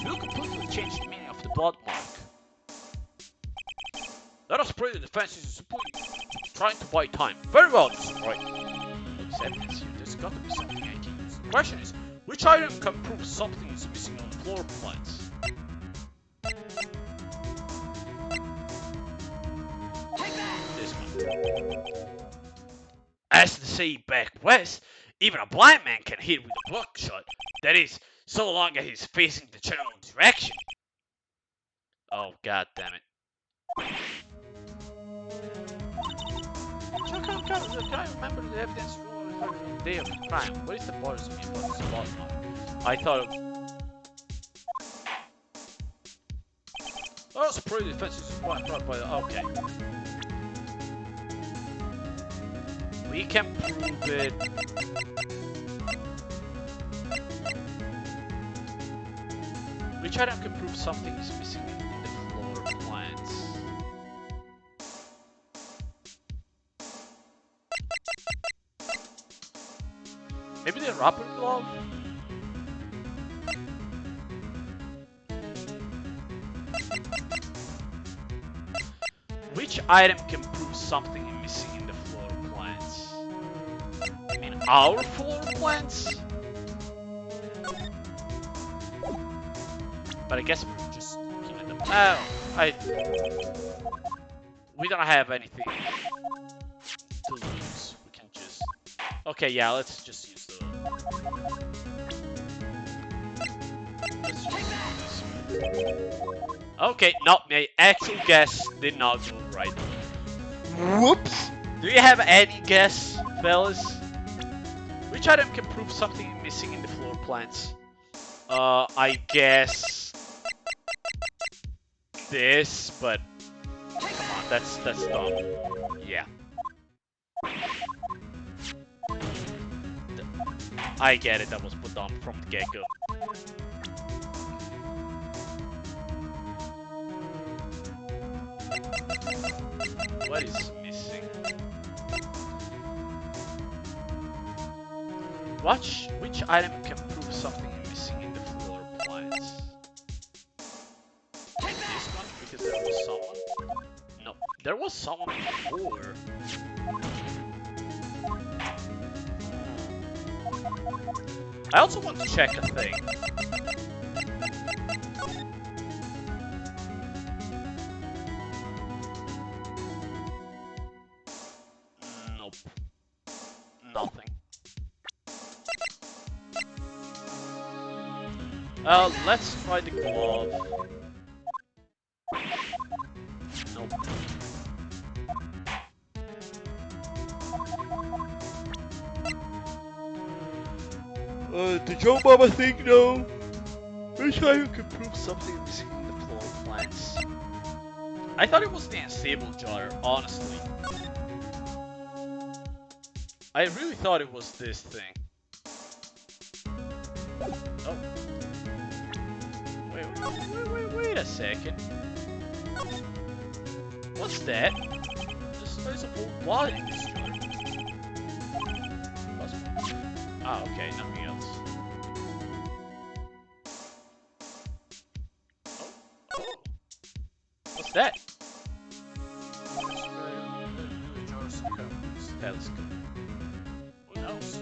will completely change the meaning of the blood mark.
Let us pray the defense is simply trying to buy time. Very well, Mr. Wright. Looks evidence here. There's got to be something I can use. The question is, which item can prove something is missing on the floor plans? This one. As they say back west, even a blind man can hit with a buckshot. That is, so long as he's facing the general direction. Oh, god damn it.
So can I remember the evidence from the day of the crime? What is the bothers me about this blood mark?
I thought oh, it's pretty defensive. Okay. We can prove it. Which item can prove something is missing in the floor plans? Maybe the rubber glove? Which item can prove something is missing in the floor plans? I mean, our floor plans? But I guess we're just looking at them. We don't have anything to lose. We can just. Okay, yeah, let's just use the. Let's just use this. Okay, no, my actual guess did not go right. Whoops! Do you have any guess, fellas? Which item can prove something missing in the floor plans? I guess this, but come on, that's dumb. Yeah. I get it, that was put on from the get-go. What is missing? Which item can prove something missing in the floor plans? This one, because there was someone? No, there was someone before. I also want to check a thing. Nope. Nothing. Let's try the glove. Nope.
The Joe Mama thing, no.
Wish I could prove something missing in the floor plans. I thought it was the unstable jar, honestly. I really thought it was this thing. Oh. Wait a second. What's that? There's a whole blood in this jar. Ah, okay, nothing else. Oh. What's that? Telescope. Who knows?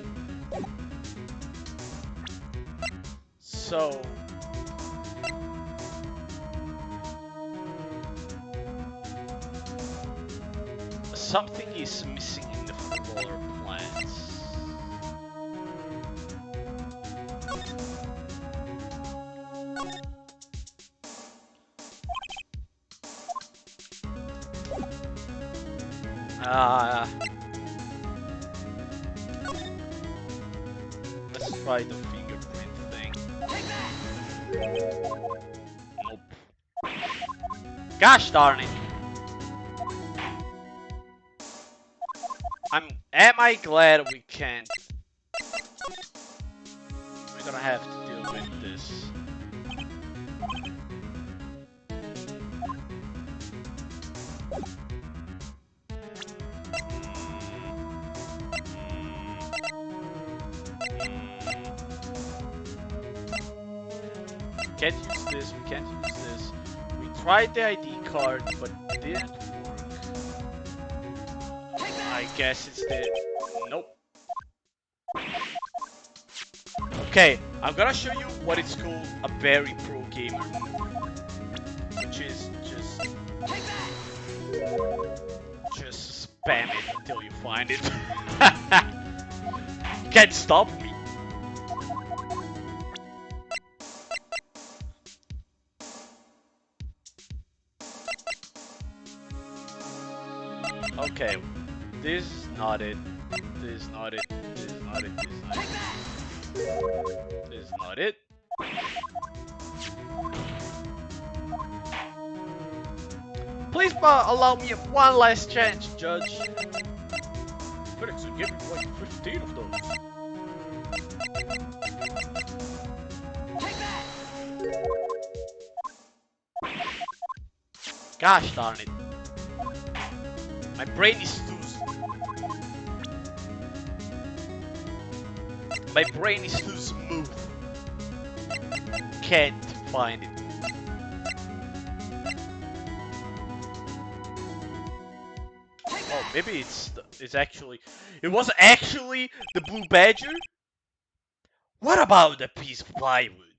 So... something is missing in the floor plans. Let's try the fingerprint thing. Nope. Gosh darn it! Am I glad we can't? We're gonna have to deal with this. Can't use this, we can't use this. We tried the ID card, but it didn't work. I guess it's the... Nope. Okay, I'm gonna show you what it's called a very pro gamer. Which is just spam it until you find it. Can't stop me. Okay, this is not it. This is not it. This is not it. This is not it. This is not it. Please allow me one last chance, Judge.
Critics are giving like 15 of those.
Gosh darn it. My brain is too... My brain is too smooth. Can't find it. Oh, maybe it's actually... It was actually the blue badger? What about the piece of plywood?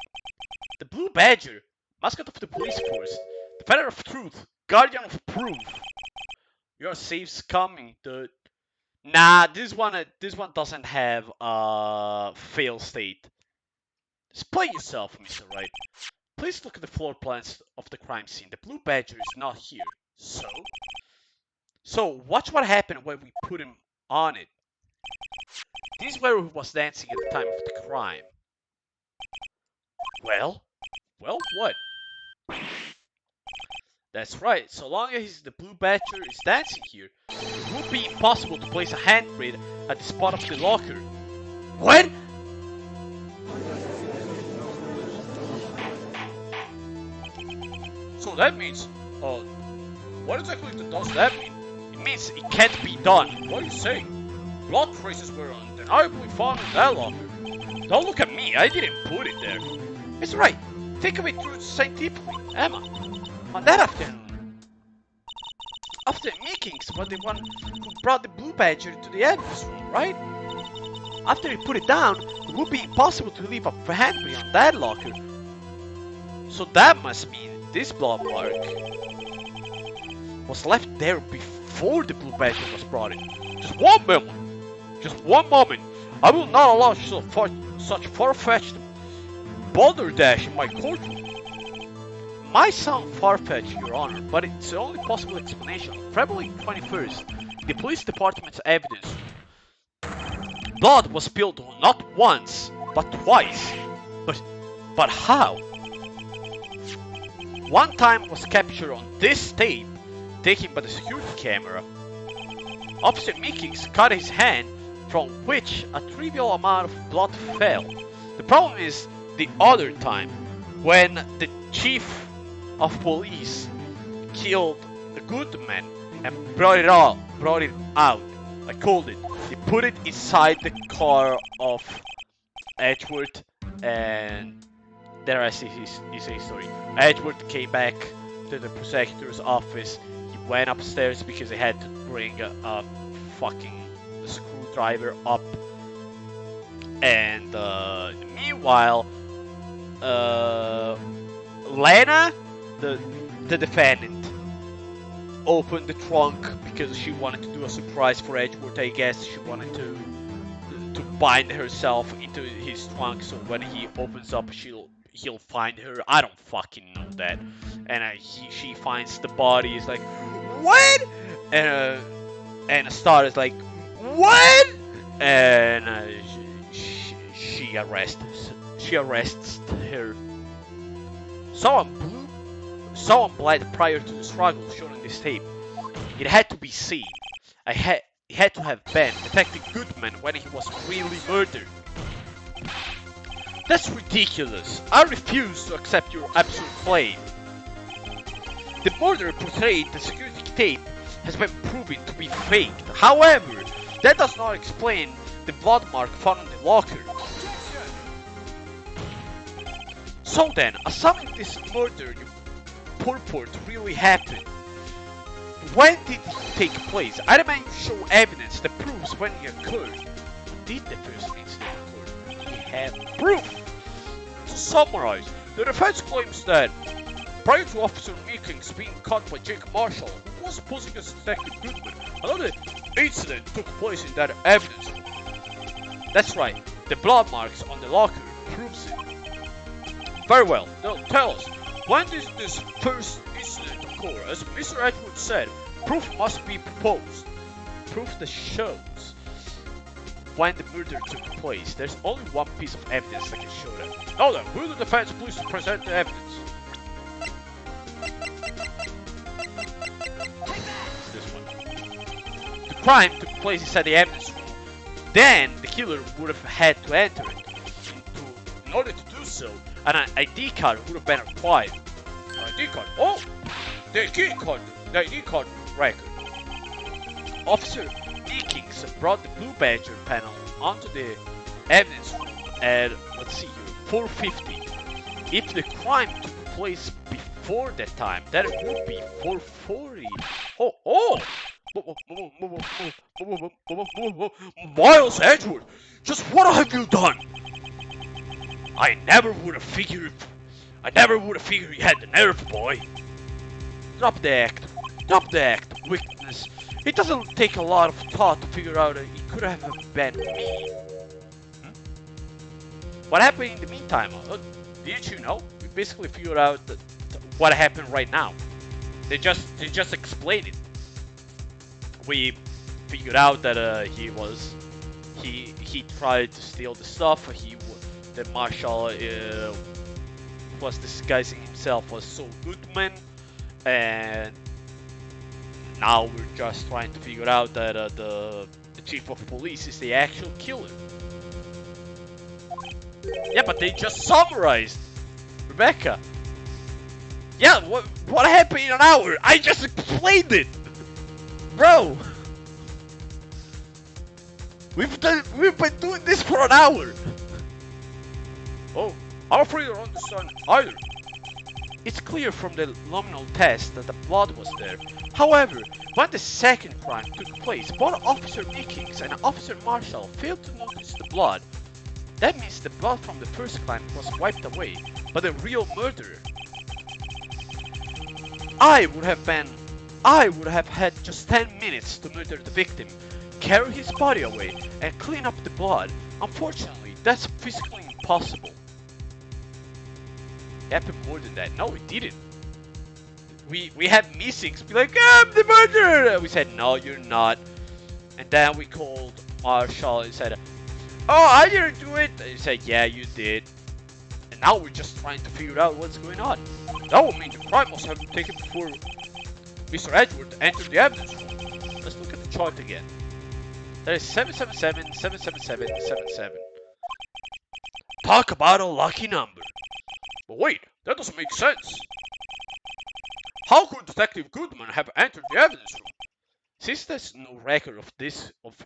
The blue badger, mascot of the police force, the feather of truth, guardian of proof. Your safe's coming, dude. Nah, this one doesn't have fail state. Just play yourself, Mr. Wright. Please look at the floor plans of the crime scene. The blue badger is not here. So watch what happened when we put him on it. This is where he was dancing at the time of the crime. Well, what? That's right, so long as the blue badger is dancing here, it would be impossible to place a handprint at the spot of the locker. What?
So that means, what exactly does that mean?
It means it can't be done.
What are you saying? Blood traces were undeniably found in that locker.
Don't look at me, I didn't put it there. It's right, think of it through scientifically, Emma. On that afternoon, after Meekings was the one who brought the blue badger to the evidence room, right?
After he put it down, it would be impossible to leave a handprint on that locker. So that must mean this blood mark was left there before the blue badger was brought in. Just one moment! Just one moment! I will not allow such far-fetched balderdash in my courtroom. Might sound far-fetched, Your Honor, but it's the only possible explanation. On February 21st, the police department's evidence, blood was spilled not once, but twice. But how? One time was captured on this tape, taken by the security camera. Officer Meekings cut his hand, from which a trivial amount of blood fell. The problem is the other time, when the chief of police killed the good man and brought it out. I called it. He put it inside the car of Edgeworth, and the rest is history. Edgeworth came back to the prosecutor's office. He went upstairs because he had to bring a fucking screwdriver up. And meanwhile, Lena, the defendant, opened the trunk because she wanted to do a surprise for Edgeworth. I guess she wanted to bind herself into his trunk, so when he opens up, he'll find her. I don't fucking know that. And she finds the body. Is like, what? And Star is like, what? And she arrests her. Someone bled prior to the struggle shown in this tape. It had to be seen. It had to have been Detective Goodman when he was really murdered. That's ridiculous. I refuse to accept your absolute claim. The murder portrayed in the security tape has been proven to be faked. However, that does not explain the blood mark found in the locker. So then, assuming this murder you purport really happened, when did it take place? I demand you show evidence that proves when it occurred. Did the first incident occur? We have proof! To summarize, the defense claims that prior to Officer Meekings being caught by Jake Marshall, who was posing as Detective Goodman, another incident took place in that evidence room. That's right, the blood marks on the locker proves it. Very well, now tell us, when did this first incident occur? As Mr. Edwards said, proof must be proposed. Proof that shows when the murder took place. There's only one piece of evidence that can show that. Now then, will the defense please present the evidence? It's this one. The crime took place inside the evidence room. Then the killer would have had to enter it. In order to do so, an ID card would have been required. ID card? Oh! The ID card record. Officer Meekings brought the Blue Badger panel onto the evidence room at, let's see here, 450. If the crime took place before that time, then it would be 440. Oh! Miles Edgeworth, just what have you done? I never would have figured you had the nerve, boy. Drop the act, witness. It doesn't take a lot of thought to figure out that it could have been me. What happened in the meantime? Didn't you know? We basically figured out what happened right now. They just explained it. We figured out that he tried to steal the stuff. The marshal was disguising himself as Saul Goodman, and now we're just trying to figure out that the chief of police is the actual killer. Yeah, but they just summarized, Rebecca. Yeah, what happened in an hour? I just explained it, bro. We've been doing this for an hour. Oh, I'm afraid I don't understand either. It's clear from the luminal test that the blood was there. However, when the second crime took place, both Officer Meekings and Officer Marshall failed to notice the blood. That means the blood from the first crime was wiped away by the real murderer. I would have had just 10 minutes to murder the victim, carry his body away, and clean up the blood. Unfortunately, that's physically impossible. It happened more than that. No, it didn't. We had missings. Be like, I'm the murderer. We said, no, you're not. And then we called Marshall and said, oh, I didn't do it. And he said, yeah, you did. And now we're just trying to figure out what's going on. That would mean the crime must have been taken before Mr. Edward entered the evidence room. Let's look at the chart again. That is 777, 777, 77.
Talk about a lucky number. But wait, that doesn't make sense. How could Detective Goodman have entered the evidence room?
Since there's no record of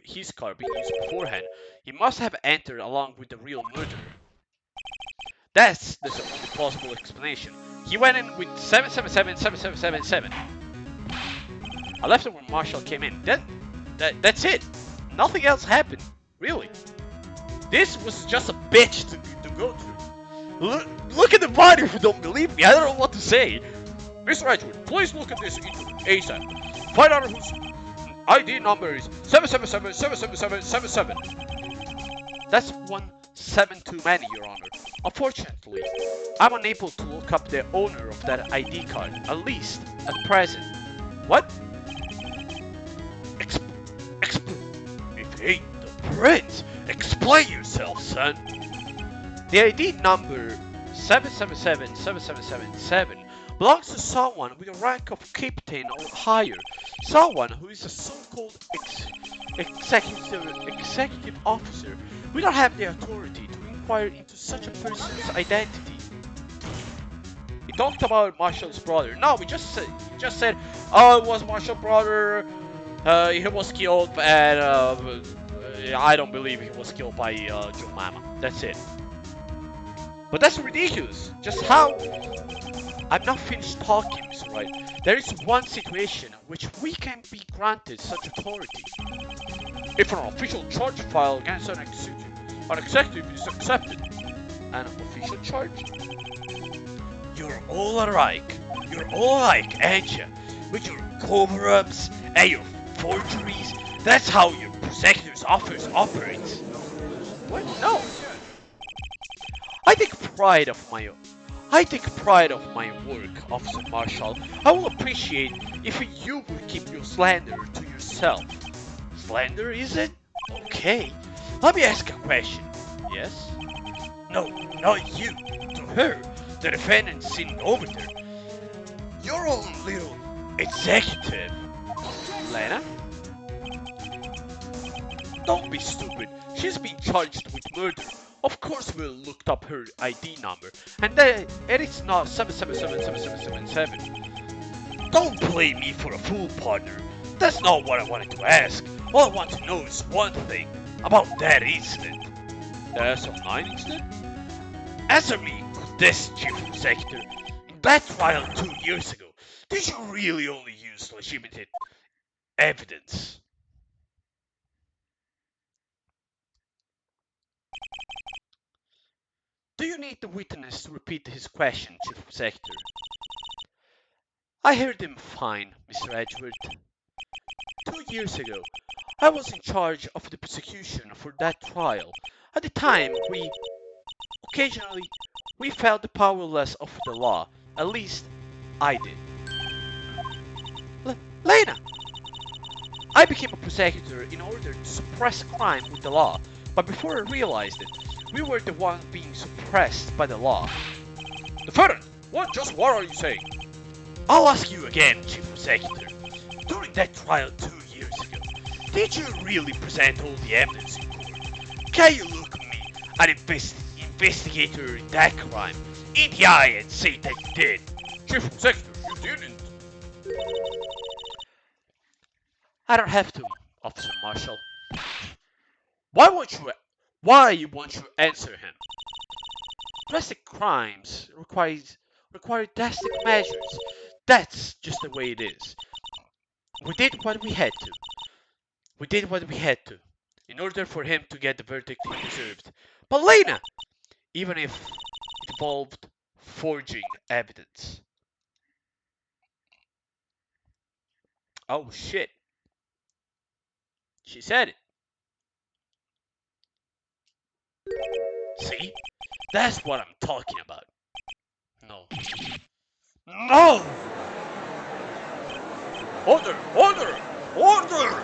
his car being used beforehand, he must have entered along with the real murderer. That's the only plausible explanation. He went in with 777, 7777. I left it when Marshall came in. That's it. Nothing else happened. Really. This was just a bitch to go through.
Look at the body if you don't believe me. I don't know what to say. Mr. Edward, please look at this ASAP. Find out whose ID number is 777 777 77.
That's 17 too many, Your Honor. Unfortunately, I'm unable to look up the owner of that ID card, at least at present. What?
If he ain't the prince, explain yourself, son.
The ID number 777 7777 belongs to someone with a rank of captain or higher, someone who is a so-called executive officer. We don't have the authority to inquire into such a person's identity. He talked about Marshall's brother. No, we just said, oh, it was Marshall's brother. He was killed, and I don't believe he was killed by Joe Mama. That's it. But that's ridiculous. Just how? I'm not finished talking, Mr. Wright. There is one situation in which we can be granted such authority.
If an official charge filed against an executive is accepted.
An official charge?
You're all alike. You're all alike, ain't you? With your cover-ups and your forgeries. That's how your prosecutor's office operates.
What? No. I take pride of my work, Officer Marshall. I will appreciate if you would keep your slander to yourself.
Slander, is it?
Okay. Let me ask a question. Yes?
No, not you. To her, the defendant sitting over there. Your own little executive.
Lena? Don't be stupid. She's been charged with murder. Of course we looked up her ID number. And it's not 7777777.
Don't play me for a fool, partner. That's not what I wanted to ask. All I want to know is one thing about that incident.
The SM9 incident?
Answer me this, Chief Executive. In that trial 2 years ago, did you really only use legitimate evidence?
Do you need the witness to repeat his question, Chief Executive? I heard him fine, Mr. Edward. 2 years ago, I was in charge of the prosecution for that trial. At the time, occasionally, we felt the powerless of the law. At least, I did. Lena! I became a prosecutor in order to suppress crime with the law, but before I realized it, we were the ones being suppressed by the law.
Defendant, what are you saying?
I'll ask you again, Chief Executive.
During that trial 2 years ago, did you really present all the evidence in court? Can you look me, an investigator in that crime, in the eye and say that you did?
Chief Executive, you didn't. I don't have to, Officer Marshall. Why won't you answer him? Drastic crimes require drastic measures. That's just the way it is. We did what we had to. We did what we had to, in order for him to get the verdict he deserved. But Lena, even if it involved forging evidence. Oh shit. She said it. See? That's what I'm talking about. No. No! Order! Order! Order!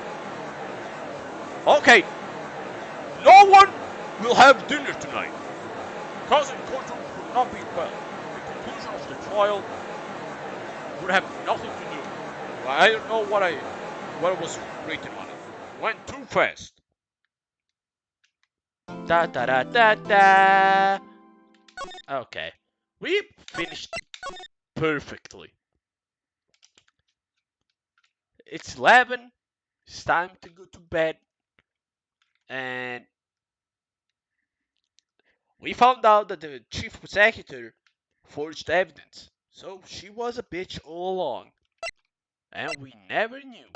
Okay. No one will have dinner tonight. Cousin Kojo will not be well. The conclusion of the trial would have nothing to do. I don't know what was written on it. It went too fast. Da da da da da. Okay. We finished perfectly. It's 11. It's time to go to bed. And we found out that the chief prosecutor forged evidence. So she was a bitch all along. And we never knew.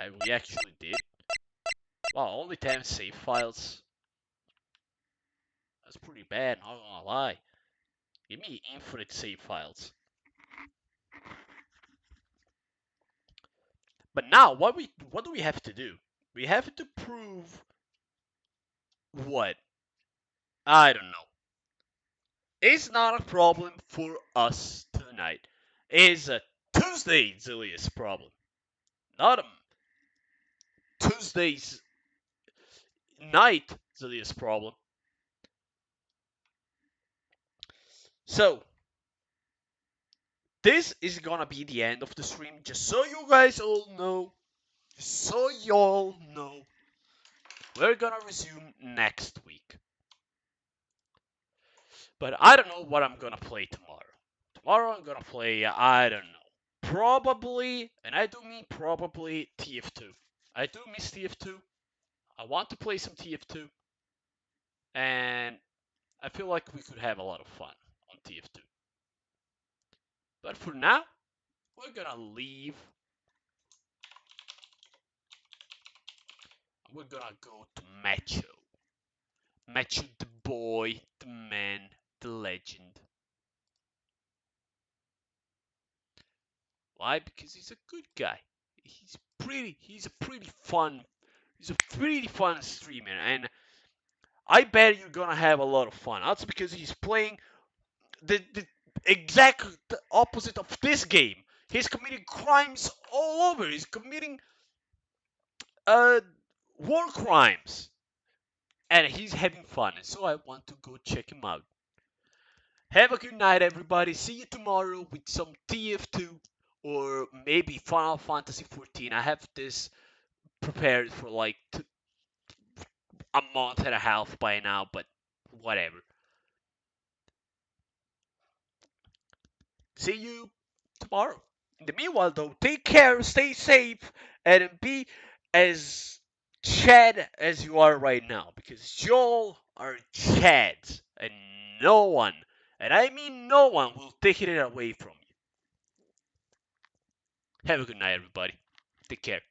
And we actually did. Well, only 10 save files. That's pretty bad, not gonna lie. Give me infinite save files. But now, what do we have to do? We have to prove what? I don't know. It's not a problem for us tonight. It's a Tuesday Zilius problem. Not a Tuesday's night Zilius problem. So, this is gonna be the end of the stream, just so you guys all know. So y'all know. We're gonna resume next week. But I don't know what I'm gonna play tomorrow. Tomorrow I'm gonna play, I don't know. Probably, and I do mean probably, TF2. I do miss TF2. I want to play some TF2. And I feel like we could have a lot of fun on TF2. But for now, we're gonna leave. We're gonna go to Macho. Macho the boy, the man, the legend. Why? Because he's a good guy. He's a pretty fun streamer, and I bet you're gonna have a lot of fun. That's because he's playing the exact opposite of this game. He's committing crimes all over. He's committing uh war crimes, and he's having fun. So I want to go check him out. Have a good night, everybody. See you tomorrow with some TF2 or maybe Final Fantasy 14. I have this prepared for like a month and a half by now, but whatever. See you tomorrow. In the meanwhile, though, take care, stay safe, and be as Chad as you are right now, because y'all are Chads, and no one, and I mean no one, will take it away from you. Have a good night, everybody. Take care.